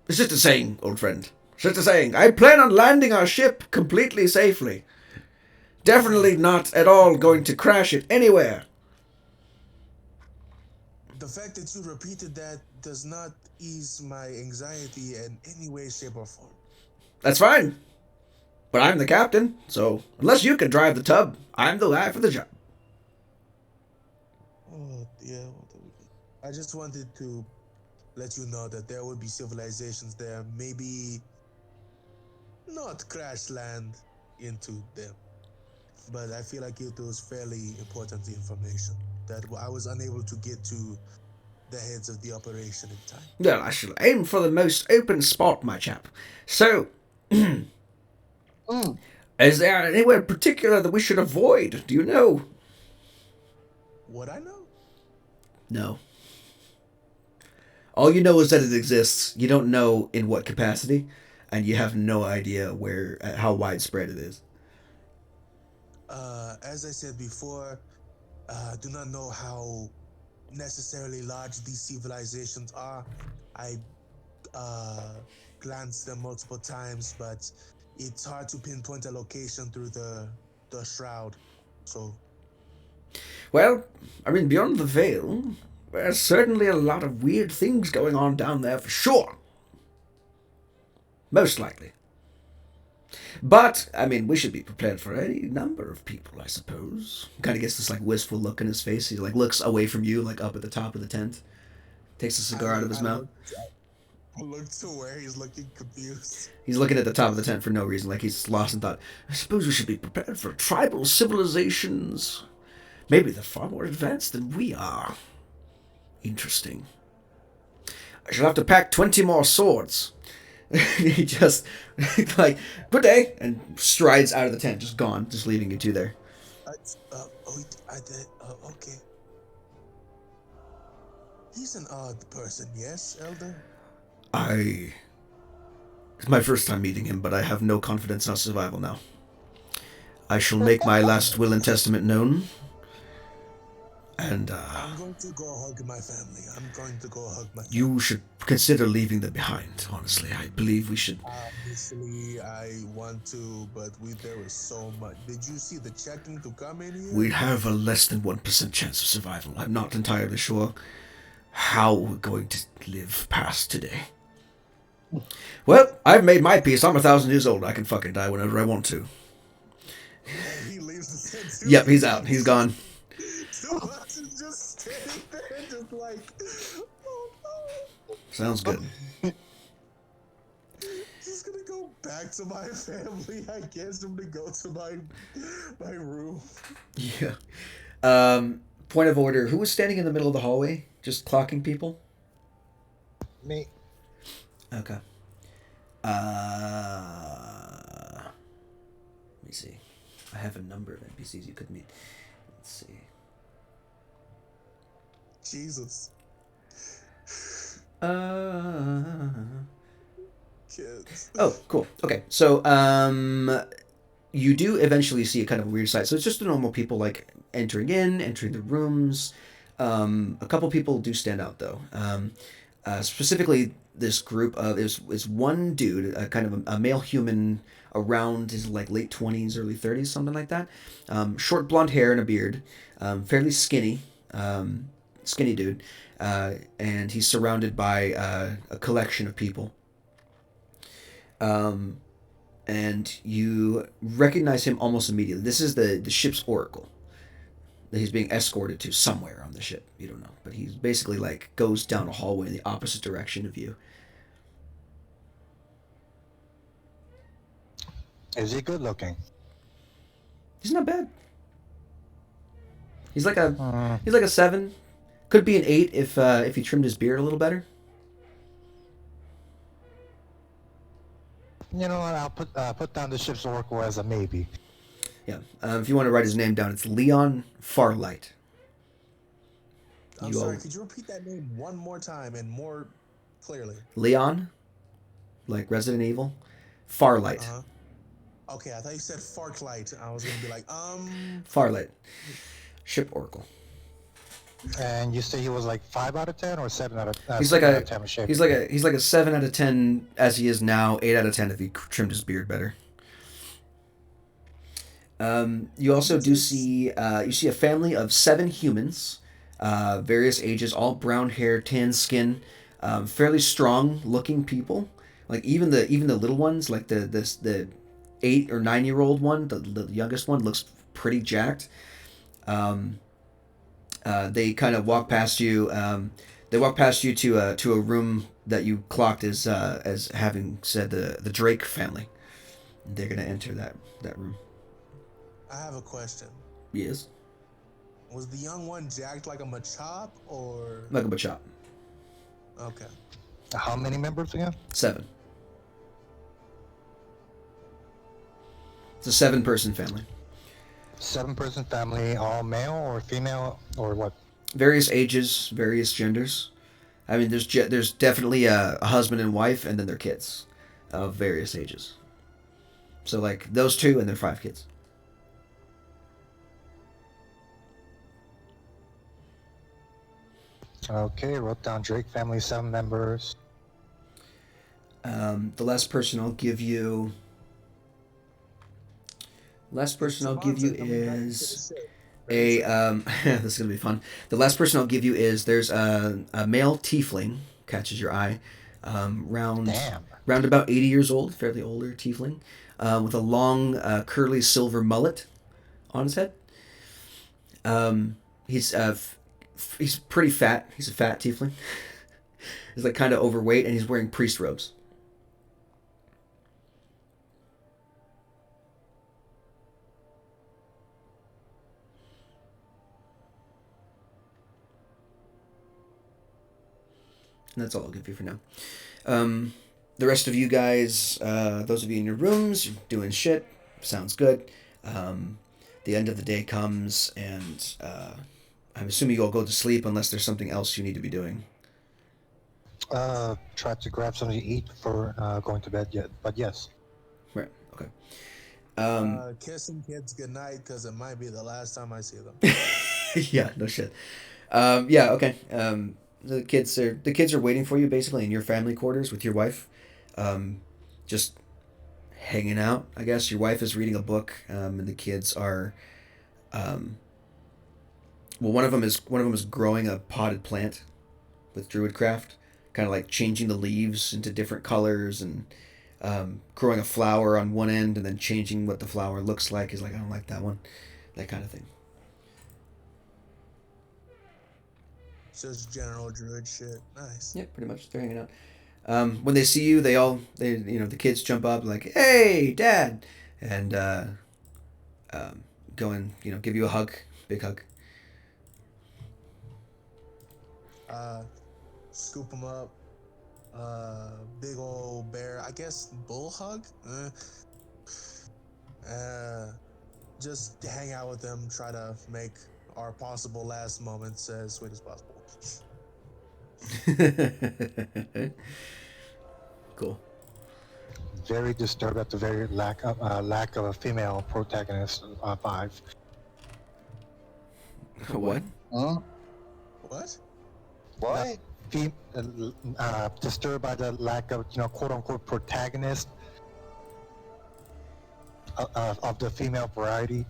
it's just a saying, old friend. It's just a saying. I plan on landing our ship completely safely. Definitely not at all going to crash it anywhere. The fact that you repeated that does not ease my anxiety in any way, shape, or form. That's fine. But I'm the captain, so unless you can drive the tub, I'm the guy for the job. Oh, yeah. I just wanted to let you know that there will be civilizations there. Maybe not crash land into them. But I feel like it was fairly important information that I was unable to get to the heads of the operation in time. Well, I shall aim for the most open spot, my chap. So, is there anywhere particular that we should avoid? Do you know? Would I know? No. All you know is that it exists. You don't know in what capacity. and you have no idea how widespread it is. As I said before, do not know how necessarily large these civilizations are. I glanced them multiple times, but it's hard to pinpoint a location through the shroud. So, Well, I mean, beyond the veil, there's certainly a lot of weird things going on down there for sure. Most likely. But, I mean, we should be prepared for any number of people, I suppose. Kind of gets this, like, wistful look in his face. He, like, looks away from you, like, up at the top of the tent. Takes a cigar out of his mouth. I look to where he's looking confused. He's looking at the top of the tent for no reason, like he's lost in thought. I suppose we should be prepared for tribal civilizations. Maybe they're far more advanced than we are. Interesting. I shall have to pack 20 more swords. He just, like, good day, and strides out of the tent, just gone, just leaving you two there. Okay. He's an odd person, yes, Elder? It's my first time meeting him, but I have no confidence in our survival now. I shall make my last will and testament known. And, I'm going to go hug my family. You should consider leaving them behind, honestly. I believe we should... Obviously, I want to, but there was so much. Did you see the checking to come in here? We'd have a less than 1% chance of survival. I'm not entirely sure how we're going to live past today. Well, I've made my peace. I'm 1,000 years old. I can fucking die whenever I want to. He leaves the tent too. Yep, he's out. He's gone. Sebastian's just standing there, just like, oh no. Sounds good. Just gonna go back to my family. I guess I'm gonna go to my room. Yeah. Point of order. Who was standing in the middle of the hallway, just clocking people? Me. Okay. Let me see. I have a number of NPCs you could meet. Let's see. Jesus. Kids. Oh, cool. Okay, so you do eventually see a kind of weird sight. So it's just the normal people like entering the rooms. A couple people do stand out though. Specifically, this group of is one dude, kind of a male human around his like late 20s, early 30s, something like that. Short blonde hair and a beard, fairly skinny dude, and he's surrounded by a collection of people. And you recognize him almost immediately. This is the ship's oracle that he's being escorted to somewhere on the ship. You don't know, but he's basically like goes down a hallway in the opposite direction of you. Is he good looking? He's not bad. He's like a 7. Could be an 8 if he trimmed his beard a little better. You know what? I'll put down the ship's oracle as a maybe. Yeah. If you want to write his name down, it's Leon Farlight. I'm sorry, could you repeat that name one more time and more clearly? Leon, like Resident Evil, Farlight. Uh-huh. Okay, I thought you said Fartlight. I was gonna be like, Farlight. Ship Oracle. And you say he was like 5 out of 10 or 7 out of 10? He's like a 7 out of 10 as he is now, 8 out of 10 if he trimmed his beard better. You also do see a family of 7 humans, various ages, all brown hair, tan skin, fairly strong looking people. Like even the little ones, like the 8 or 9-year-old one, the youngest one looks pretty jacked. They kind of walk past you. They walk past you to a room that you clocked as having said the Drake family. They're gonna enter that room. I have a question. Yes. Was the young one jacked like a Machop or? Like a Machop. Okay. How many members again? 7. It's a 7-person family. 7-person family, all male or female or what? Various ages, various genders. I mean, there's definitely a husband and wife, and then their kids. of various ages. So, like, those two and their 5 kids. Okay, wrote down Drake family, 7 members. The last person I'll give you... Last person I'll give you is a... this is going to be fun. The last person I'll give you is there's a male tiefling, catches your eye, round about 80 years old, fairly older tiefling, with a long curly silver mullet on his head. He's pretty fat. He's a fat tiefling. He's like kind of overweight, and he's wearing priest robes. And that's all I'll give you for now. The rest of you guys, those of you in your rooms, you're doing shit. Sounds good. The end of the day comes, and I'm assuming you all go to sleep unless there's something else you need to be doing. Try to grab something to eat before going to bed yet, but yes. Right, okay. Kissing kids goodnight because it might be the last time I see them. Yeah, no shit. Yeah, okay. The kids are waiting for you basically in your family quarters with your wife, just hanging out. I guess your wife is reading a book, and the kids are, one of them is growing a potted plant with druidcraft, kind of like changing the leaves into different colors and growing a flower on one end and then changing what the flower looks like. Is like, I don't like that one, that kind of thing. Just general druid shit. Nice. Yeah, pretty much. They're hanging out. When they see you, the kids jump up like, "Hey, Dad!" and go and give you a hug, big hug. Scoop them up. Big old bear. I guess bull hug. Just hang out with them. Try to make our possible last moments as sweet as possible. Cool. Very disturbed at the very lack of a female protagonist. 5. What? Huh? What? What? Disturbed by the lack of quote unquote protagonist of the female variety.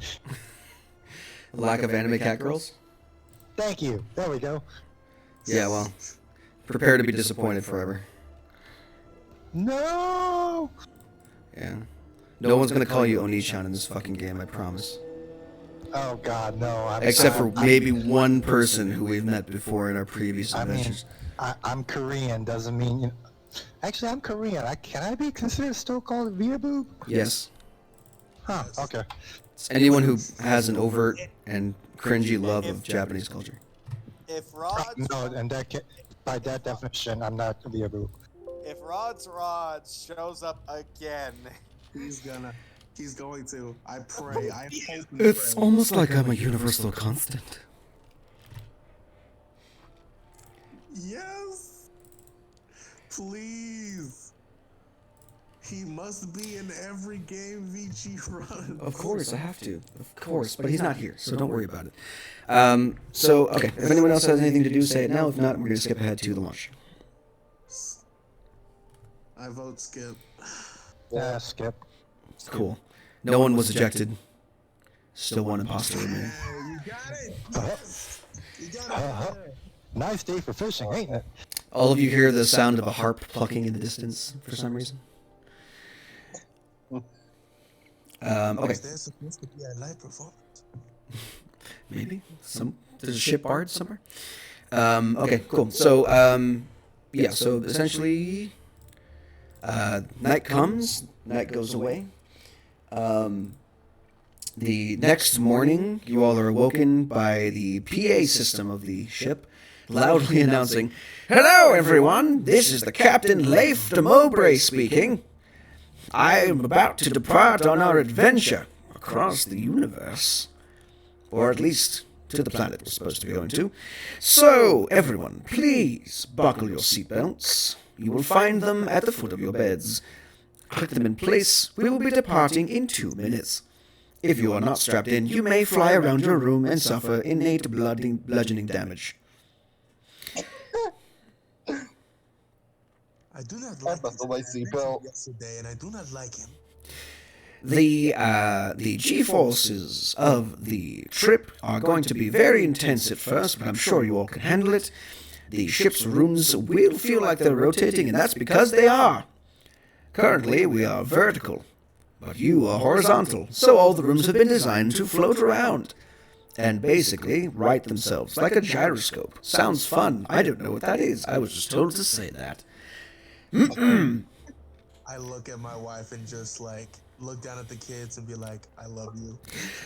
Lack of anime cat girls? Thank you. There we go. Yeah, well, prepare to be disappointed forever. No! Yeah. No one's gonna call you Onichan in this fucking game, I promise. Oh god, no. Except for maybe one person who we've met before in our previous adventures. I'm Korean, doesn't mean... Actually, I'm Korean. Can I be considered still called Weeaboo? Yes. Huh, okay. It's anyone who has an overt and cringy love of Japanese culture. If Rod's No, and by that definition, I'm not Weeaboo. if Rod's Rod shows up again, He's going to. I pray. I hope. It's almost like I'm a universal constant. Yes. Please. He must be in every game VG runs. Of course, I have to. Of course, but he's not here, so don't worry about it. So, okay, if anyone else has anything to do, say it now. If not, we're going to skip ahead to the launch. I vote skip. Yeah, skip. Cool. No one was ejected. Still one imposter remaining. Hey, you got it. You got it. Nice day for fishing, ain't it? All of you hear the sound of a harp plucking in the distance for some reason. Okay. Is there supposed to be a live performance? Maybe. There's a ship bard somewhere. Okay, cool. So, yeah, so essentially, night comes, night goes away. The next morning, you all are awoken by the PA system of the ship, loudly announcing, "Hello, everyone! This is the Captain Leif de Mowbray speaking. I am about to depart on our adventure across the universe. Or at least to the planet we're supposed to be going to. So, everyone, please buckle your seatbelts. You will find them at the foot of your beds. Click them in place. We will be departing in 2 minutes. If you are not strapped in, you may fly around your room and suffer innate bludgeoning damage. I do not like buckled my this guy. I met seatbelt. him yesterday, and I do not like him. The G-forces of the trip are going to be very intense at first, but I'm sure you all can handle it. The ship's rooms will feel like they're rotating, and that's because they are. Currently, we are vertical, but you are horizontal, so all the rooms have been designed to float around and basically right themselves like a gyroscope. Sounds fun. I don't know what that is. I was just told to say that. I look at my wife and just like look down at the kids and be like, I love you.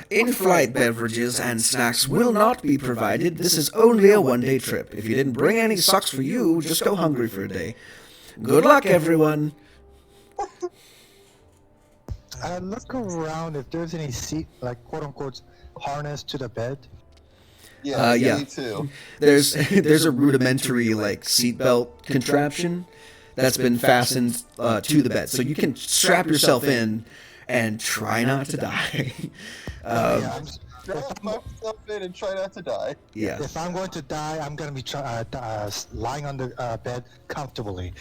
In-flight beverages and snacks will not be provided. This is only a one-day trip. If you didn't bring any, sucks for you. Just go hungry for a day. Good luck, everyone. I look around if there's any seat, like quote unquote, harness to the bed. Yeah, yeah. me too. There's a rudimentary like seatbelt contraption that's been fastened to the bed, so you can strap yourself in and try not to die. Yeah, Strap myself in and try not to die. Yeah. if I'm going to die, I'm going to be lying on the bed comfortably.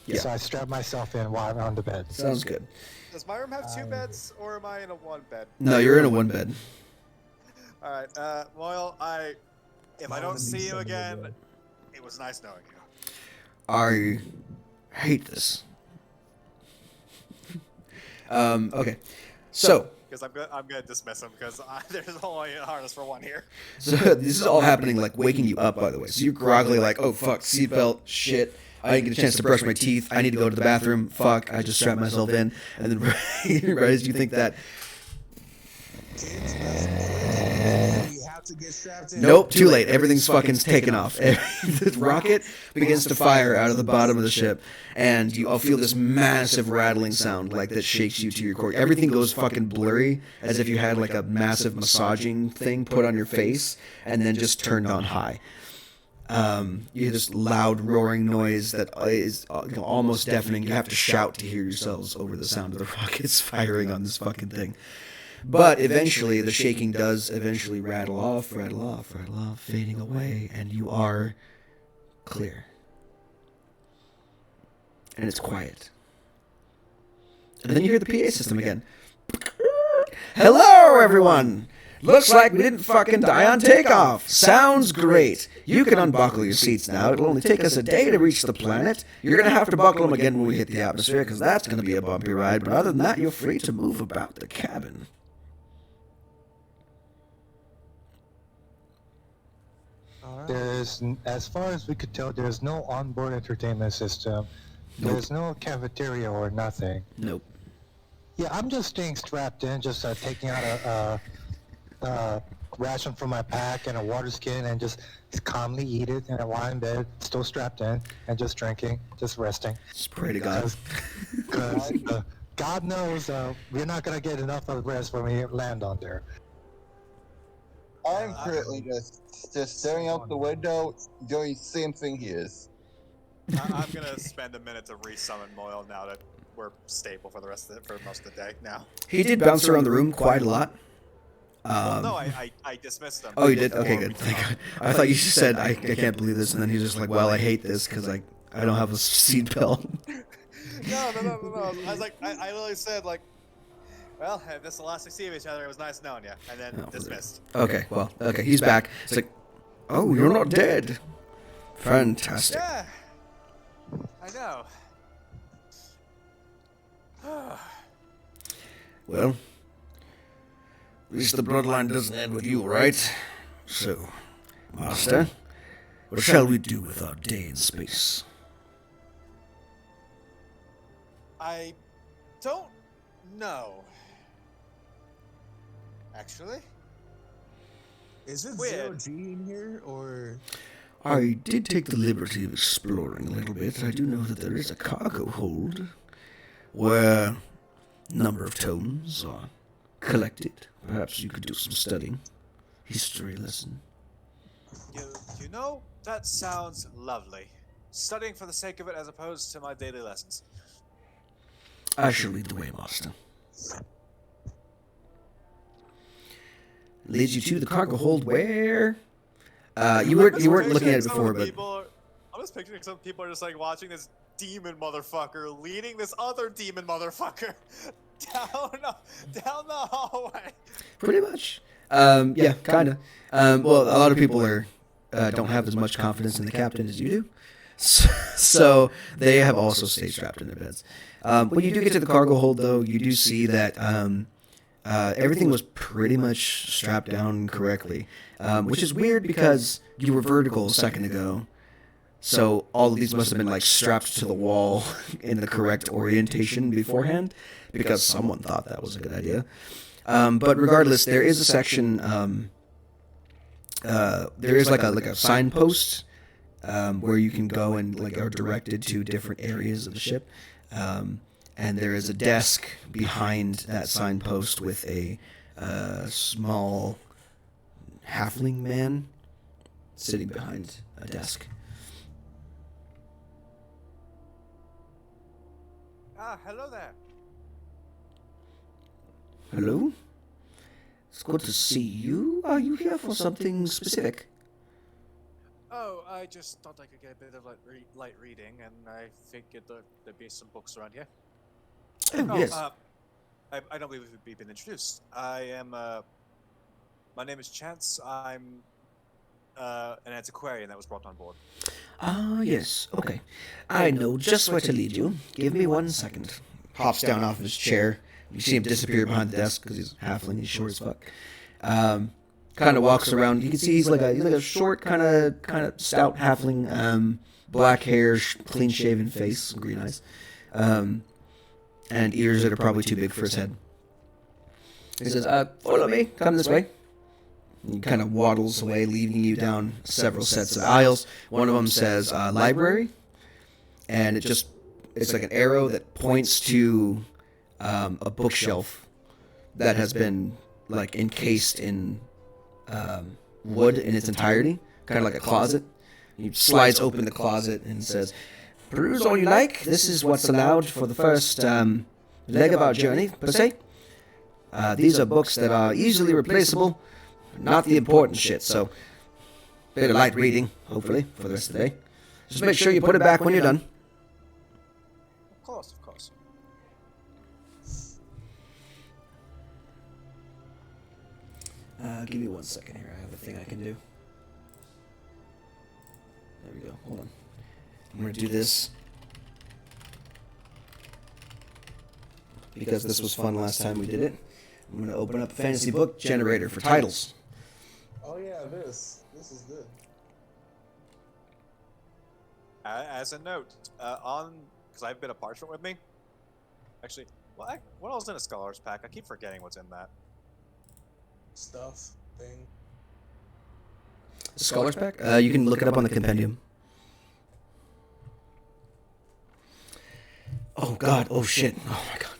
Yeah. So I strap myself in while I'm on the bed. Sounds good. Does my room have 2 beds, or am I in a 1 bed? No, you're in a one bed. All right, Moyle, if I don't see you again, it was nice knowing you. I hate this. Okay. So, Because I'm gonna dismiss him because there's only a harness for 1 here. So this is all happening like waking you up, by the way. So you're groggily like, oh fuck, seatbelt, shit. I didn't get a chance to brush my teeth. I need to go to the bathroom. Fuck, I just strapped myself in. And then right as you think that, Kids, you have to get strapped in. nope, too late. Everything's fucking taken off. The rocket begins to fire out of the bottom of the ship, and you all feel this massive rattling sound like that shakes you to your core. Everything goes fucking blurry, as if you had like a massive massaging thing put on your face and then just turned on high. You hear this loud roaring noise that is almost deafening. You have to shout to hear yourselves over the sound of the rockets firing on this fucking thing. But eventually, the shaking does eventually rattle off, fading away, and you are clear. And it's quiet. And then you hear the PA system again. Hello, everyone! Looks like we didn't fucking die on takeoff. Sounds great. You can unbuckle your seats now. It'll only take us a day to reach the planet. You're going to have to buckle them again when we hit the atmosphere, because that's going to be a bumpy ride. But other than that, you're free to move about the cabin. There's, as far as we could tell, there's no onboard entertainment system. Nope. There's no cafeteria or nothing. Nope. Yeah, I'm just staying strapped in, just taking out a ration from my pack and a water skin and just calmly eat it and while in bed, still strapped in and just drinking, just resting. Just pray to God. Because God knows we're not going to get enough of rest when we land on there. I'm currently just staring out the window, doing the same thing he is. I'm gonna spend a minute to resummon Moyle now that we're stable for the rest of for most of the day now. He did bounce around the room quite a lot. Well, no, I dismissed him. Oh, you did? Okay, good. Thank God. I thought you just said, I can't believe this, and then he's just like, well, I hate this because I don't have a seatbelt. No. I was like, I literally said, like, well, if this is the last we see of each other, it was nice knowing you, and then dismissed. Okay, well, okay, he's back. It's like, oh, you're not dead. Fantastic. Yeah, I know. Well, at least the bloodline doesn't end with you, right? So, Master, what shall we do with our day in space? I don't know. Actually, Is it Weird. 0G in here, or... I did take the liberty of exploring a little bit. I do know that there is a cargo hold where a number of tomes are collected. Perhaps you could do some studying. History lesson. you know, that sounds lovely. Studying for the sake of it as opposed to my daily lessons. I shall lead the way, master. Leads you to the cargo hold where... you weren't looking at it before, but... I'm just picturing some people are just like watching this demon motherfucker leading this other demon motherfucker down the hallway. Pretty much. Yeah, kind of. Well, a lot of people don't have as much confidence in the captain as you do. So they have also stayed strapped in their beds. When you do get to the cargo hold, though, you do see that everything was pretty much strapped down correctly, which is weird because you were vertical a second ago. So all of these must have been like strapped to the wall in the correct orientation beforehand, because someone thought that was a good idea. But regardless, there is a section. There is like a signpost where you can go and like are directed to different areas of the ship. And there is a desk behind that signpost with a small halfling man sitting behind a desk. Hello there. Hello? It's good to see you. Are you here for something specific? Oh, I just thought I could get a bit of light reading, and I figured there'd be some books around here. Oh, yes. I don't believe we've been introduced. My name is Chance. I'm an antiquarian that was brought on board. Ah, yes. Okay. I know just where to lead you. Give me 1 second. Hops down off his chair. You see him disappear behind the desk because he's halfling. He's short as fuck. Kind of walks around. You can see he's like a short, kind of stout halfling. Black hair, clean shaven face, green eyes, and ears that are probably too big for his head. He says, "Follow me. Come this way." He kind of waddles away, leading you down several sets of aisles. One of them says library, and it's like an arrow that points to a bookshelf that has been like encased in wood in its entirety, kind of like a closet. He slides open the closet and says, "Peruse all you like. This is what's allowed for the first leg of our journey, per se. These are books that are easily replaceable, not the important shit, so bit of light reading, hopefully, for the rest of the day. Just make sure you put it back when you're done." Of course. Give me 1 second here. I have a thing I can do. There we go. Hold on. I'm going to do this because this was fun last time we did it. I'm going to open up a fantasy book generator for titles. Oh yeah, this is good. As a note, because I have a bit of parchment with me. Actually, what else in a scholar's pack? I keep forgetting what's in that. Stuff thing. The Scholar's Pack? You can look it up on the compendium. Oh god, oh shit, oh my god.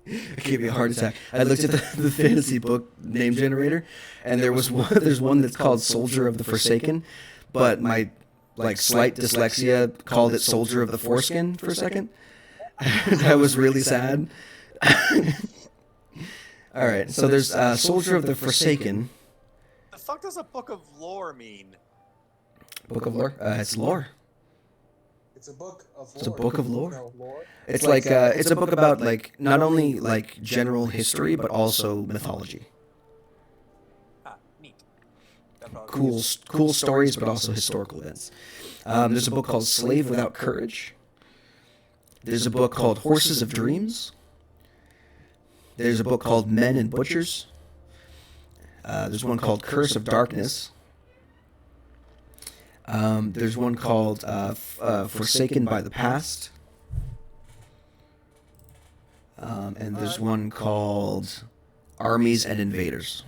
It gave me a heart attack. I looked at the fantasy book name generator, and there's one that's called Soldier of the Forsaken, but my slight dyslexia called it Soldier of the Foreskin for a second. That was really sad. Alright, so there's Soldier of the Forsaken. The fuck does a book of lore mean? Book of lore? It's lore. It's a book of lore. It's a book of lore. No, lore. It's like it's a book about not only general history but also mythology. Ah, neat. Cool stories, but also historical events. There's a book called Slave Without Courage. There's a book called Horses of Dreams. There's a book called Men and Butchers. There's one called Curse of Darkness. There's one called Forsaken by the Past. And there's one called Armies and Invaders.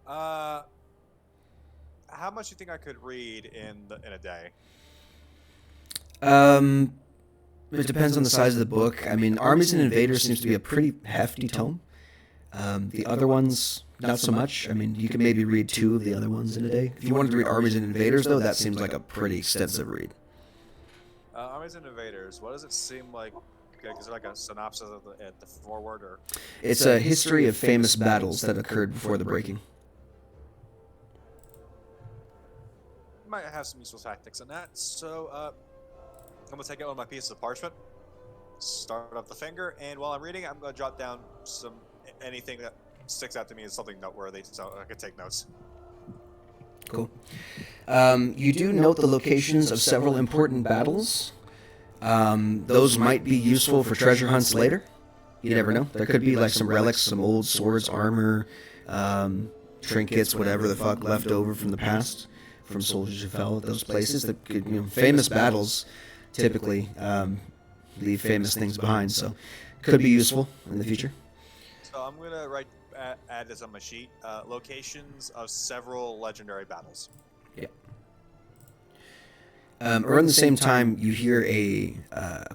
How much do you think I could read in a day? It depends on the size of the book. I mean, Armies and Invaders seems to be a pretty hefty tome. The other ones, not so much. I mean, you can maybe read 2 of the other ones in a day. If you wanted to read Armies and Invaders, though, that seems like a pretty extensive read. Armies and Invaders. What does it seem like? Is there like a synopsis of at the forward, or? It's a history of famous battles that occurred before the breaking. Might have some useful tactics in that. So, I'm gonna take out one of my pieces of parchment, start up the finger, and while I'm reading, I'm gonna jot down anything that sticks out to me as something noteworthy, so I can take notes. Cool. You do note the locations of several important battles. Those might be useful for treasure hunts later. You never know. There could be like some relics, some old swords, armor, trinkets, whatever the fuck left over from the past, from soldiers who fell at those places. That could, famous battles typically leave famous things behind, so could be useful in the future. So I'm gonna add this on my sheet. Locations of several legendary battles. Yeah. Around the same time, you hear a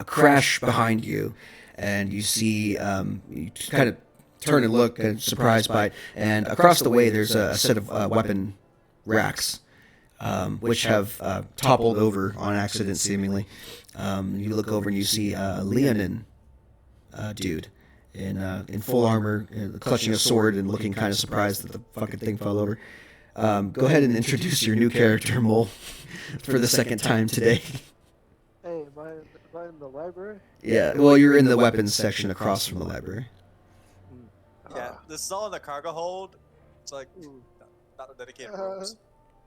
crash behind you, and you see you kind of turn and look, and surprised by it. And across the way, there's a set of weapon racks, which have toppled over on accident, seemingly. You look over and you see a Leonin dude in full armor, clutching a sword and looking kind of surprised that the fucking thing fell over. Go ahead and introduce your new character, Mole, for the second time today. Hey, am I in the library? Yeah, well, you're in the weapons section across from the library. Yeah, this is all in the cargo hold. It's like not a dedicated rooms.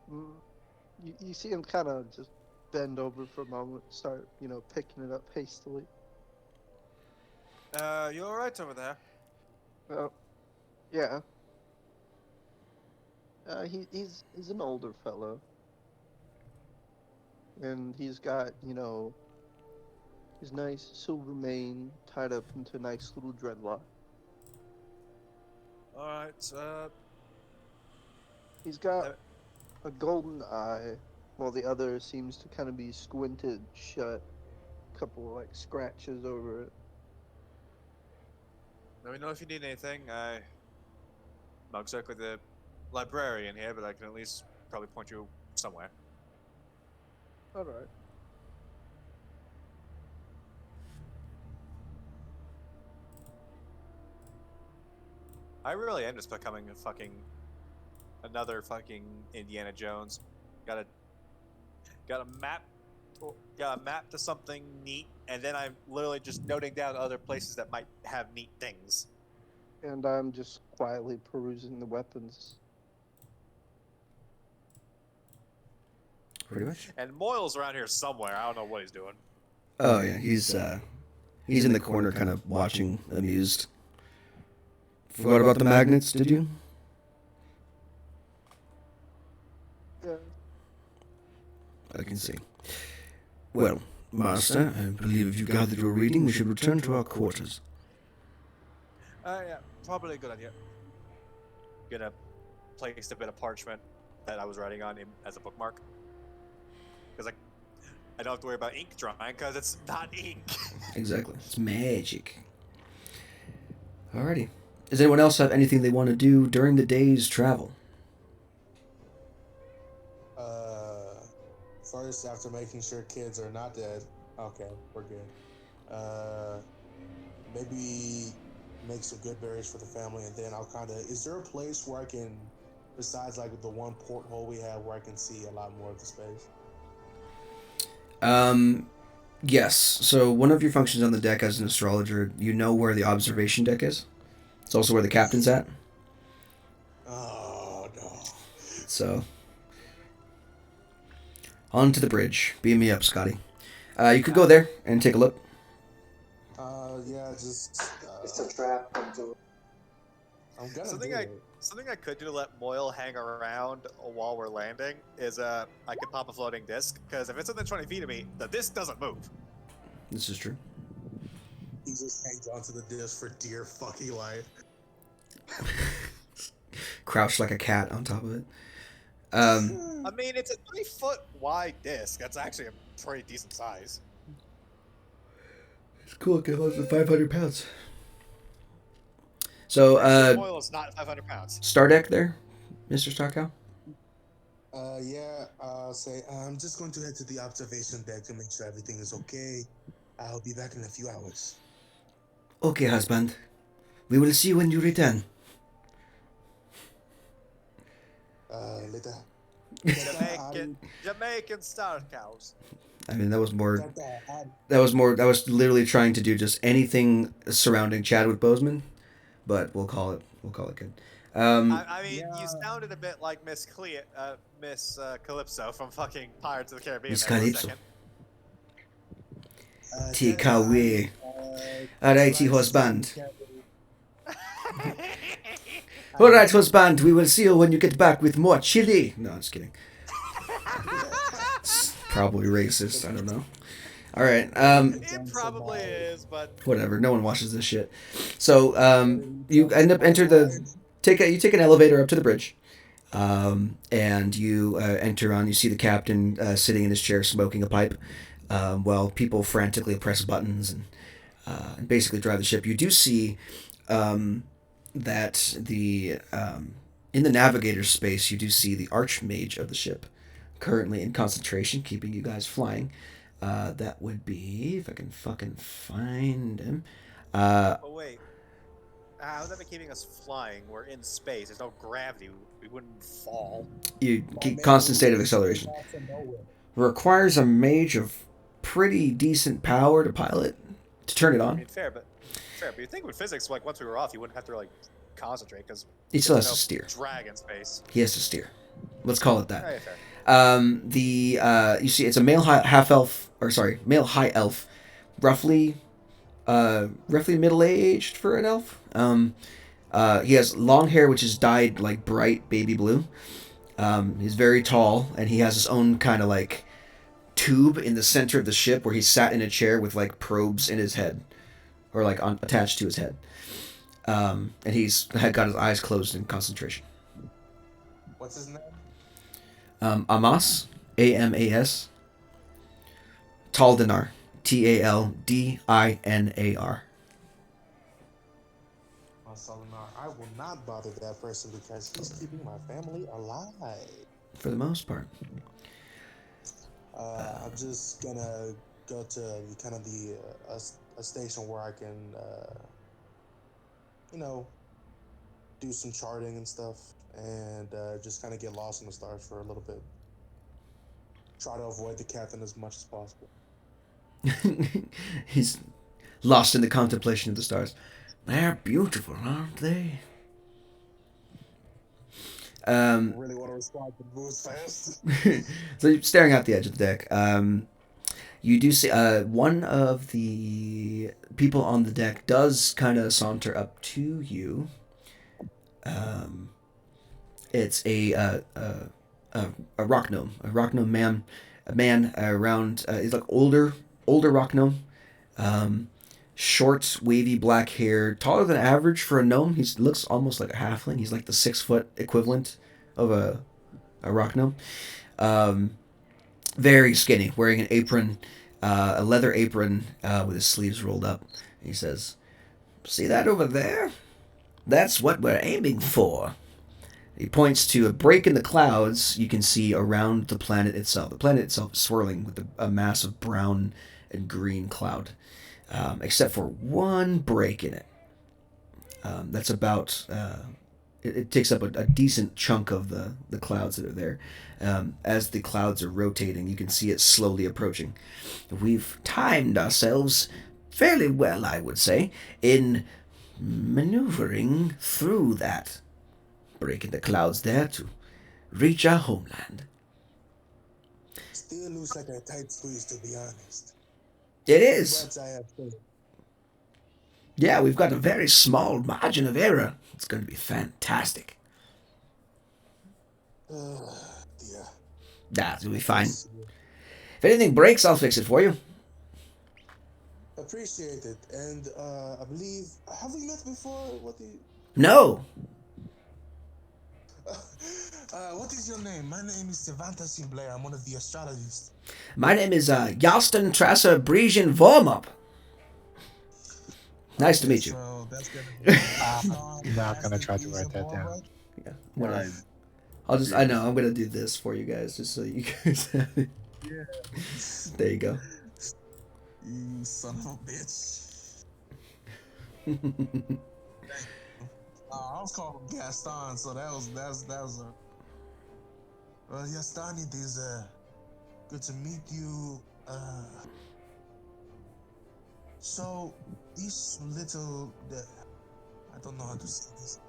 You see him kind of just bend over for a moment, start, picking it up hastily. You all right over there? Oh, yeah. He's an older fellow, and he's got his nice silver mane tied up into a nice little dreadlock. All right. He's got a golden eye, while the other seems to kind of be squinted shut. A couple of scratches over it. Let me know if you need anything. I'm not exactly the librarian here, but I can at least probably point you somewhere. All right. I really am just becoming another fucking Indiana Jones. Got a map to something neat, and then I'm literally just noting down other places that might have neat things. And I'm just quietly perusing the weapons. Pretty much. And Moyle's around here somewhere. I don't know what he's doing. Oh yeah, he's in the corner, kind of watching, amused. Forgot about the magnets, did you? Yeah. I can see. Well, Master, I believe if you gathered your reading, we should return to our quarters. Yeah, probably a good idea. Gonna place a bit of parchment that I was writing on as a bookmark. Because I don't have to worry about ink drying, because it's not ink. Exactly. It's magic. Alrighty. Does anyone else have anything they want to do during the day's travel? First, after making sure kids are not dead, okay, we're good. Maybe make some good berries for the family, and then I'll is there a place where I can, besides the one porthole we have, where I can see a lot more of the space? Yes. So one of your functions on the deck as an astrologer, you know where the observation deck is. It's also where the captain's at. Oh, no. So, on to the bridge. Beam me up, Scotty. You could go there and take a look. Yeah, just... It's a trap. I'm gonna Something I could do to let Moyle hang around while we're landing is I could pop a floating disc, because if it's within 20 feet of me, the disc doesn't move. This is true. He just hangs onto the disc for dear fucking life. Crouched like a cat on top of it. I mean, it's a 3-foot wide disc. That's actually a pretty decent size. It's cool. It holds 500 pounds. So, Oil is not 500 pounds. Star deck there, Mr. Starcow? Yeah, I'll say I'm just going to head to the observation deck to make sure everything is okay. I'll be back in a few hours. Okay, husband. We will see you when you return. Later. Jamaican star cows. I mean, that was literally trying to do just anything surrounding Chadwick Boseman, but we'll call it good. I mean, you sounded a bit like Miss Calypso from fucking Pirates of the Caribbean. Miss there for a Calypso. second. Take away. Alrighty, husband. Alright, husband. We will see you when you get back with more chili. No, I'm just kidding. It's probably racist. I don't know. All right. It probably is, but Whatever. No one watches this shit. So you end up you take an elevator up to the bridge, and you enter on. You see the captain sitting in his chair smoking a pipe, while people frantically press buttons and basically drive the ship. You do see that in the navigator's space, you do see the archmage of the ship currently in concentration, keeping you guys flying. That would be, if I can fucking find him. but wait. How's that been keeping us flying? We're in space. There's no gravity. We wouldn't fall. You keep constant state of acceleration. Requires a mage of pretty decent power to pilot, to turn it I on. mean, fair, but you think with physics, like once we were off, you wouldn't have to concentrate because He still has to steer. Drag in space. He has to steer. Let's call it that. Right, fair. You see, it's a male high elf, roughly middle aged for an elf. He has long hair which is dyed like bright baby blue. He's very tall, and he has his own kind of like tube in the center of the ship where he's sat in a chair with like probes in his head, or like attached to his head. And he's got his eyes closed in concentration. What's his name? Amas, Amas. Taldinar, Taldinar. I will not bother that person because he's keeping my family alive. For the most part. I'm just gonna go to a station where I can, do some charting and stuff, and just kind of get lost in the stars for a little bit. Try to avoid the captain as much as possible. He's lost in the contemplation of the stars. They're beautiful, aren't they? I really want to respond to moves fast. So you're staring out the edge of the deck. You do see one of the people on the deck does kind of saunter up to you. It's a rock gnome, man, around. He's like older rock gnome. Short, wavy black hair, taller than average for a gnome. He looks almost like a halfling. He's like the 6 foot equivalent of a rock gnome. Very skinny, wearing an apron, a leather apron with his sleeves rolled up. He says, "See that over there? That's what we're aiming for." He points to a break in the clouds you can see around the planet itself. The planet itself is swirling with a massive brown and green cloud, except for one break in it. That's about... It takes up a decent chunk of the clouds that are there. As the clouds are rotating, you can see it slowly approaching. We've timed ourselves fairly well, I would say, in maneuvering through that break in the clouds there to reach our homeland. Still looks like a tight squeeze, to be honest. It is. But I have faith. Yeah, we've got a very small margin of error. It's going to be fantastic. Yeah. That'll be fine. If anything breaks, I'll fix it for you. Appreciate it. And I believe, have we met before? No. What is your name? My name is Savanta Simblair. I'm one of the astrologists. My name is Yalston Trasser Bresian Vormup. Nice to meet you. So that's gonna be I'm not gonna try to write that down. Yeah. When Whatever. I I'll just. I know. I'm gonna do this for you guys, just so you guys have it. Yeah. There you go. You son of a bitch. I was calling him Gaston, so that was a. Well, Gaston, it is good to meet you. So these little, I don't know how to say this.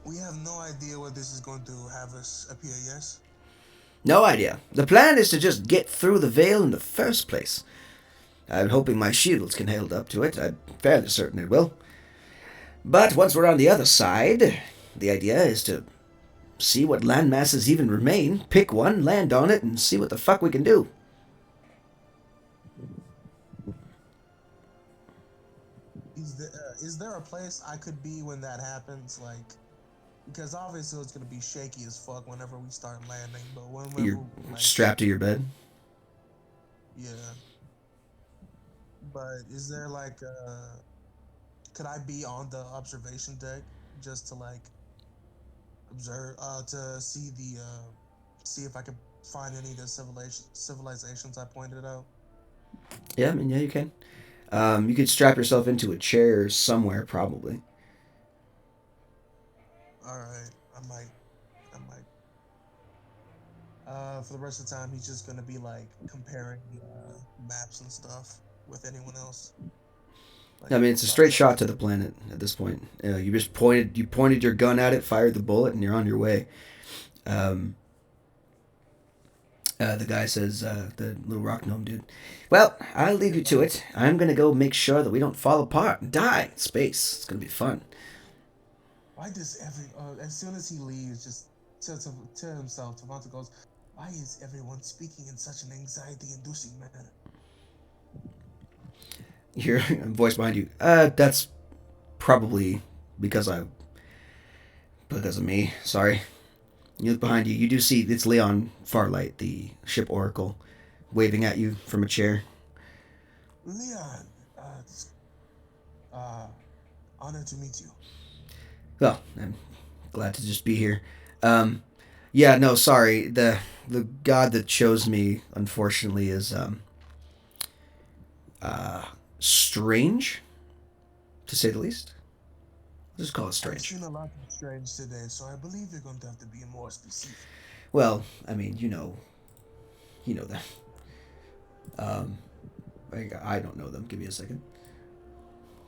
We have no idea what this is going to have us appear. Yes. No idea. The plan is to just get through the veil in the first place. I'm hoping my shields can hold up to it. I'm fairly certain it will. But once we're on the other side, the idea is to see what landmasses even remain, pick one, land on it, and see what the fuck we can do. Is there a place I could be when that happens? Like, because obviously it's gonna be shaky as fuck whenever we start landing. But when You're like, strapped to your bed. yeah. But is there like could I be on the observation deck just to like observe to see the see if I can find any of the civilizations I pointed out? Yeah, I mean, yeah, you can. You could strap yourself into a chair somewhere, probably. All right, I might. For the rest of the time, he's just gonna be like comparing maps and stuff with anyone else. Like, I mean, it's a straight shot to the planet at this point. You just pointed your gun at it, fired the bullet, and you're on your way. The guy says, the little rock gnome dude, well, I'll leave you to it. I'm going to go make sure that we don't fall apart and die in space. It's going to be fun. Why does as soon as he leaves, just to himself, Tavanta goes, why is everyone speaking in such an anxiety-inducing manner? You hear a voice behind you. That's probably because of me. Sorry. You look behind you. You do see it's Leon Farlight, the ship oracle, waving at you from a chair. Leon, honor to meet you. Well, I'm glad to just be here. Yeah, no, sorry. The god that chose me, unfortunately, is strange, to say the least. I'll just call it I've strange. seen a lot of strange today, so I believe you're going to have to be more specific. Well, I mean, you know that. I don't know them. Give me a second,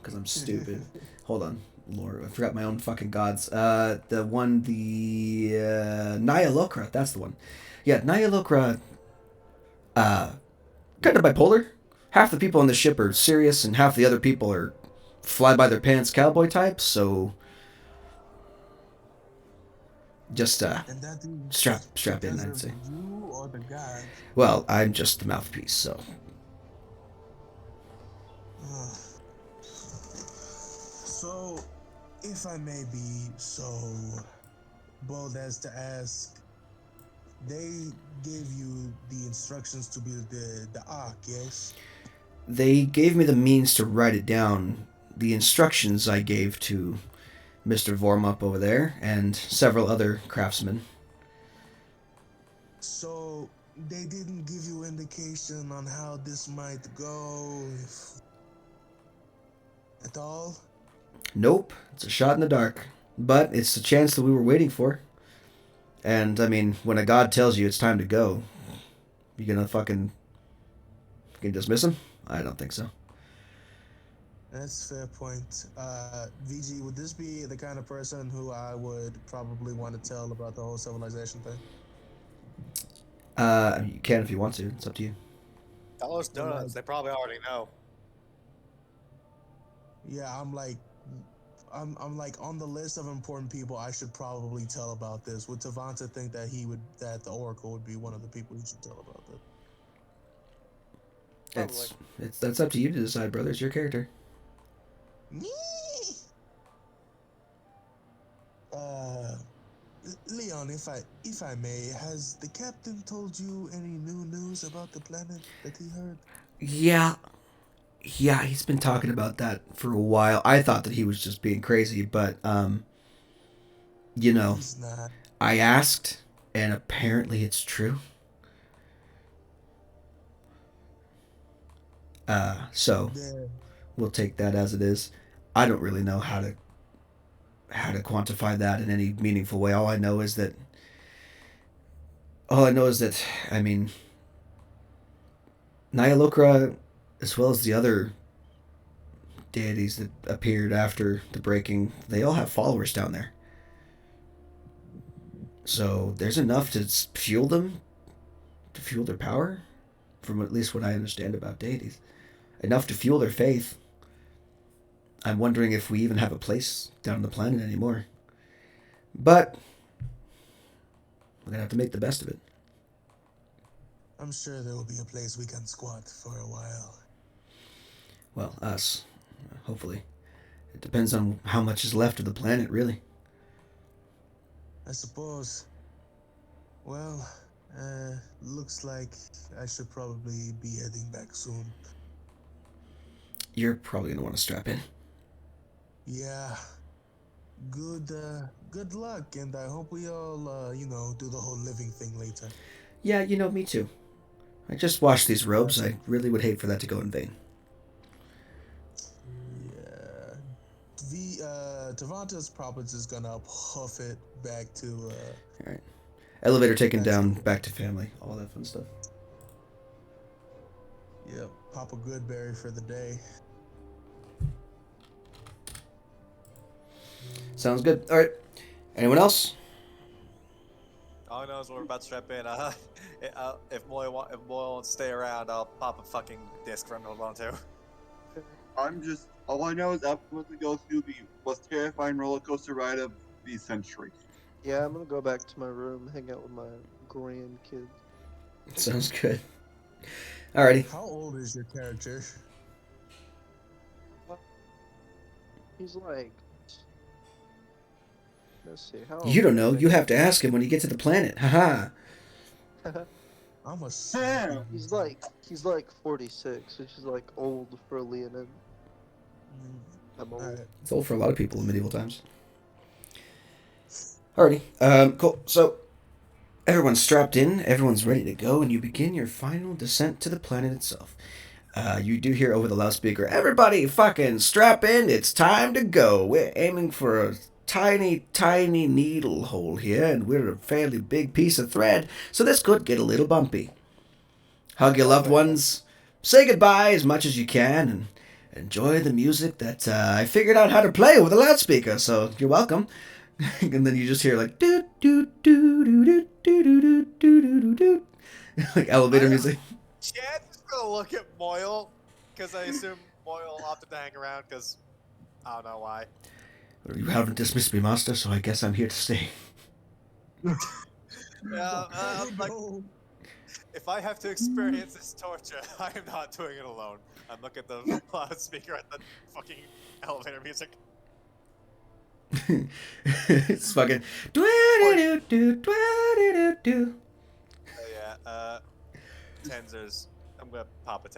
because I'm stupid. Hold on, Lord, I forgot my own fucking gods. The Nyalokra. That's the one. Yeah, Nyalokra. Kind of bipolar. Half the people on the ship are serious, and half the other people are fly by their pants cowboy types. So just strap in, I'd say. You or the god? Well, I'm just the mouthpiece, so. So, if I may be so bold as to ask, they gave you the instructions to build the ark, yes? They gave me the means to write it down. The instructions I gave to Mr. Vormup over there and several other craftsmen. So, they didn't give you indication on how this might go at all? Nope, it's a shot in the dark. But it's the chance that we were waiting for. And, I mean, when a god tells you it's time to go, you gonna fucking dismiss him? I don't think so. That's a fair point. VG, would this be the kind of person who I would probably want to tell about the whole civilization thing? You can if you want to. It's up to you. Tell those donuts. They probably already know. Yeah, I'm like on the list of important people I should probably tell about this. Would Tavanta think that that the Oracle would be one of the people you should tell about that? That's up to you to decide, brother. It's your character. Leon, if I may, has the captain told you any new news about the planet that he heard? Yeah, Yeah, he's been talking about that for a while. I thought that he was just being crazy, but you know, He's not. I asked, and apparently it's true. So Yeah. we'll take that as it is. I don't really know how to quantify that in any meaningful way. All I know is that I mean Nyalokra, as well as the other deities that appeared after the breaking, they all have followers down there. So there's enough to fuel them, to fuel their power, from at least what I understand about deities. Enough to fuel their faith. I'm wondering if we even have a place down on the planet anymore. But we're gonna have to make the best of it. I'm sure there will be a place we can squat for a while. Well, us, hopefully. It depends on how much is left of the planet, really. I suppose. Well, looks like I should probably be heading back soon. You're probably gonna want to strap in. Yeah. Good luck, and I hope we all, do the whole living thing later. Yeah, me too. I just washed these robes. I really would hate for that to go in vain. Yeah. Tavanta's property is gonna hoof it back to, All right. Elevator taken down, back to family, all that fun stuff. Yep, Papa Goodberry for the day. Sounds good. All right. Anyone else? All I know is we're about to strap in. If Moyle wants to stay around, I'll pop a fucking disc for him to hold on to. All I know is I'm going to go through the most terrifying roller coaster ride of the century. Yeah, I'm gonna go back to my room, hang out with my grandkids. Sounds good. Alrighty. How old is your character? He's like, let's see, how You don't know. old You have to ask him when you get to the planet. Haha. I'm a Damn. He's like 46, which is like old for Leonin. I'm old. Alright. It's old for a lot of people in medieval times. Alrighty. Cool. So, everyone's strapped in. Everyone's ready to go, and you begin your final descent to the planet itself. You do hear over the loudspeaker, "Everybody fucking strap in. It's time to go. We're aiming for a tiny, tiny needle hole here, and we're a fairly big piece of thread, so this could get a little bumpy. Hug your loved ones. Say goodbye as much as you can, and enjoy the music that I figured out how to play over the loudspeaker, so you're welcome." And then you just hear like doo doo doo doo doo doo doo doo doo doo, like elevator music. Chad's just gonna look at Moyle, because I assume Moyle opted to hang around, because I don't know why. You haven't dismissed me, master, so I guess I'm here to stay. Yeah, like, if I have to experience this torture, I am not doing it alone. I'm looking at the loudspeaker at the fucking elevator music. It's fucking do. Yeah, Tenzer's. I'm gonna pop a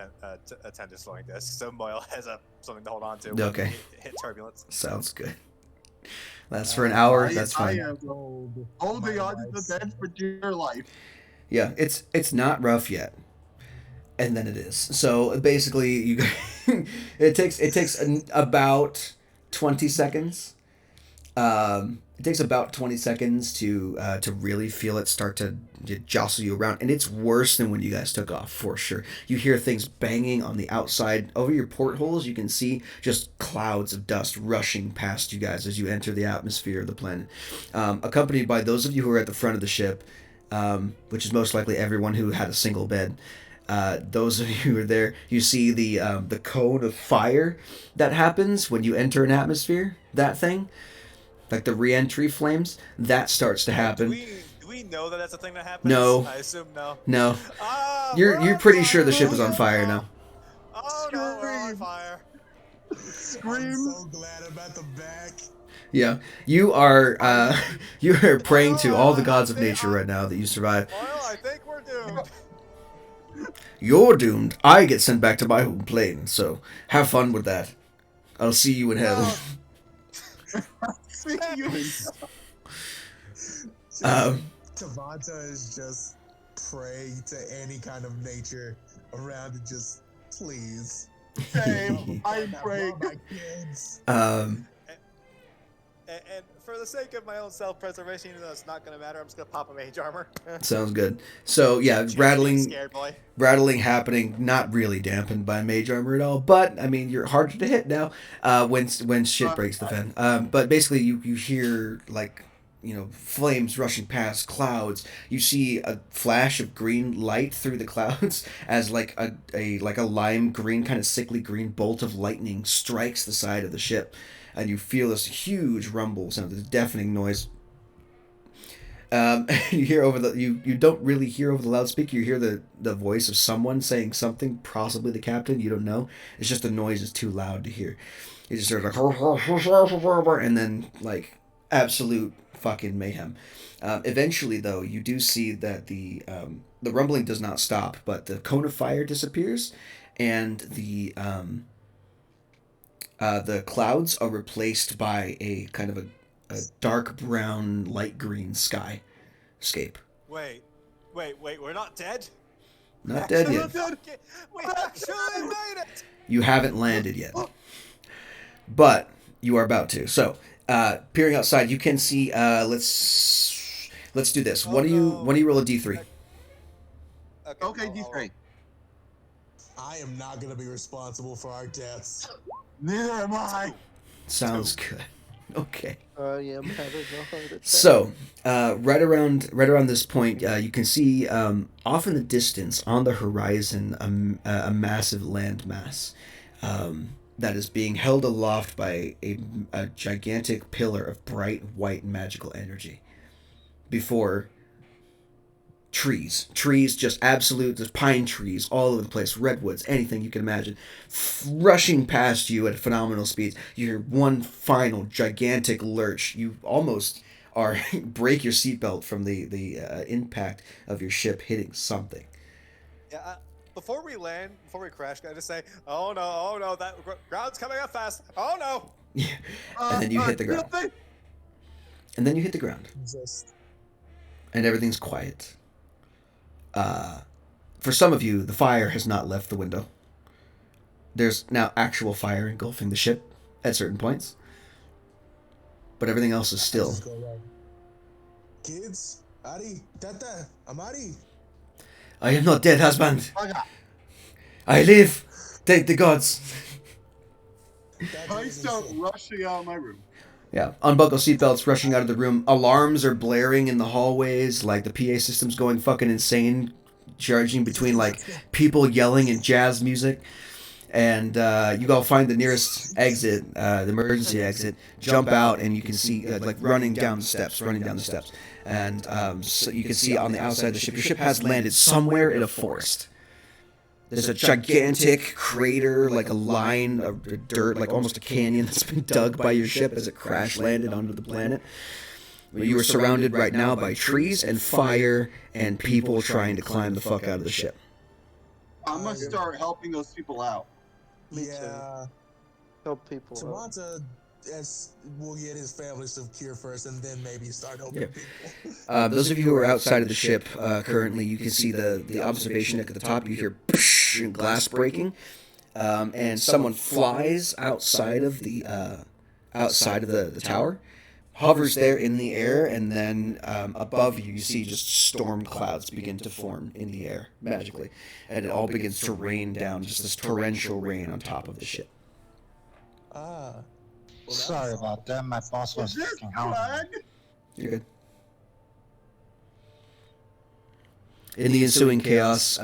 Tender slowing disc, so Moyle has something to hold on to. when Okay. we hit turbulence. Sounds good. Lasts for an hour. That's I fine. am holding on to the bed for dear life. Yeah, it's not rough yet, and then it is. So basically, you it takes about 20 seconds. It takes about 20 seconds to really feel it start to jostle you around, and it's worse than when you guys took off, for sure. You hear things banging on the outside. Over your portholes, you can see just clouds of dust rushing past you guys as you enter the atmosphere of the planet, accompanied by those of you who are at the front of the ship, which is most likely everyone who had a single bed. Those of you who are there, you see the cone of fire that happens when you enter an atmosphere, that thing. Like the re-entry flames, that starts to happen. Do we know that that's a thing that happens? No. I assume no. No, We're you're on pretty fire! sure the ship is on fire now. Oh no, we're on fire. I'm Scream. so glad I'm at the back. Yeah, you are you are praying to all the gods of nature right now that you survive. Moyle, I think we're doomed. You're doomed. I get sent back to my home plane, so have fun with that. I'll see you in hell. See you in Tavanta is just praying to any kind of nature around and just, please. Same. I'm praying. My kids. And for the sake of my own self-preservation, even though it's not going to matter, I'm just going to pop a mage armor. Sounds good. So yeah, Scared boy. rattling happening, not really dampened by mage armor at all. But I mean, you're harder to hit now when shit breaks the fan. But basically, you hear like flames rushing past, clouds. You see a flash of green light through the clouds as like a lime green, kind of sickly green bolt of lightning strikes the side of the ship. And you feel this huge rumble sound, this deafening noise. You hear over the you don't really hear over the loudspeaker. You hear the voice of someone saying something, possibly the captain. You don't know. It's just the noise is too loud to hear. You just hear like and then like absolute fucking mayhem. Eventually, though, you do see that the rumbling does not stop, but the cone of fire disappears, and the clouds are replaced by a kind of a dark brown, light green skyscape. Wait, we're not dead? Not dead yet. We actually made it! You haven't landed yet. But you are about to. So, peering outside, you can see, let's do this. Why don't you roll a D3? Okay, D3. I am not going to be responsible for our deaths. Neither am I. Sounds good. Okay. I am having a heart attack. So, right around this point, you can see off in the distance on the horizon a massive landmass that is being held aloft by a gigantic pillar of bright white magical energy. Before trees, just absolute, there's pine trees all over the place, redwoods, anything you can imagine, rushing past you at phenomenal speeds. You hear one final gigantic lurch. You almost break your seatbelt from the impact of your ship hitting something. Yeah. Before we crash, can I just say, oh no, that ground's coming up fast. Oh no. Yeah. And then you hit the ground. And then you hit the ground. And everything's quiet. For some of you, the fire has not left the window. There's now actual fire engulfing the ship at certain points. But everything else is still. Kids, Ari, Tata, Amari. I am not dead, husband. I live. Thank the gods. I start rushing out of my room. Yeah, unbuckle seatbelts, rushing out of the room. Alarms are blaring in the hallways, like the PA system's going fucking insane, charging between like people yelling and jazz music. And you all find the nearest exit, the emergency exit, jump out, and you can see like running down the steps. And so you can see on the outside of the ship, your ship has landed somewhere in a forest. There's a gigantic crater, like a line of dirt, like almost a canyon that's been dug by your ship as it crash landed onto the planet. You are surrounded right now by trees and fire and people trying to climb the fuck out of the ship. I'm gonna start helping those people out. Me too. Help people. Samantha will get his family secure first, and then maybe start helping people. Those of you who are outside of the ship currently, you can see the observation deck at the top. You hear glass breaking, and someone flies outside of the tower, hovers there in the air, and then above you, you see just storm clouds begin to form in the air magically, and it all begins to rain down, just this torrential rain on top of the ship. Sorry about that. My boss was fucking hounding me. You're good. In the ensuing chaos,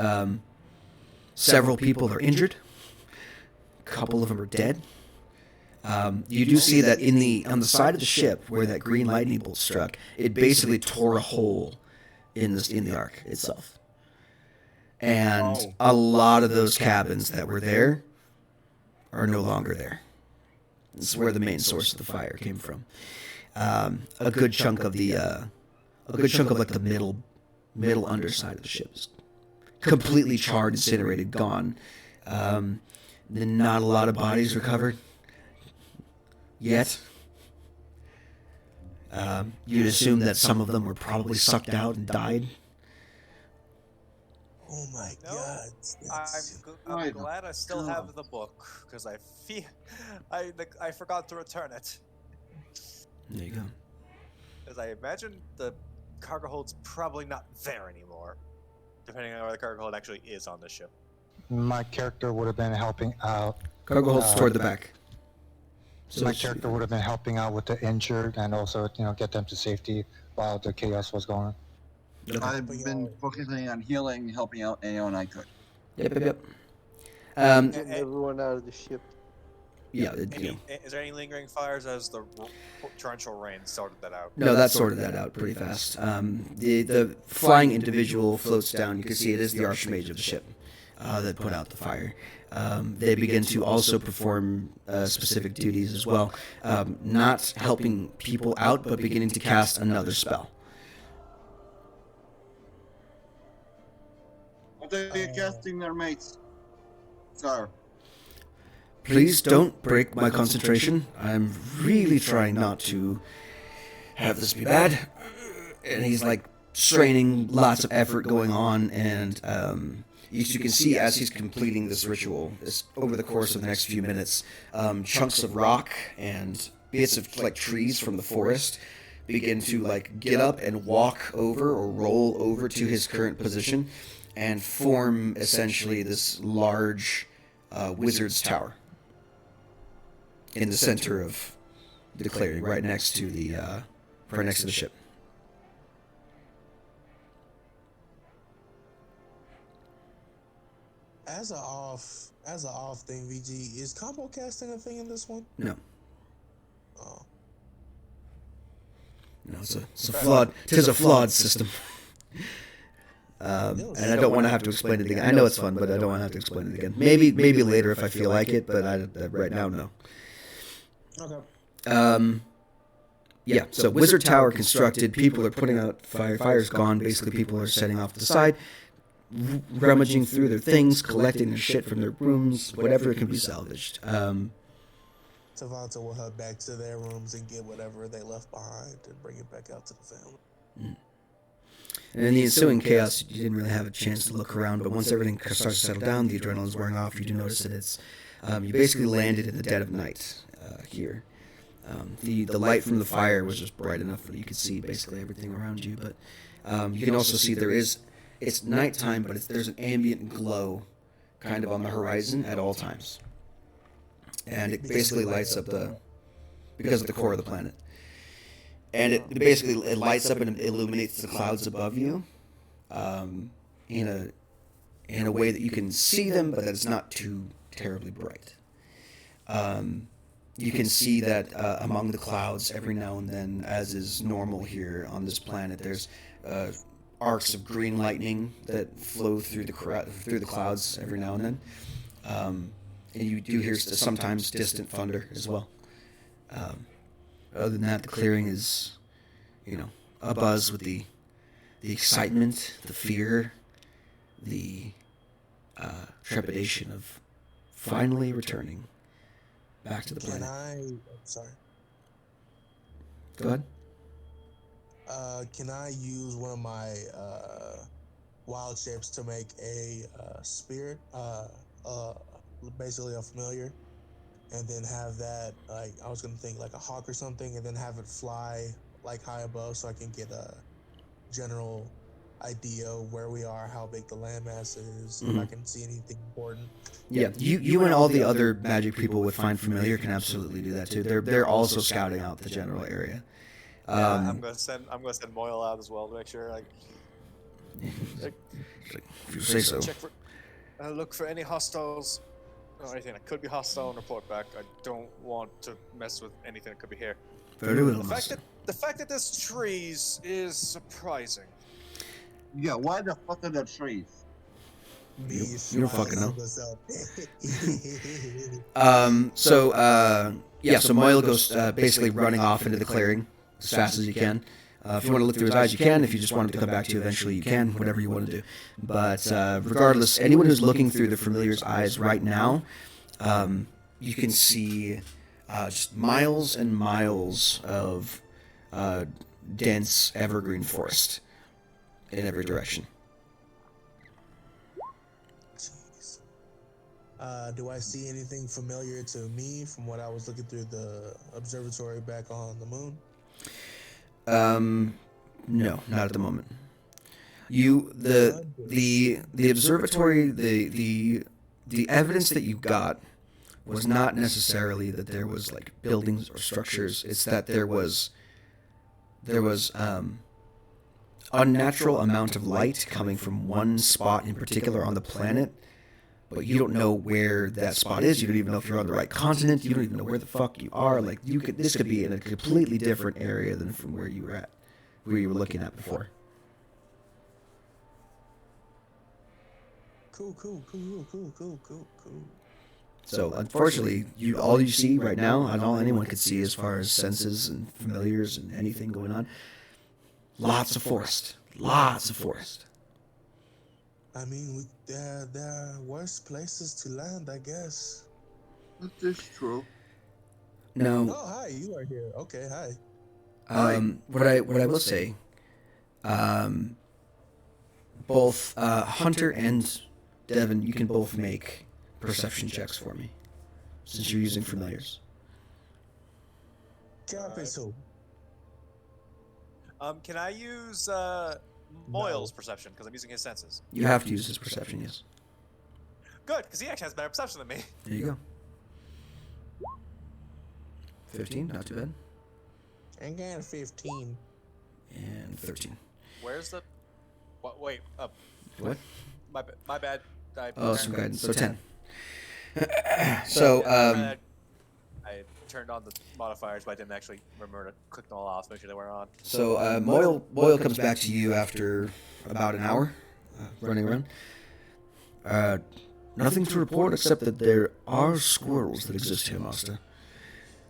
several people are injured. A couple of them are dead. You do see that on the side of the ship where that green lightning bolt struck, it basically tore a hole in the Ark itself. And a lot of those cabins that were there are no longer there. This is where the main source of the fire came from. A good chunk of like the middle underside of the ship is completely charred, incinerated, gone. Not a lot of bodies recovered yet. You'd assume that some of them were probably sucked out and died. Oh my No, god. I'm glad I still have the book because I feel I forgot to return it. There you go. Because I imagine the cargo hold's probably not there anymore, depending on where the cargo hold actually is on the ship. My character would have been helping out. Cargo holds toward the back. So My character would have been helping out with the injured and also, get them to safety while the chaos was going on. Okay. I've been focusing on healing, helping out anyone I could. Yep. Getting everyone out of the ship. Yeah. Is there any lingering fires as the torrential rain sorted that out? No, that sorted that out pretty fast. The flying individual floats down. You can see it is the archmage of the ship that put out the fire. They begin to also perform specific duties as well, not helping people out, but beginning to cast another spell. What are they casting their mates? Sir. Please don't break my concentration. I'm really trying not to have this be bad. And he's like straining, lots of effort going on, and you can see as he's completing this ritual, over the course of the next few minutes, chunks of rock and bits of like trees from the forest begin to like get up and walk over or roll over to his current position and form essentially this large wizard's tower in the center of the clearing, right next to the ship. As a off thing, VG, is combo casting a thing in this one? No. Oh. No, it's a flawed. Tis a flawed system. And I don't want to have to explain it again. I know it's fun, but I don't want to have to explain it again. Maybe later if I feel like it, but right now, no. Okay. Yeah, so Wizard Tower constructed. People are putting out fire. Fire's gone. Basically, people are setting off to the side, rummaging through their things, collecting their shit from their rooms, whatever can be salvaged. Tavanta will head back to their rooms and get whatever they left behind and bring it back out to the family. And in the ensuing chaos, you didn't really have a chance to look around, but once everything starts to settle down, the adrenaline's wearing off, you do notice that it's... you basically landed in the dead of night here. The light from the fire was just bright enough that you could see basically everything around you, but you can also see it's nighttime, but there's an ambient glow kind of on the horizon at all times. And it basically lights up because of the core of the planet. And it lights up and illuminates the clouds above you in a way that you can see them, but that it's not too terribly bright. You can see that among the clouds every now and then, as is normal here on this planet, there's arcs of green lightning that flow through the clouds every now and then. And you do hear sometimes distant thunder as well. Other than that, the clearing is, abuzz with the excitement, the fear, the trepidation of finally returning back to the planet. Sorry. Go ahead. Can I use one of my wild shapes to make a spirit, basically a familiar, and then have that, like, I was gonna think like a hawk or something, and then have it fly like high above so I can get a general idea of where we are, how big the landmass is, if I can see anything important. Yeah, you and all the other magic people with Find Familiar can absolutely do that too. They're also scouting out the general area. I'm gonna send Moyle out as well to make sure. If you say so. Check for, look for any hostiles or anything that could be hostile and report back. I don't want to mess with anything that could be here. Very well, The fact that there's trees is surprising. Yeah, why the fuck are there trees? You don't fucking know. So Moyle goes basically running off into the clearing as fast as you can. If you want to look through his eyes, you can. If you just want him to come back to you eventually, you can. Whatever you want to do. But regardless, anyone who's looking through the familiar's eyes right now, you can see just miles and miles of dense evergreen forest in every direction. Jeez. Do I see anything familiar to me from what I was looking through the observatory back on the moon? No, not at the moment. The observatory, the evidence that you got was not necessarily that there was like buildings or structures. It's that there was unnatural amount of light coming from one spot in particular on the planet, but you don't know where that spot is. You don't even know if you're on the right continent. You don't even know where the fuck you are. Like this could be in a completely different area than from where you were at, where you were looking at before. Cool. So unfortunately, all you see right now, and all anyone could see as far as senses and familiars and anything going on, lots of forest. I mean, there are worse places to land, I guess. That is true. Now, Oh, hi, you are here. Okay, hi. what I will say, both Hunter and Devin, you can both make perception checks for me, since you're using familiars. Capital. Can I use Moyle's perception because I'm using his senses? You have to use his perception, yes. Good, because he actually has better perception than me. There you go. 15, not too bad. I got 15. And 13. Where's the? What? Wait. What? My bad. Some guidance. So 10. So I turned on the modifiers, but I didn't actually remember to click them all off to make sure they weren't on. So Moyle comes back to you after about an hour running around. Nothing to report except that there are squirrels that exist here, Master.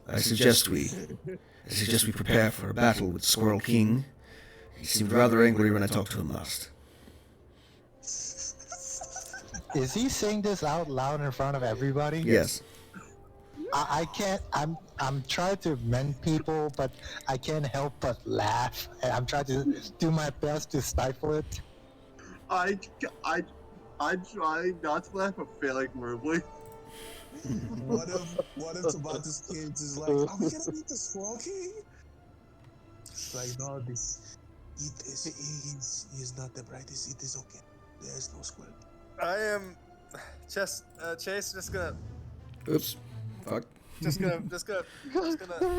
I suggest we prepare for a battle with Squirrel King. He seemed rather angry when I talked to him last. Is he saying this out loud in front of everybody? Yes. I can't. I'm trying to mend people, but I can't help but laugh. And I'm trying to do my best to stifle it. I'm trying not to laugh, but failing horribly. What if Tabata's kids is like, are we gonna meet the Squirrel King? Like, no, he's not the brightest. It is okay. There is no squirrel. I am Chase. Just gonna. Oops. Fuck. Just gonna.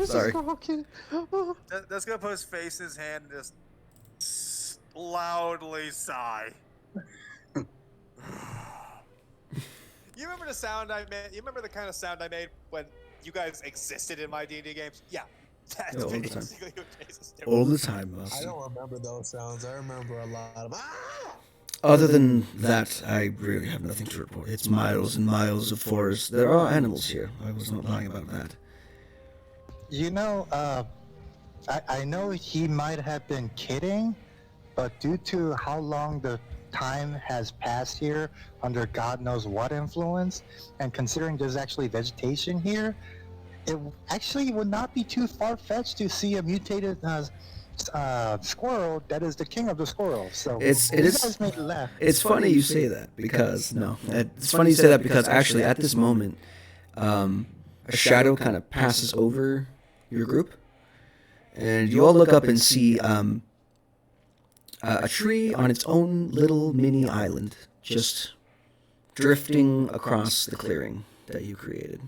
Sorry. Just gonna put his face in his hand and just loudly sigh. You remember the sound I made? You remember the kind of sound I made when you guys existed in my D&D games? Yeah. That's all the time. basically what Chase is doing. All the time, I Master. don't remember those sounds. I remember a lot of Other than that, I really have nothing to report. It's miles and miles of forest. There are animals here. I was not lying about that. You know, I know he might have been kidding, but due to how long the time has passed here under God knows what influence, and considering there's actually vegetation here, it actually would not be too far-fetched to see a mutated squirrel that is the king of the squirrels. So It is. guys make me laugh. It's funny you say that because it's funny you say that because actually at this moment, a shadow kind of passes over your group, and you all look up and see a tree on its own little mini island, just drifting across the clearing that you created.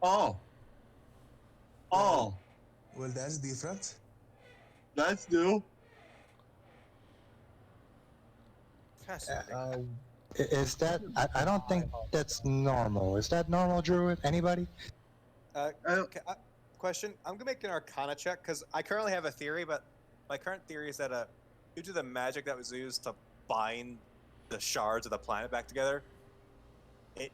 Oh. Well, that's different. That's new. Fascinating. Is that? I don't think that's normal. Is that normal, Druid? Anybody? Okay, question. I'm gonna make an Arcana check because I currently have a theory, but my current theory is that due to the magic that was used to bind the shards of the planet back together, it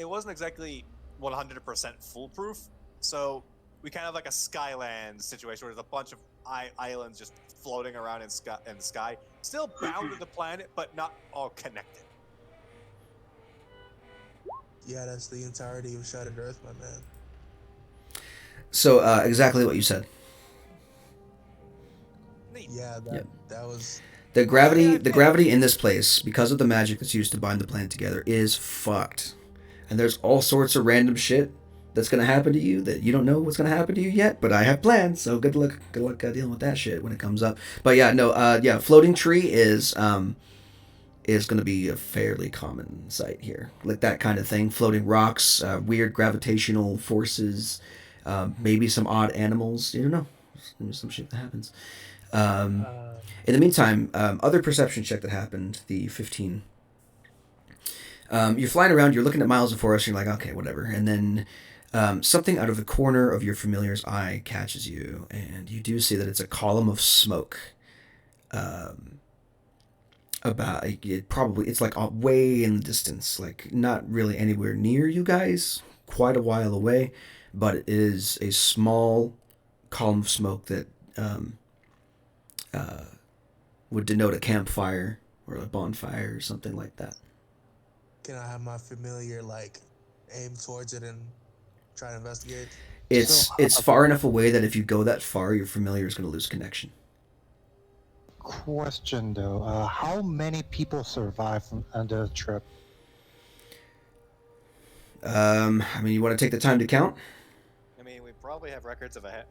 wasn't exactly 100% foolproof. So we kind of like a Skyland situation where there's a bunch of islands just floating around in the sky, still bound to the planet, but not all connected. Yeah, that's the entirety of Shattered Earth, my man. So exactly what you said. Neat. Yeah, Yep. that was. The gravity in this place, because of the magic that's used to bind the planet together, is fucked. And there's all sorts of random shit that's gonna happen to you that you don't know what's gonna happen to you yet. But I have plans, so good luck dealing with that shit when it comes up. But yeah, no, floating tree is gonna be a fairly common sight here, like that kind of thing. Floating rocks, weird gravitational forces, maybe some odd animals. You don't know, there's some shit that happens. In the meantime, other perception check that happened, the 15. You're flying around, you're looking at miles of forest, you're like, okay, whatever. And then something out of the corner of your familiar's eye catches you, and you do see that it's a column of smoke. It's like way in the distance, like not really anywhere near you guys, quite a while away, but it is a small column of smoke that would denote a campfire or a bonfire or something like that. Can I have my familiar like aim towards it and try to investigate? It's far enough away that if you go that far, your familiar is going to lose connection. Question though, how many people survive on the trip? I mean, you want to take the time to count? I mean, we probably have records of a head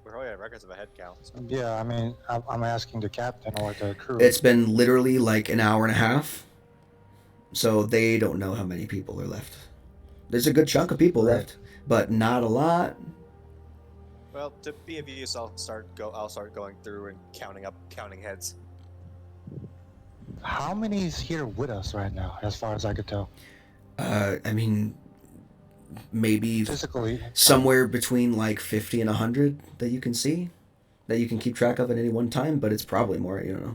count. So. Yeah, I mean, I'm asking the captain or the crew. It's been literally like an hour and a half, so they don't know how many people are left. There's a good chunk of people left, but not a lot. Well, to be of use, I'll start going through and counting heads. How many is here with us right now, as far as I could tell? I mean, maybe physically somewhere between like 50 and 100 that you can see, that you can keep track of at any one time, but it's probably more, you don't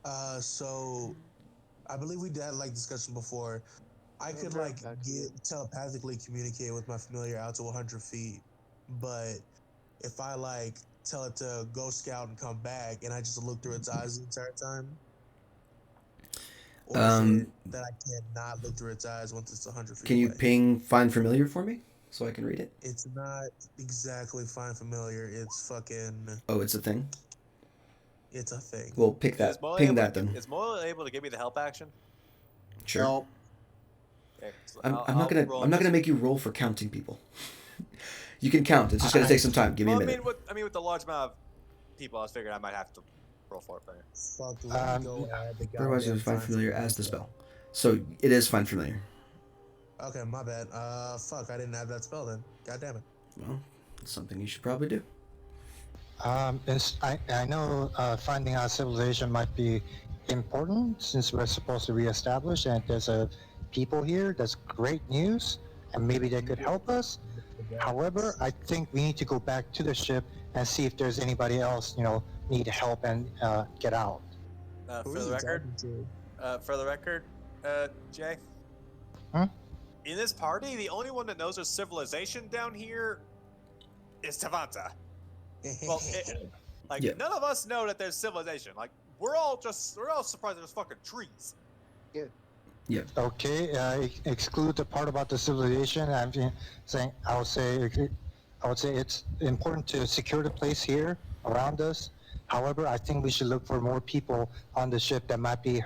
know. So I believe we had like discussion before. I could telepathically communicate with my familiar out to 100 feet, but if I like tell it to go scout and come back, and I just look through its eyes the entire time, or is it that I can't not look through its eyes once it's 100 feet Can you away? ping find familiar for me so I can read it? It's not exactly find familiar. It's fucking. Oh, it's a thing. It's a thing. Well, ping that then. Is Moyle able to give me the help action? Sure. No. Okay, so I'm not gonna make you roll for counting people. You can count. It's just gonna take some time. Give me a minute. With the large amount of people, I was figuring I might have to roll for it. But Otherwise, you find familiar as the spell. So it is find familiar. Okay, my bad. Fuck, I didn't have that spell then. God damn it. Well, it's something you should probably do. I know finding out civilization might be important since we're supposed to reestablish, and there's people here. That's great news, and maybe they could help us. However, I think we need to go back to the ship and see if there's anybody else, need help and get out. For the record, Jay. Huh? In this party, the only one that knows there's civilization down here is Tavanta. Well, none of us know that there's civilization. Like, we're all surprised there's fucking trees. Yeah. Okay, exclude the part about the civilization. I would say it's important to secure the place here around us. However, I think we should look for more people on the ship that might be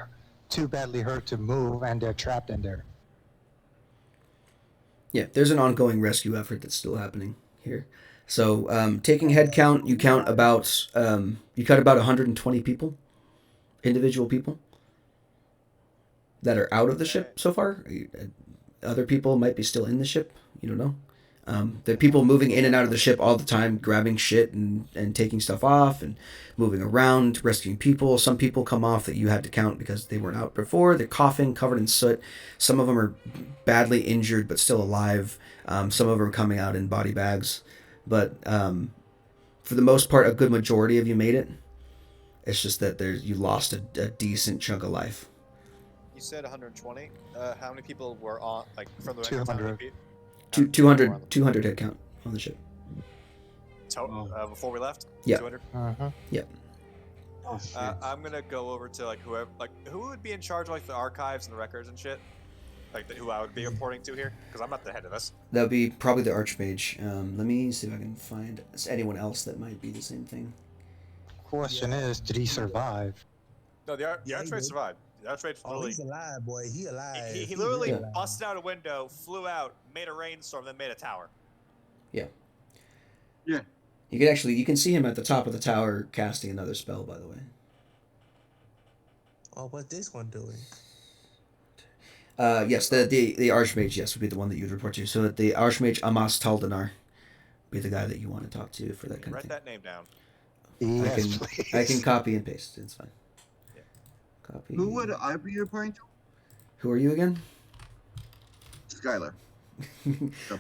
too badly hurt to move and they're trapped in there. Yeah, there's an ongoing rescue effort that's still happening here. So, taking head count, you cut about 120 people, individual people, that are out of the ship so far. Other people might be still in the ship. You don't know. There are people moving in and out of the ship all the time, grabbing shit and taking stuff off and moving around, rescuing people. Some people come off that you had to count because they weren't out before. They're coughing, covered in soot. Some of them are badly injured but still alive. Some of them are coming out in body bags. But for the most part, a good majority of you made it. It's just that you lost a decent chunk of life. You said 120. How many people were on, from the 200. 200 head count on the ship. before we left. Yeah. 200. Yep. Oh shit. I'm gonna go over to like whoever, like who would be in charge of like the archives and the records and shit, like who I would be reporting to here, because I'm not the head of this. That would be probably the Archmage. Let me see if I can find anyone else that might be the same thing. Question is, did he survive? No, the Yeah, he Archmage did. survived. The Archmage Oh, literally, he's alive, boy. He alive. he literally really alive. busted out a window, flew out, made a rainstorm, then made a tower. Yeah. Yeah. You can see him at the top of the tower casting another spell, by the way. Oh, what's this one doing? Yes, the Archmage, yes, would be the one that you'd report to. So that the Archmage Amas Taldanar be the guy that you want to talk to for that kind of Write thing. that name down. Yes, please. I can copy and paste. It's fine. Yeah. Copy. Who would I be reporting to? Who are you again? Skylar.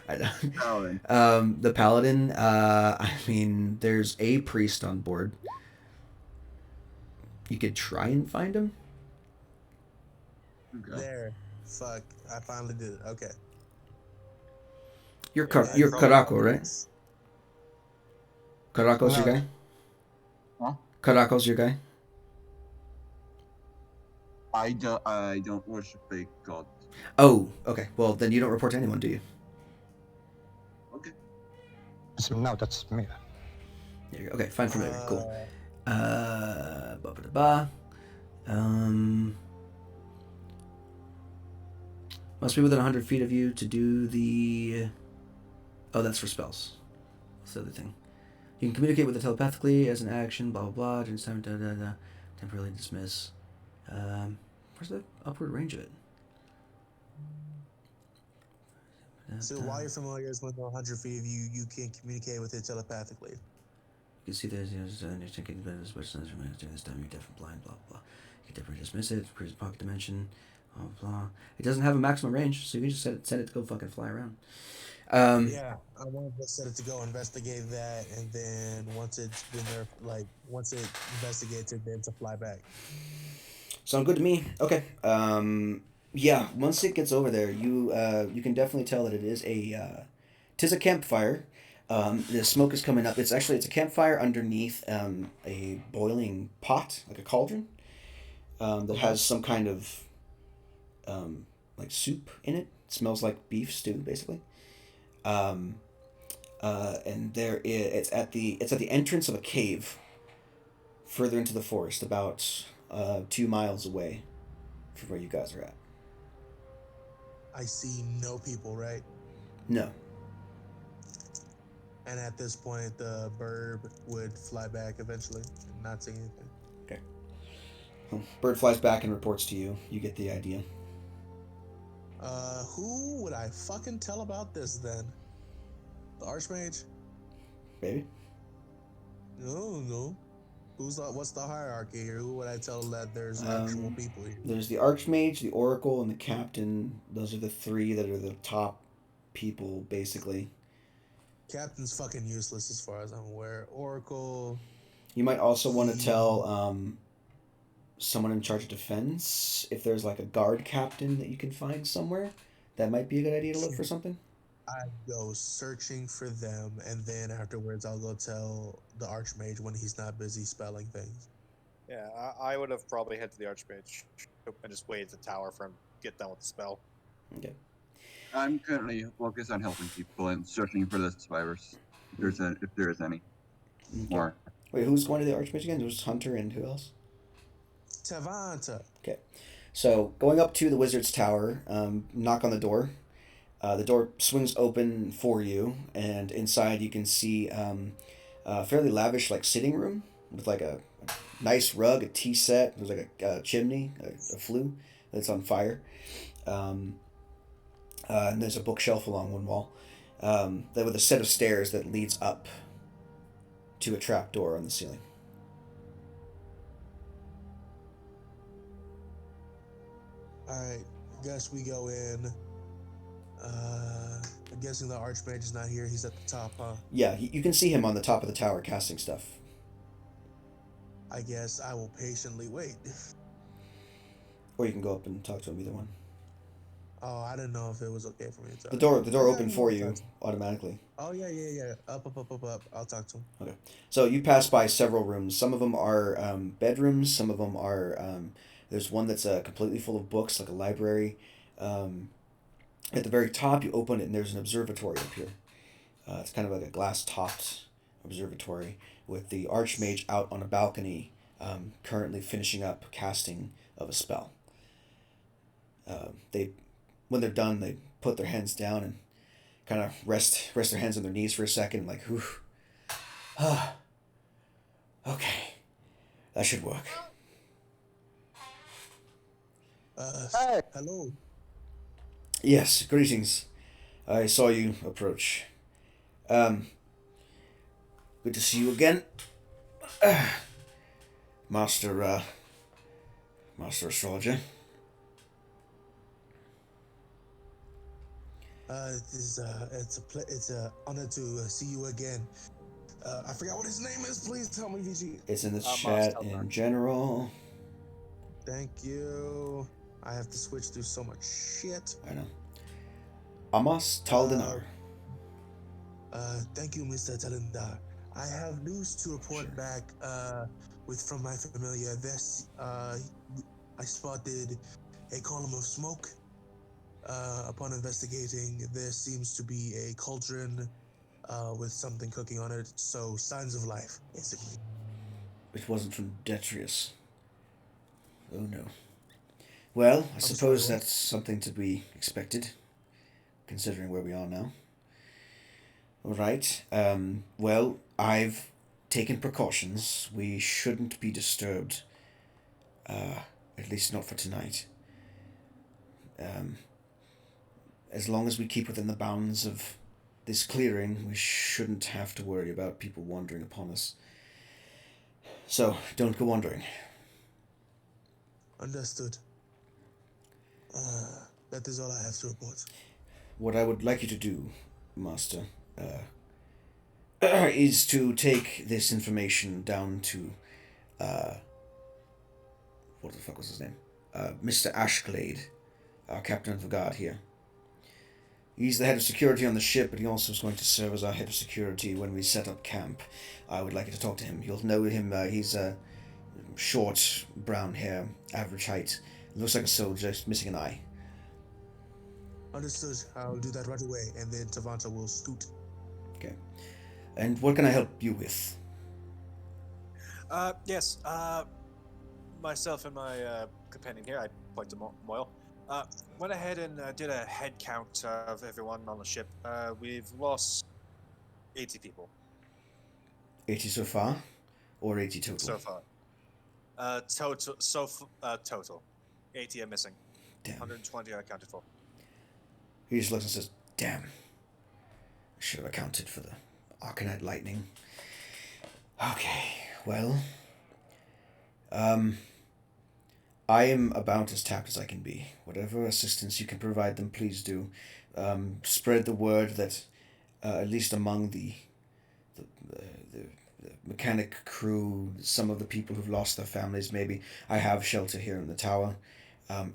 I know. Paladin. The Paladin. I mean, there's a priest on board. You could try and find him. Okay. There. Fuck. I finally did it. Okay. You're Yeah, you're probably Karako, right? Karako's your No. guy. Huh? Karako's your guy. I don't worship a god. Oh, okay. Well, then you don't report to anyone, do you? Okay. No, that's me. There you go. Okay, fine, familiar. Cool. Uh, Ba-ba-da-ba. Must be within 100 feet of you to do the... Oh, that's for spells. That's the other thing. You can communicate with it telepathically as an action, blah, blah, blah. During time, temporarily dismiss. Where's the upward range of it? So while you're familiar with within 100 feet of you, you can communicate with it telepathically. You can see there's, you're thinking about this person during this time, you're deaf and blind, blah, blah. You can definitely dismiss it, it's pocket dimension, blah, blah. It doesn't have a maximum range, so you can just set it to go fucking fly around. Yeah, I wanted to set it to go investigate that, and then once it's been there, like once it investigates it, then to fly back. Sound good to me. Okay. Yeah, once it gets over there, you can definitely tell that it is tis a campfire. The smoke is coming up. It's a campfire underneath a boiling pot, like a cauldron, that has some kind of like soup in it. It smells like beef stew, basically. And it's at the entrance of a cave, further into the forest, about 2 miles away from where you guys are at. I see no people, right? No. And at this point, the burb would fly back eventually and not say anything. Okay. Bird flies back and reports to you. You get the idea. Who would I fucking tell about this then? The Archmage? Baby? No. What's the hierarchy here? Who would I tell that there's actual people here? There's the Archmage, the Oracle, and the Captain. Those are the three that are the top people, basically. Captain's fucking useless as far as I'm aware. Oracle. You might also want to tell someone in charge of defense if there's like a guard captain that you can find somewhere. That might be a good idea to look for something. I go searching for them, and then afterwards I'll go tell the Archmage when he's not busy spelling things. Yeah, I would have probably head to the Archmage and just wait at the tower for him to get done with the spell. Okay. I'm currently focused on helping people and searching for the survivors, if there is any more. Wait, who's going to the Archmage again? There's Hunter and who else? Tavanta. Okay. So going up to the Wizard's Tower, knock on the door. The door swings open for you, and inside you can see a fairly lavish like sitting room with like a nice rug, a tea set. There's like a chimney, a flue that's on fire. And there's a bookshelf along one wall. That with a set of stairs that leads up to a trap door on the ceiling. Alright, guess we go in. I'm guessing the Archmage is not here. He's at the top, huh? Yeah, you can see him on the top of the tower casting stuff. I guess I will patiently wait. Or you can go up and talk to him, either one. Oh, I didn't know if it was okay for me to The talk. door Yeah, opened yeah, for I'll you talk to him. automatically. Oh yeah. Up. I'll talk to him. Okay. So you pass by several rooms. Some of them are bedrooms. Some of them are. There's one that's completely full of books, like a library. Um, at the very top, you open it, and there's an observatory up here. It's kind of like a glass-topped observatory with the Archmage out on a balcony, currently finishing up casting of a spell. They, when they're done, they put their hands down and kind of rest their hands on their knees for a second, like, whew. Okay, that should work. Hey! Hello. Yes, greetings. I saw you approach. Good to see you again. Master, Master Astrologer. It's a honor to see you again. I forgot what his name is. Please tell me, VG. It's in the Mars chat Teldar. in general. Thank you. I have to switch through so much shit. I know. Amos Taldinar. Thank you, Mr. Talindar. I have news to report Sure. back from my familiar. I spotted a column of smoke. Upon investigating, there seems to be a cauldron with something cooking on it. So signs of life, basically. It wasn't from Detrius. Oh no. Well, I suppose sorry, what? that's something to be expected, considering where we are now. Alright, well, I've taken precautions. We shouldn't be disturbed. At least not for tonight. As long as we keep within the bounds of this clearing, we shouldn't have to worry about people wandering upon us. So, don't go wandering. Understood. That is all I have to report. What I would like you to do, Master, is to take this information down to, what the fuck was his name? Mr. Ashglade, our captain of the guard here. He's the head of security on the ship, but he also is going to serve as our head of security when we set up camp. I would like you to talk to him. You'll know him. He's short, brown hair, average height. Looks like a soldier, just missing an eye. Understood. I'll do that right away, and then Tavanta will scoot. Okay. And what can I help you with? Yes. Myself and my companion here, I point to Moyle, went ahead and did a head count of everyone on the ship. We've lost 80 people 80 so far? Or 80 total? so far. Total. 80 are missing. Damn. 120 are accounted for. He just looks and says, damn. I should have accounted for the Arcanite lightning. Okay, well. I am about as tapped as I can be. Whatever assistance you can provide them, please do. Spread the word that, at least among the mechanic crew, some of the people who've lost their families, maybe, I have shelter here in the tower.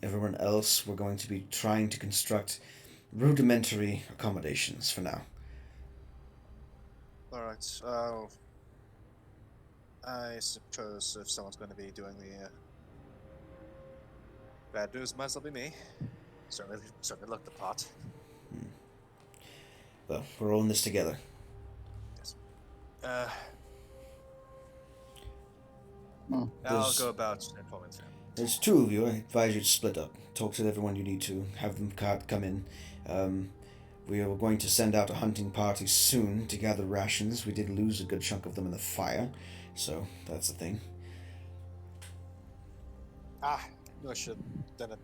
Everyone else, we're going to be trying to construct rudimentary accommodations for now. Alright, I suppose if someone's going to be doing the bad news, might as well be me. Certainly look the part. Well, we're all in this together. Yes. Hmm. I'll go about informing them. There's two of you. I advise you to split up. Talk to everyone you need to. Have them come in. We are going to send out a hunting party soon to gather rations. We did lose a good chunk of them in the fire, so that's the thing. I should have done an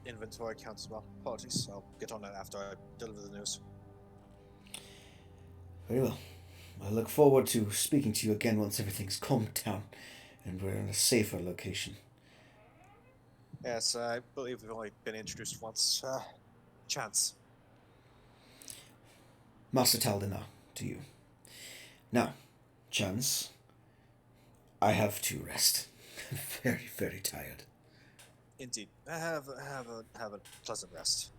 inventory count as well. Apologies. I'll get on that after I deliver the news. Very well. I look forward to speaking to you again once everything's calmed down and we're in a safer location. Yes, I believe we've only been introduced once. Chance. Master Taldinar, to you. Now, Chance, I have to rest. Very, very tired. Indeed. Have a pleasant rest.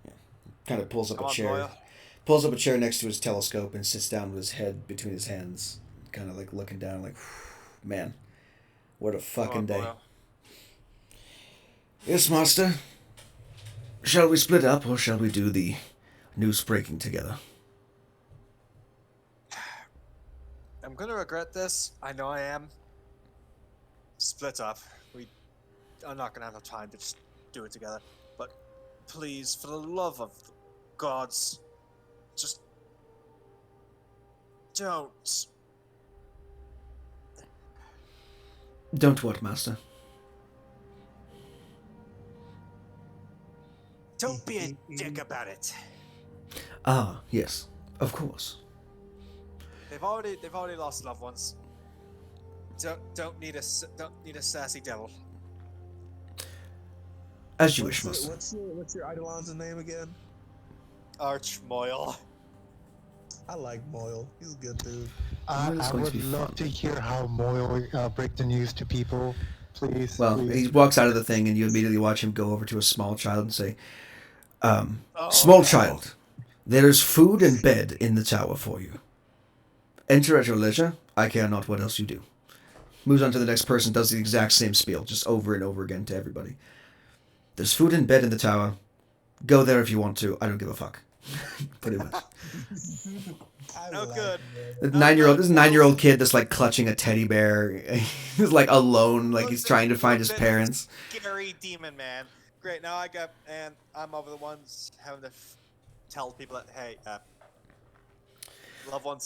Kind of pulls up Come a on, chair. Boyle. Pulls up a chair next to his telescope and sits down with his head between his hands, kind of like looking down, like, man, what a Come fucking on, day. Boyle. Yes, master. Shall we split up, or shall we do the news breaking together? I'm gonna regret this. I know I am. Split up. We are not gonna have enough time to just do it together. But please, for the love of the gods, just don't. Don't what, master? Don't be a dick about it. Ah, yes, of course. They've already lost loved ones. Don't need a sassy devil. As you wish, master. What's your Eidolon's name again? Archmoyle. I like Moyle. He's a good dude. I It's going to would be love fun. to hear how Moyle break the news to people. Please. Well, please. he walks out of the thing, and you immediately watch him go over to a small child and say, Oh, Small no. child, there is food and bed in the tower for you. Enter at your leisure. I care not what else you do. moves on to the next person, does the exact same spiel, just over and over again to everybody. There's food and bed in the tower. Go there if you want to. I don't give a fuck. Pretty much. No good. The 9-year-old, this 9-year-old kid that's like clutching a teddy bear. He's like alone, like he's trying to find his parents. Scary demon man. Great. Now I'm over the ones having to tell people that hey, loved one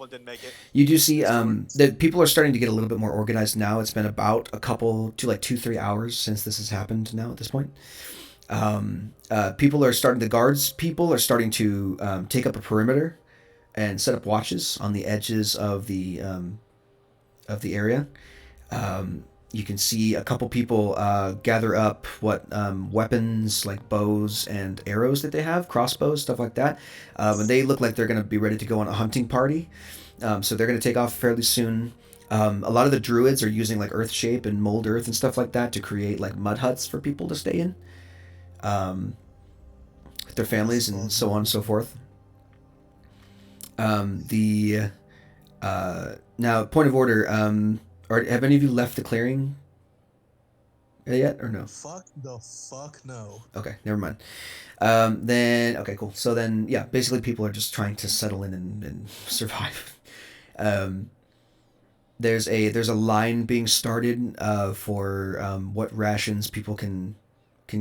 didn't make it. You do see that people are starting to get a little bit more organized now. It's been about a couple to like 2-3 hours since this has happened now at this point. The guards people are starting to take up a perimeter and set up watches on the edges of the area. You can see a couple people gather up weapons like bows and arrows that they have, crossbows, stuff like that. And they look like they're going to be ready to go on a hunting party. So they're going to take off fairly soon. A lot of the druids are using like earth shape and mold earth and stuff like that to create like mud huts for people to stay in. With their families and so on and so forth. Now, point of order. Have any of you left the clearing yet, or no? Fuck no. Okay, never mind. Okay, cool. So then, yeah, basically people are just trying to settle in and survive. There's a line being started for what rations people can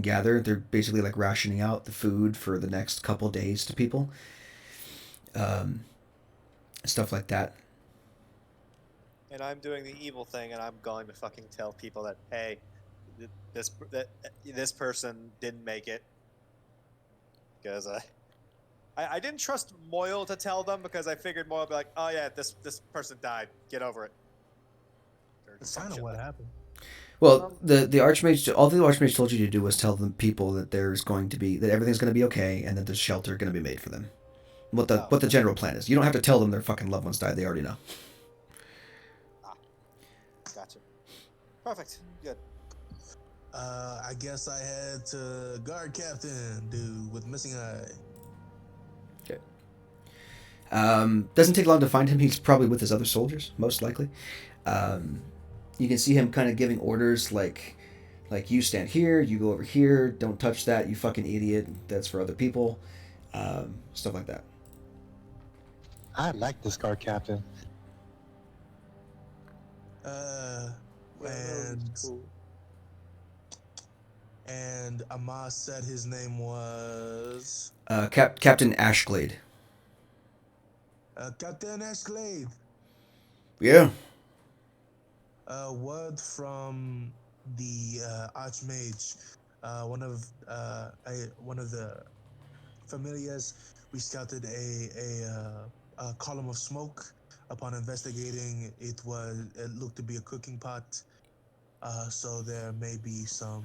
gather. They're basically like rationing out the food for the next couple days to people. Stuff like that. And I'm doing the evil thing, and I'm going to fucking tell people that hey, this person didn't make it. Because I didn't trust Moyle to tell them because I figured Moyle would be like, oh yeah, this person died. Get over it. That's kind of what happened. Well, the Archmage, all the Archmage told you to do was tell the people that that everything's going to be okay and that there's shelter going to be made for them. What the general plan is. You don't have to tell them their fucking loved ones died. They already know. Gotcha. Perfect. Good. I guess I had to guard captain, dude, with missing eye. Okay. Doesn't take long to find him. He's probably with his other soldiers, most likely. You can see him kind of giving orders like you stand here, you go over here, don't touch that, you fucking idiot. That's for other people. Stuff like that. I like this guard captain. And Amos said his name was Captain Ashglade. Captain Ashglade. Yeah. Word from the Archmage. One of the familiars. We scouted a column of smoke. Upon investigating, it looked to be a cooking pot. So there may be some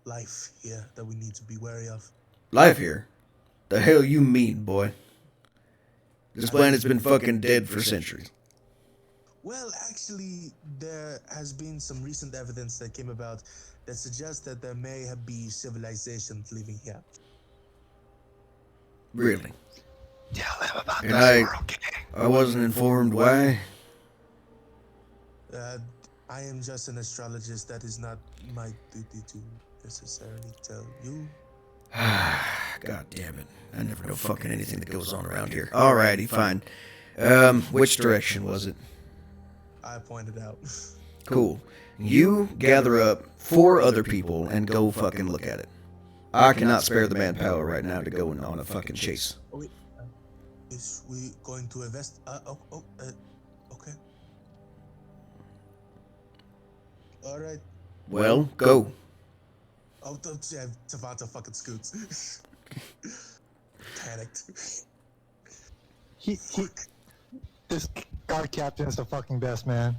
life here that we need to be wary of. Life here? The hell you mean, boy? This planet's been fucking dead for centuries. Well, actually, there has been some recent evidence that came about that suggests that there may have been civilizations living here. Really? Tell them about And the I- Squirrel King. I wasn't informed why. I am just an astrologist. That is not my duty to necessarily tell you. God damn it. I never know fucking anything that goes on around here. Alrighty, fine. Which direction was it? I pointed out. Cool. You gather up 4 other people and go fucking look at it. I cannot spare the manpower right now to go on a fucking chase. Oh, wait. Is we going to invest? Okay. All right. Well, go. Oh, don't you have Tavanta fucking scoots? Panicked. This guard captain is the fucking best, man.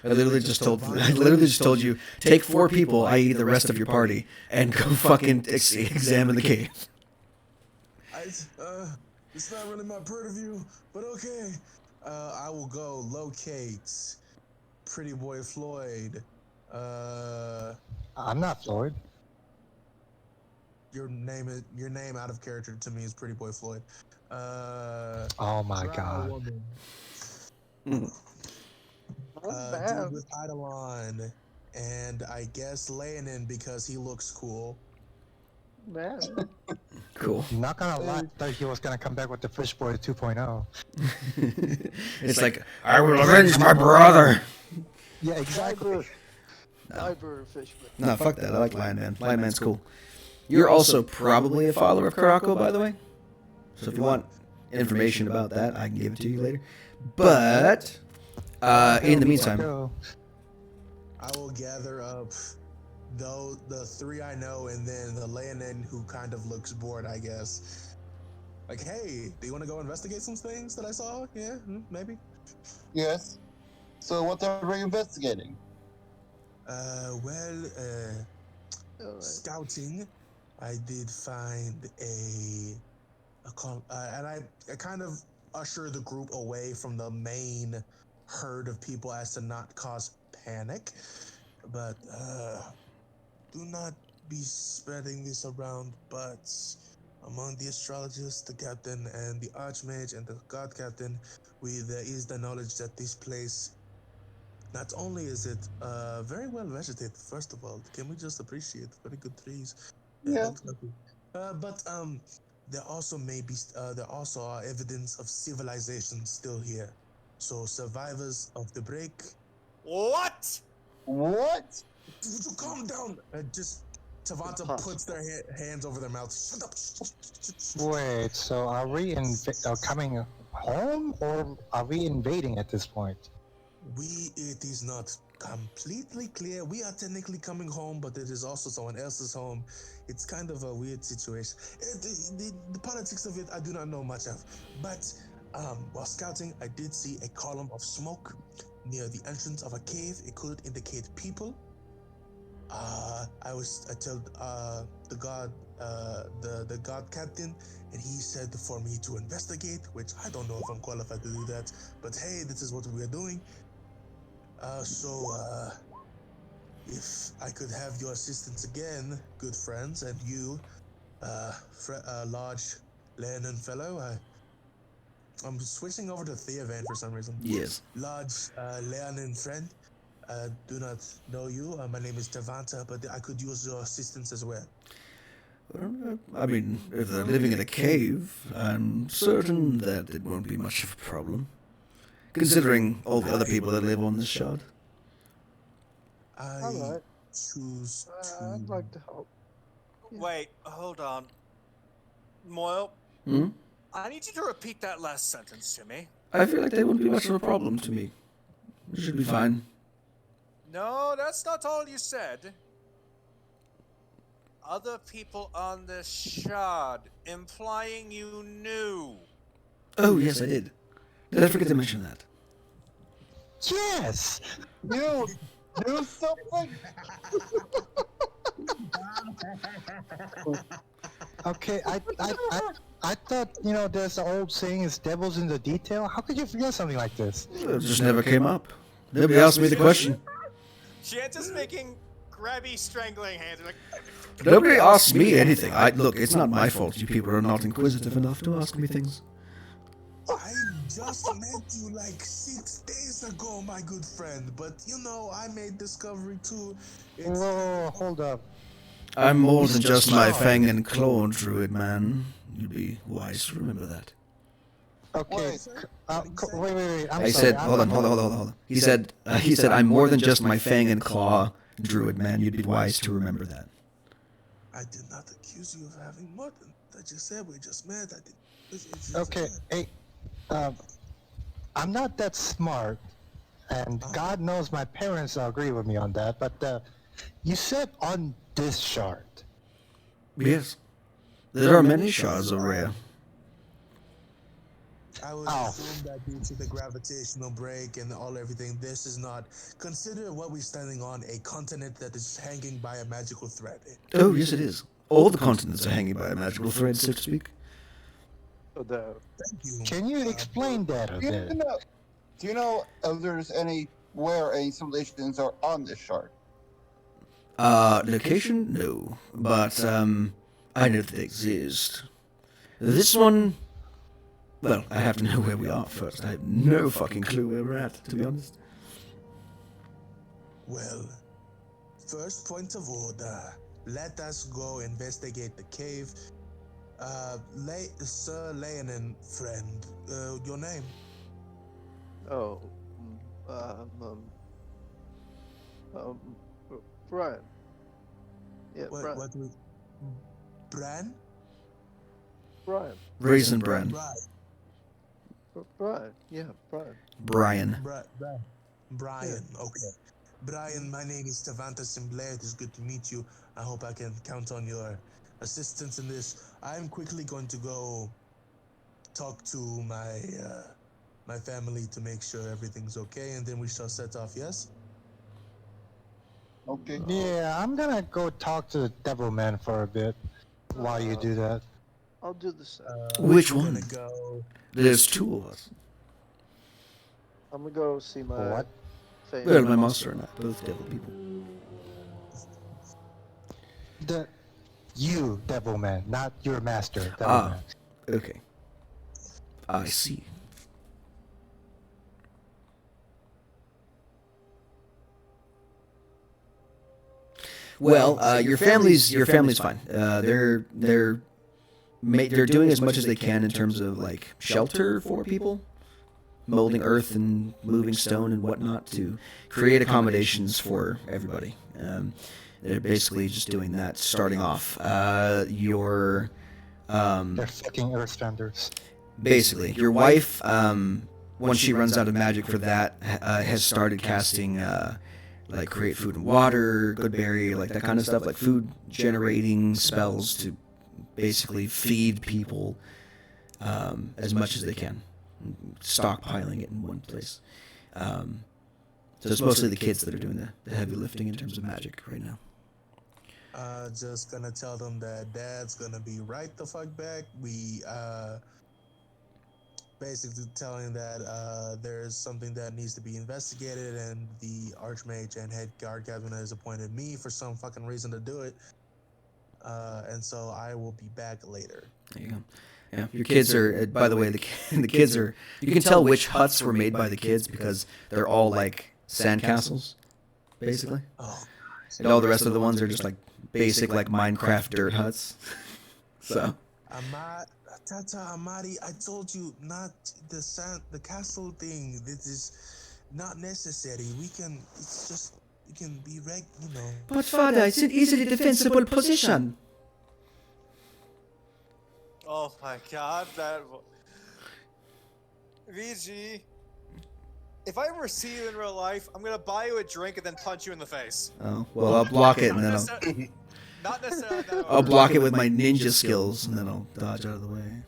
I literally just told you, take 4 people, i.e. the rest of your party, and go fucking examine the cave. It's not really my purview, but okay. I will go locate Pretty Boy Floyd. I'm not Floyd. Your name out of character to me is Pretty Boy Floyd. Oh my god. Woman. Dude with Eidolon, and I guess Leonin because he looks cool. Man. Cool. Not gonna lie, I thought he was gonna come back with the Fish Boy 2.0. It's like, I will avenge my brother. Yeah, exactly. Diver Fishman. No, fuck that. I like Lion Man. Lion Man's cool. You're also probably a follower of Karako, by the way. So if you want information about that, I can give it to you later. But in the meantime, I will gather up the 3 I know, and then the Leonin who kind of looks bored, I guess. Like, hey, do you want to go investigate some things that I saw? Yeah, maybe. Yes. So what are we investigating? Scouting, I did find and I kind of usher the group away from the main herd of people as to not cause panic. But do not be spreading this around. But among the astrologists, the captain, and the archmage, and the god captain, there is the knowledge that this place, not only is it very well vegetated, first of all, can we just appreciate very good trees? Yeah. But there also are evidence of civilization still here. So survivors of the break. What? What? Would you calm down? Just Tavanta puts their hands over their mouths. Shut up. Wait, so are we coming home, or are we invading at this point? It is not completely clear. We are technically coming home, but it is also someone else's home. It's kind of a weird situation. The politics of it, I do not know much of. But while scouting, I did see a column of smoke near the entrance of a cave. It could indicate people. I told the god captain, and he said for me to investigate, which I don't know if I'm qualified to do that. But hey, this is what we are doing. If I could have your assistance again, good friends, and you, large Leonin fellow, I'm switching over to Theovan for some reason. yes. Large Leonin friend, do not know you. My name is Tavanta, but I could use your assistance as well. I mean, if they're living in a cave, I'm certain that it won't be much of a problem. Considering all the other people that live on this shard. I choose to... I'd like to help. Wait, hold on. Moyle, Hmm? I need you to repeat that last sentence to me. I feel like they wouldn't be much of a problem to me. It should be fine. No, that's not all you said. Other people on this shard, implying you knew. Oh, yes, I did. Did I forget to mention that? Yes! You do something. Okay, I thought, there's the old saying is devils in the detail. How could you forget something like this? It just never came up. Nobody asked me the question. Shanta's making grabby, strangling hands. Like, Nobody asked me anything. Look, it's not my fault you people are not inquisitive enough to ask me things. I just met you like 6 days ago, my good friend. But I made discovery too. Whoa, hold up. I'm more than just my fang and claw druid, man. You'd be wise to remember that. Okay, wait. I said, hold on. He said, I'm more than just my fang and claw druid, man. You'd be wise to remember that. I did not accuse you of having more than that. You said we just met. I did. Okay, hey, I'm not that smart, and God knows my parents agree with me on that, but you said on this shard. Yes. There are many shards of rare. I would assume that due to the gravitational break and everything, this is not. Consider what we're standing on, a continent that is hanging by a magical thread. Oh, yes, it is. All the continents are hanging by a magical thread, so to speak. Thank you. Can you explain that a bit? Do you know if there's where any civilizations are on this shard? Location? No. But, I know they exist. This one... Well, I have to know where we are first. I have no fucking clue where we're at, to be honest. Well, first point of order. Let us go investigate the cave. Sir Leonin, friend, your name? Oh, Brian. Yeah, Brian. What was Bran? Brian. Raisin Bran. Brian. Yeah, Brian. Brian. Brian. Okay. Brian, my name is Tavanta Simblair. It is good to meet you. I hope I can count on your assistance in this. I'm quickly going to go talk to my family to make sure everything's okay, and then we shall set off. Yes. Okay. Yeah, I'm gonna go talk to the devil man for a bit while you do that. I'll do the same. Which I'm one? gonna go. There's two of us. I'm gonna go see my What? fame. Well, my master and I, both devil people. You, devil man, not your master, devil Ah. man. Okay. I see. Well, your family's fine. They're doing as much as they can in terms of like shelter for people, molding earth and moving stone and whatnot to create accommodations for everybody. They're basically just doing that, starting off. They're fucking earthbenders. Basically, your wife, once she runs out of magic for that, has started casting, like, create food and water, good berry, like that kind of stuff, like food generating spells to basically feed people as much as they can, stockpiling it in one place. So it's mostly the kids that are doing the heavy lifting in terms of magic right now. Just gonna tell them that Dad's gonna be right the fuck back. We basically telling that there's something that needs to be investigated, and the Archmage and head guard captain has appointed me for some fucking reason to do it. And so I will be back later. There you go. Yeah, your kids are. By the way, the kids are. You can tell which huts were made by the kids because they're all like sandcastles, basically. Oh, And all the rest of the ones are just like basic like Minecraft dirt huts. So. Tata Amari, I told you not the castle thing. This is not necessary. We can be But father, it's an easily defensible position. oh my god, VG. If I ever see you in real life, I'm gonna buy you a drink and then punch you in the face. Oh well, I'll block it and then Not necessarily. That I'll block it with my ninja skills and then I'll dodge out of the way.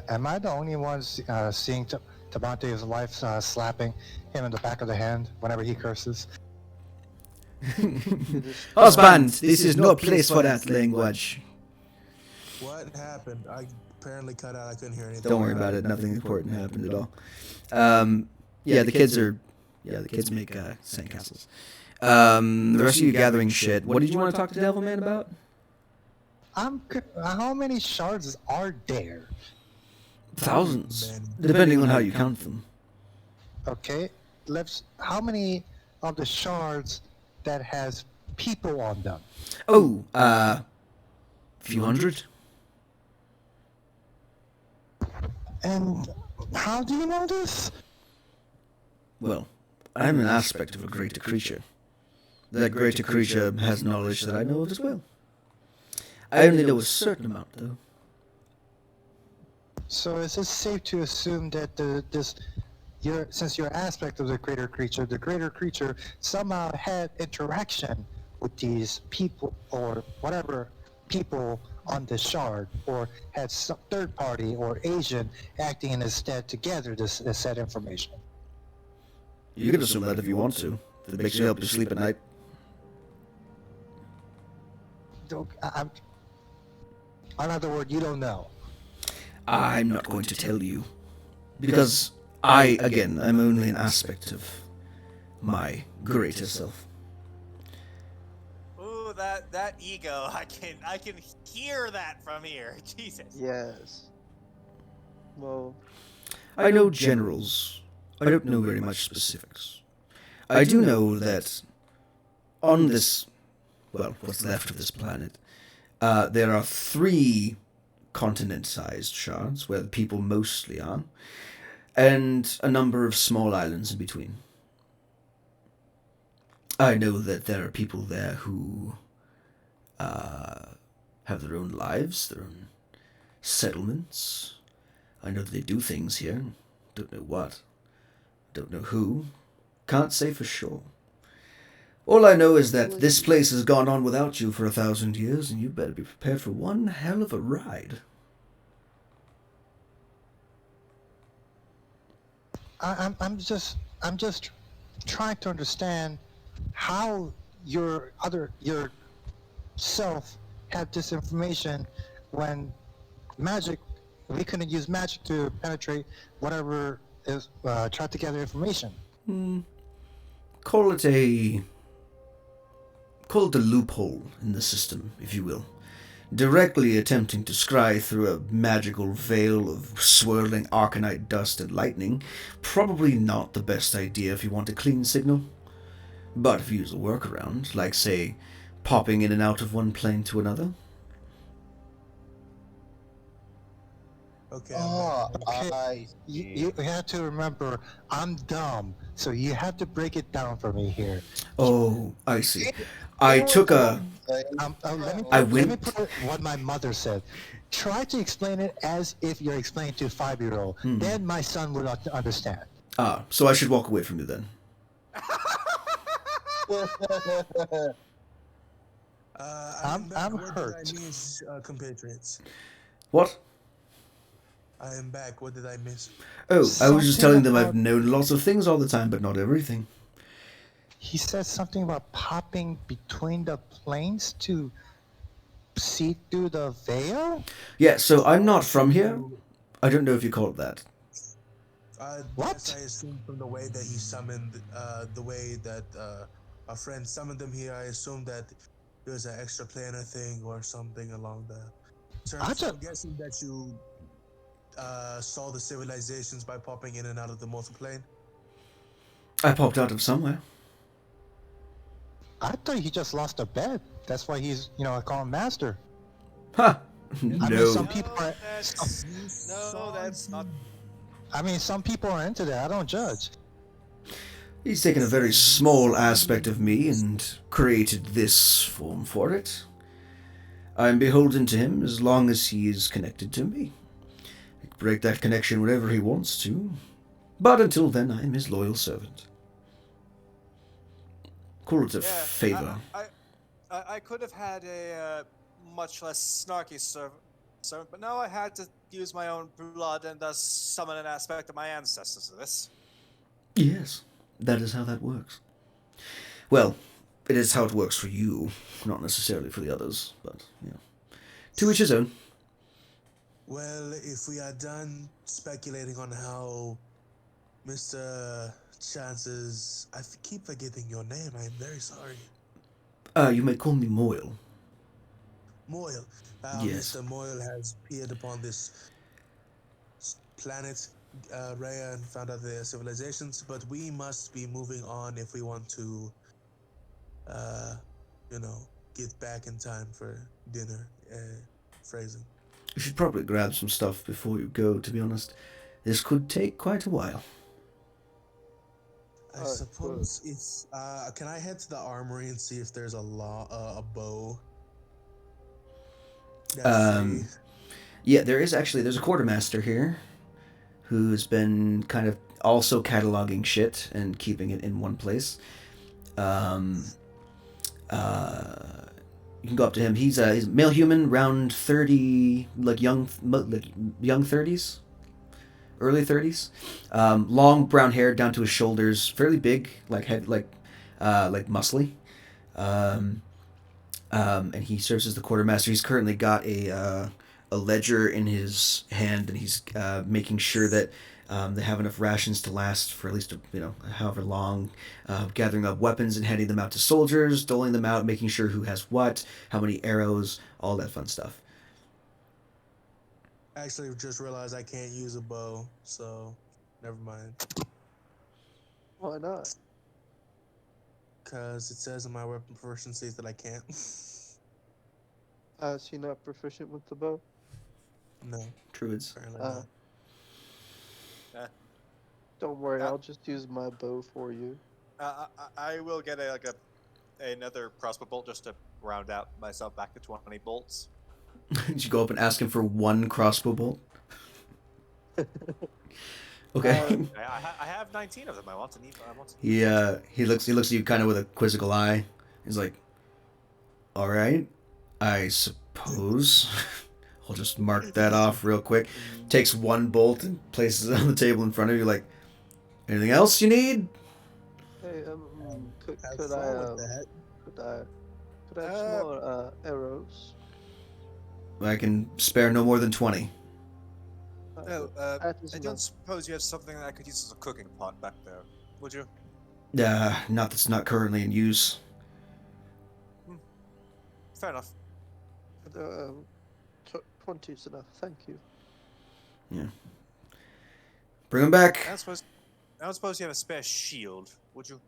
Am I the only one seeing Tabante's wife slapping him in the back of the hand whenever he curses? Husband, this is no place for that language. What happened? I apparently cut out. I couldn't hear anything. Don't worry about it. Nothing important happened at all. Yeah, the kids make sandcastles. The rest of you gathering shit. What did you want to talk to Devil Man about? How many shards are there? Thousands, Man. depending on how you count them. Okay, how many of the shards that has people on them? Oh, few hundred. And how do you know this? Well, I'm an aspect of a greater creature. That greater creature has knowledge that I know of as well. I only know a certain amount, though. So is it safe to assume that since you're aspect of the greater creature somehow had interaction with these people or whatever people on the shard, or had some third party or agent acting in his stead to gather this said information? You can assume that if you want to. If it makes you help you sleep at night. In other words, you don't know. I'm not going to tell you. Because I, again, am only an aspect of my greater self. Ooh, that ego! I can hear that from here. Jesus. Yes. Well, I know generals. I don't know very much specifics. I do know that on this, well, what's left of this planet, there are 3 continent-sized shards where the people mostly are, and a number of small islands in between. I know that there are people there who have their own lives, their own settlements. I know that they do things here. Don't know what. Don't know who. Can't say for sure. All I know is that this place has gone on without you for 1,000 years, and you better be prepared for one hell of a ride. I'm just trying to understand how your self had this information when we couldn't use magic to penetrate whatever is try to gather information. Call it a loophole in the system, if you will. Directly attempting to scry through a magical veil of swirling arcanite dust and lightning, probably not the best idea if you want a clean signal. But if you use a workaround, like, say, popping in and out of one plane to another. Okay. Okay. You have to remember, I'm dumb, so you have to break it down for me here. Oh, I see. I took a... Let me put it what my mother said. Try to explain it as if you're explaining to a 5-year-old. Then my son will understand. Ah, so I should walk away from you then. I'm What hurt. did I miss, compatriots? What? I am back. What did I miss? Oh, I was just telling them I've about- known lots of things all the time, but not everything. He said something about popping between the planes to see through the veil? Yeah, so I'm not from here. I don't know if you call it that. What? Yes, I assume from the way that he summoned, the way that a friend summoned him here, I assume that there's an extra planar thing or something along the terms. I'm guessing that you saw the civilizations by popping in and out of the multiplane. I popped out of somewhere. I thought he just lost a bet. That's why he's, I call him master. Ha! I mean, No. some people are. That's not. I mean, some people are into that. I don't judge. He's taken a very small aspect of me and created this form for it. I'm beholden to him as long as he is connected to me. He can break that connection whenever he wants to. But until then, I'm his loyal servant. Call it a favor. I could have had a much less snarky servant, but no, I had to use my own blood and thus summon an aspect of my ancestors to this. Yes, that is how that works. Well, it is how it works for you, not necessarily for the others. But to each his own. Well, if we are done speculating on how Mr. Chance's, keep forgetting your name. I am very sorry. You may call me Moyle. Moyle. Yes. Mr. Moyle has appeared upon this planet, Rhea, and found out their civilizations, but we must be moving on if we want to, get back in time for dinner. Phrasing. You should probably grab some stuff before you go, to be honest. This could take quite a while. I suppose it's. Can I head to the armory and see if there's a bow? Yeah, there's a quartermaster here who's been kind of also cataloging shit and keeping it in one place. You can go up to him. He's a male human, around 30, young 30s, early 30s. Long brown hair down to his shoulders, fairly big, muscly. And he serves as the quartermaster. He's currently got a ledger in his hand, and he's making sure that they have enough rations to last for at least however long. Gathering up weapons and handing them out to soldiers, doling them out, making sure who has what, how many arrows, all that fun stuff. Actually, just realized I can't use a bow, so never mind. Why not? Because it says in my weapon proficiencies that I can't. Is he not proficient with the bow? No. Druids. Apparently not. Don't worry, I'll just use my bow for you. I will get another crossbow bolt just to round out myself back to 20 bolts. Did you go up and ask him for one crossbow bolt? Okay. I have 19 of them. I want to need. He looks at you kind of with a quizzical eye. He's like, "All right, I suppose." I'll just mark that off real quick. Takes one bolt and places it on the table in front of you. Like, anything else you need? Hey, could I have some more arrows? I can spare no more than 20. I don't suppose you have something that I could use as a cooking pot back there, would you? Not that's not currently in use. Fair enough. 20 is enough, thank you. Yeah. Bring them back. I don't suppose you have a spare shield, would you?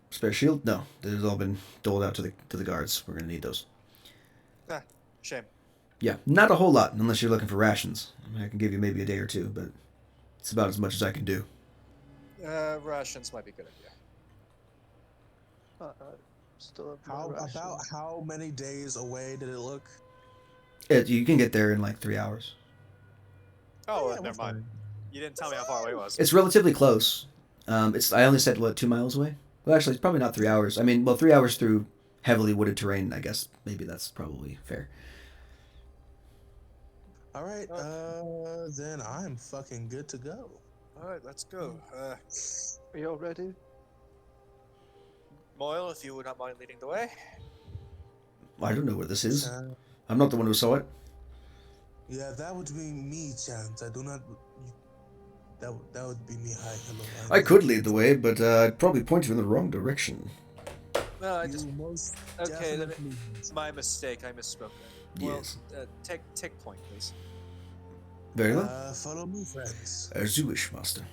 Spare shield? No, they've all been doled out to the guards. We're gonna need those. Shame. Yeah, not a whole lot, unless you're looking for rations. I can give you maybe a day or two, but it's about as much as I can do. Rations might be a good idea. Still have How many days away did it look? You can get there in 3 hours. Oh, never mind. You didn't tell me how far away it was. It's relatively close. I only said 2 miles away. Well, actually, it's probably not 3 hours. I mean, 3 hours through heavily wooded terrain. I guess maybe that's probably fair. All right, then I'm fucking good to go. All right, let's go. Are you all ready? Moyle, if you would not mind leading the way. I don't know where this is. I'm not the one who saw it. Yeah, that would be me, Chance. I do not. That would be me. Hi, hello. I could lead the way, but I'd probably point you in the wrong direction. No, I just. Okay, then it's my mistake. I misspoke. Yes. Well, take point, please. Very well. Follow me, friends. As you wish, master.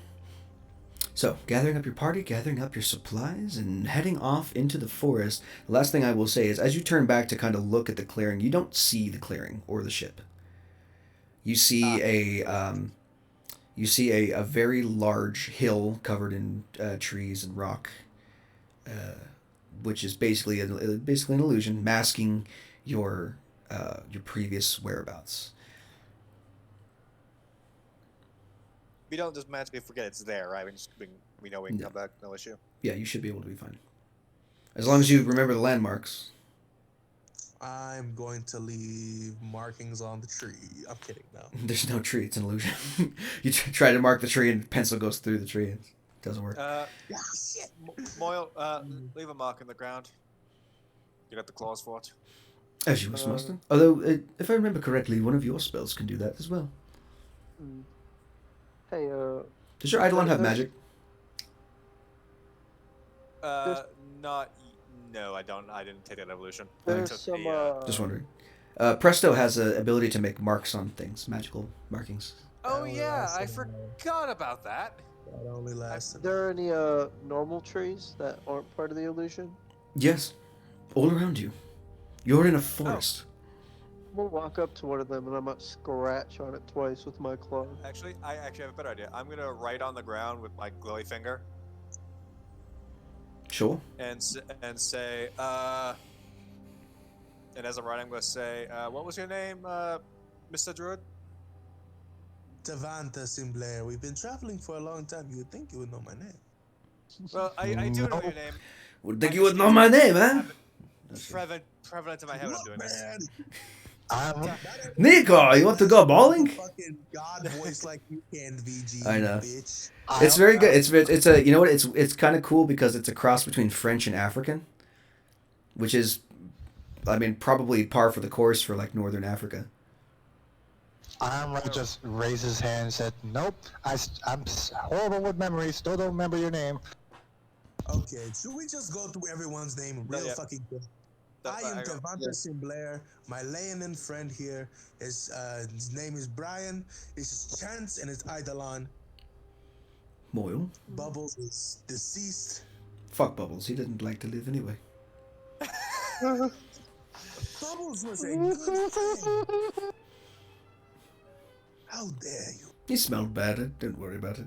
So, gathering up your party, gathering up your supplies, and heading off into the forest. The last thing I will say is, as you turn back to kind of look at the clearing, you don't see the clearing or the ship. You see a very large hill covered in trees and rock, which is basically an illusion, masking your previous whereabouts. We don't just magically forget it's there, right? We know we can come back, no issue. Yeah, you should be able to be fine. As long as you remember the landmarks. I'm going to leave markings on the tree. I'm kidding, no. There's no tree, it's an illusion. You try to mark the tree and pencil goes through the tree. Doesn't work. Shit. Moyle, leave a mark in the ground. You got the claws for it. As you wish, Master. Although, if I remember correctly, one of your spells can do that as well. Hey, Does your Eidolon have there's- magic? Not. No, I don't. I didn't take that evolution. I there's took some, Just wondering. Presto has an ability to make marks on things, magical markings. Oh That yeah, was I awesome. forgot about that. That only lasted. there any normal trees that aren't part of the illusion? Yes, all around you. You're in a forest. I'm gonna walk up to one of them and I might scratch on it twice with my claw. Actually, I actually have a better idea. I'm gonna write on the ground with my glowy finger Sure. and say, and as I write, I'm gonna say, what was your name, Mr. Druid? Tavanta Simblair. We've been traveling for a long time. You would think you would know my name. Well, I do know your name. Would think you would know my name, huh? Prevalent in my head when I'm doing this. Man, I'm, Nico, you want to go bowling? fucking god voice like you can, VG. I know. Bitch. It's very good. It's a, you know what? It's kind of cool because it's a cross between French and African, which is, I mean, probably par for the course for like Northern Africa. Amra just raised his hand and said, "Nope, I'm horrible with memory. Still don't remember your name." Okay, should we just go through everyone's name real Yeah. fucking quick? That- I am I got- Tavanta Simblair. My Leonin friend here is his name is Brian. This is Chance and it's Eidolon. Moyle. Bubbles is deceased. Fuck Bubbles. He didn't like to live anyway. Bubbles was a good friend. How dare you? He smelled bad. Don't worry about it.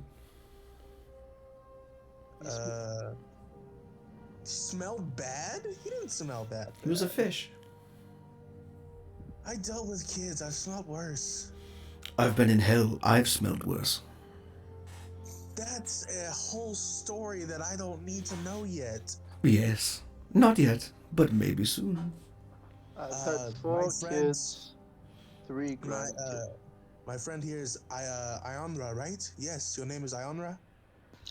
Smelled bad? He didn't smell bad. He was a fish. I dealt with kids. I've smelled worse. I've been in hell. I've smelled worse. That's a whole story that I don't need to know yet. Yes. Not yet, but maybe soon. I've my had 4 friends- kids, 3 My grandkids. my friend here is Ionra, right? Yes, your name is Ionra?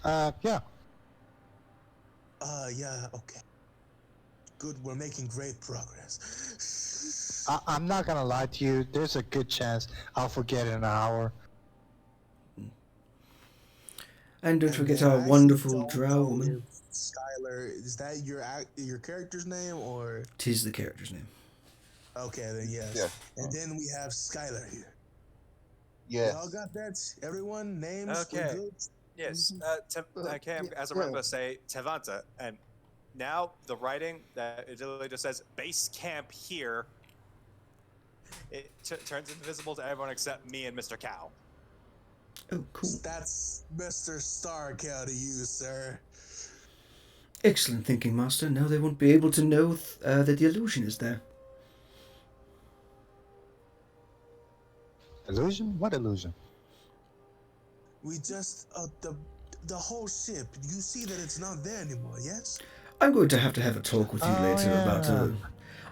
Yeah. Yeah, okay. Good, we're making great progress. I'm not gonna lie to you. There's a good chance I'll forget in an hour. And don't forget then our I wonderful don't drow know woman. if Skylar, is that your character's name or? Tis the character's name. Okay, then yes. Yeah. And then we have Skylar here. Yes. Y'all got that? Everyone, names? We're Okay. good? Yes. Okay. As I'm yeah. going to say Tavanta, and now the writing that it literally just says base camp here. It turns invisible to everyone except me and Mr. Cow. Oh, cool. That's Mr. Starcow to you, sir. Excellent thinking, Master. Now they won't be able to know that the illusion is there. Illusion? What illusion? We just the whole ship. You see that it's not there anymore, yes? I'm going to have a talk with you Oh, later yeah. about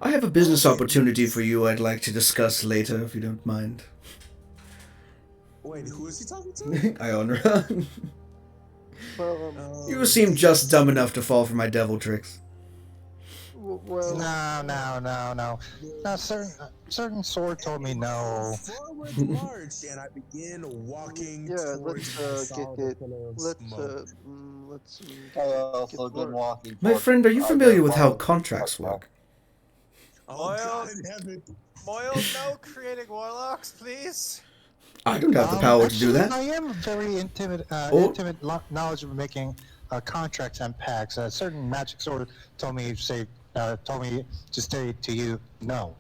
I have a business opportunity for you I'd like to discuss later, if you don't mind. Wait, who is he talking to? Ionra. Well, You seem just dumb enough to fall for my devil tricks. well, No. No, certain sword told me no. Forward march, and I begin walking yeah, towards let's the get solid it. pillar of Let's smoke. let's. I also Get been work. walking. My towards- friend, are you I familiar got with how followed- contracts work? Oh Oil. God in heaven! Moyle, no creating warlocks, please. I don't have the power to do Actually, that. I am very intimate Oh. knowledge of making contracts and pacts. A certain magic sword told me to say to you no.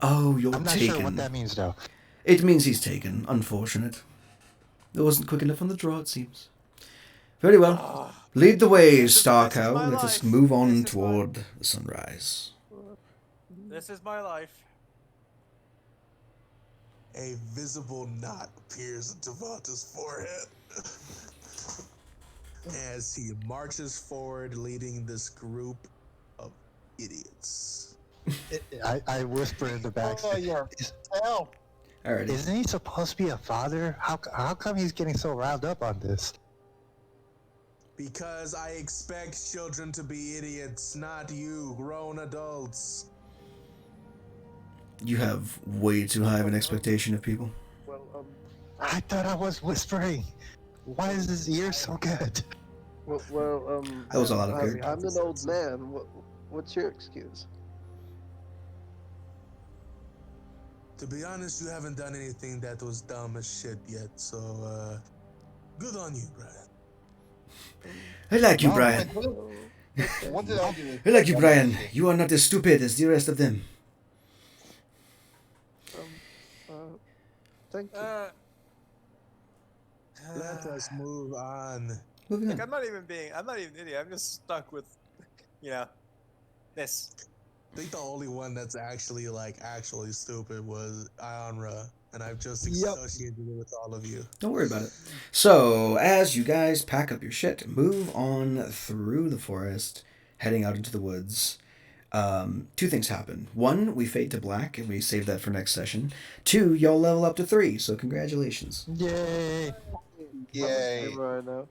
Oh, you're I'm not taken. sure what that means though. It means he's taken. Unfortunate. It wasn't quick enough on the draw, it seems. Very well. Lead the way, This is Starcow. my Let us life. move on This is toward the sunrise. This is my life. A visible knot appears on Tavanta's forehead as he marches forward, leading this group of idiots. I whisper in the back. Oh, you're hell. Alrighty. Isn't he supposed to be a father? How come he's getting so riled up on this? Because I expect children to be idiots, not you, grown adults. You have way too high of an expectation of people. Well, I thought I was whispering. Why is his ear so good? That was a lot of I'm- good. I'm an old man. What's your excuse? To be honest, you haven't done anything that was dumb as shit yet, so, good on you, Brian. I like you, No, Brian. Oh, okay. What did I do? I like you, Brian. You are not as stupid as the rest of them. Thank you. Let us move on. Moving Like, on. I'm not even an idiot. I'm just stuck with, this. I think the only one that's actually stupid was Ionra, and I've just Yep. associated it with all of you. Don't worry about it. So, as you guys pack up your shit, move on through the forest, heading out into the woods. Two things happen. One, we fade to black, and we save that for next session. Two, y'all level up to 3, so congratulations. Yay! Yay. Right now.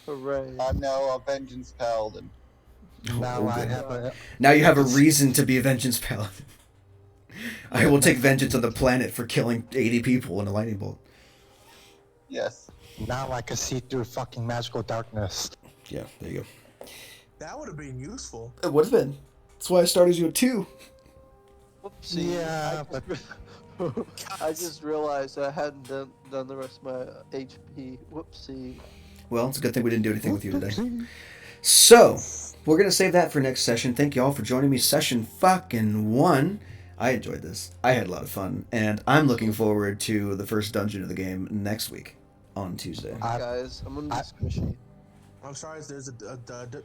Hooray. I'm now a vengeance paladin. Now I good. have a. Now you have a reason to be a vengeance paladin. I will take vengeance on the planet for killing 80 people in a lightning bolt. Yes. Now I can see through fucking magical darkness. Yeah, there you That would have been useful. go. It would have been. That's why I started you at 2. Whoopsie. Yeah, I just realized I hadn't done the rest of my HP. Whoopsie. Well, it's a good thing we didn't do anything with you today. So, we're going to save that for next session. Thank you all for joining me. Session fucking 1. I enjoyed this. I had a lot of fun. And I'm looking forward to the first dungeon of the game next week on Tuesday. Guys, I'm gonna be squishy. I'm sorry, there's a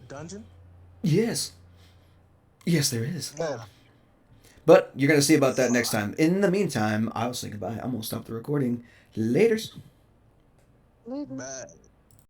dungeon? Yes. Yes, there is. Yeah. But you're going to see about that next time. In the meantime, I'll say goodbye. I'm going to stop the recording. Laters. Later. Bad.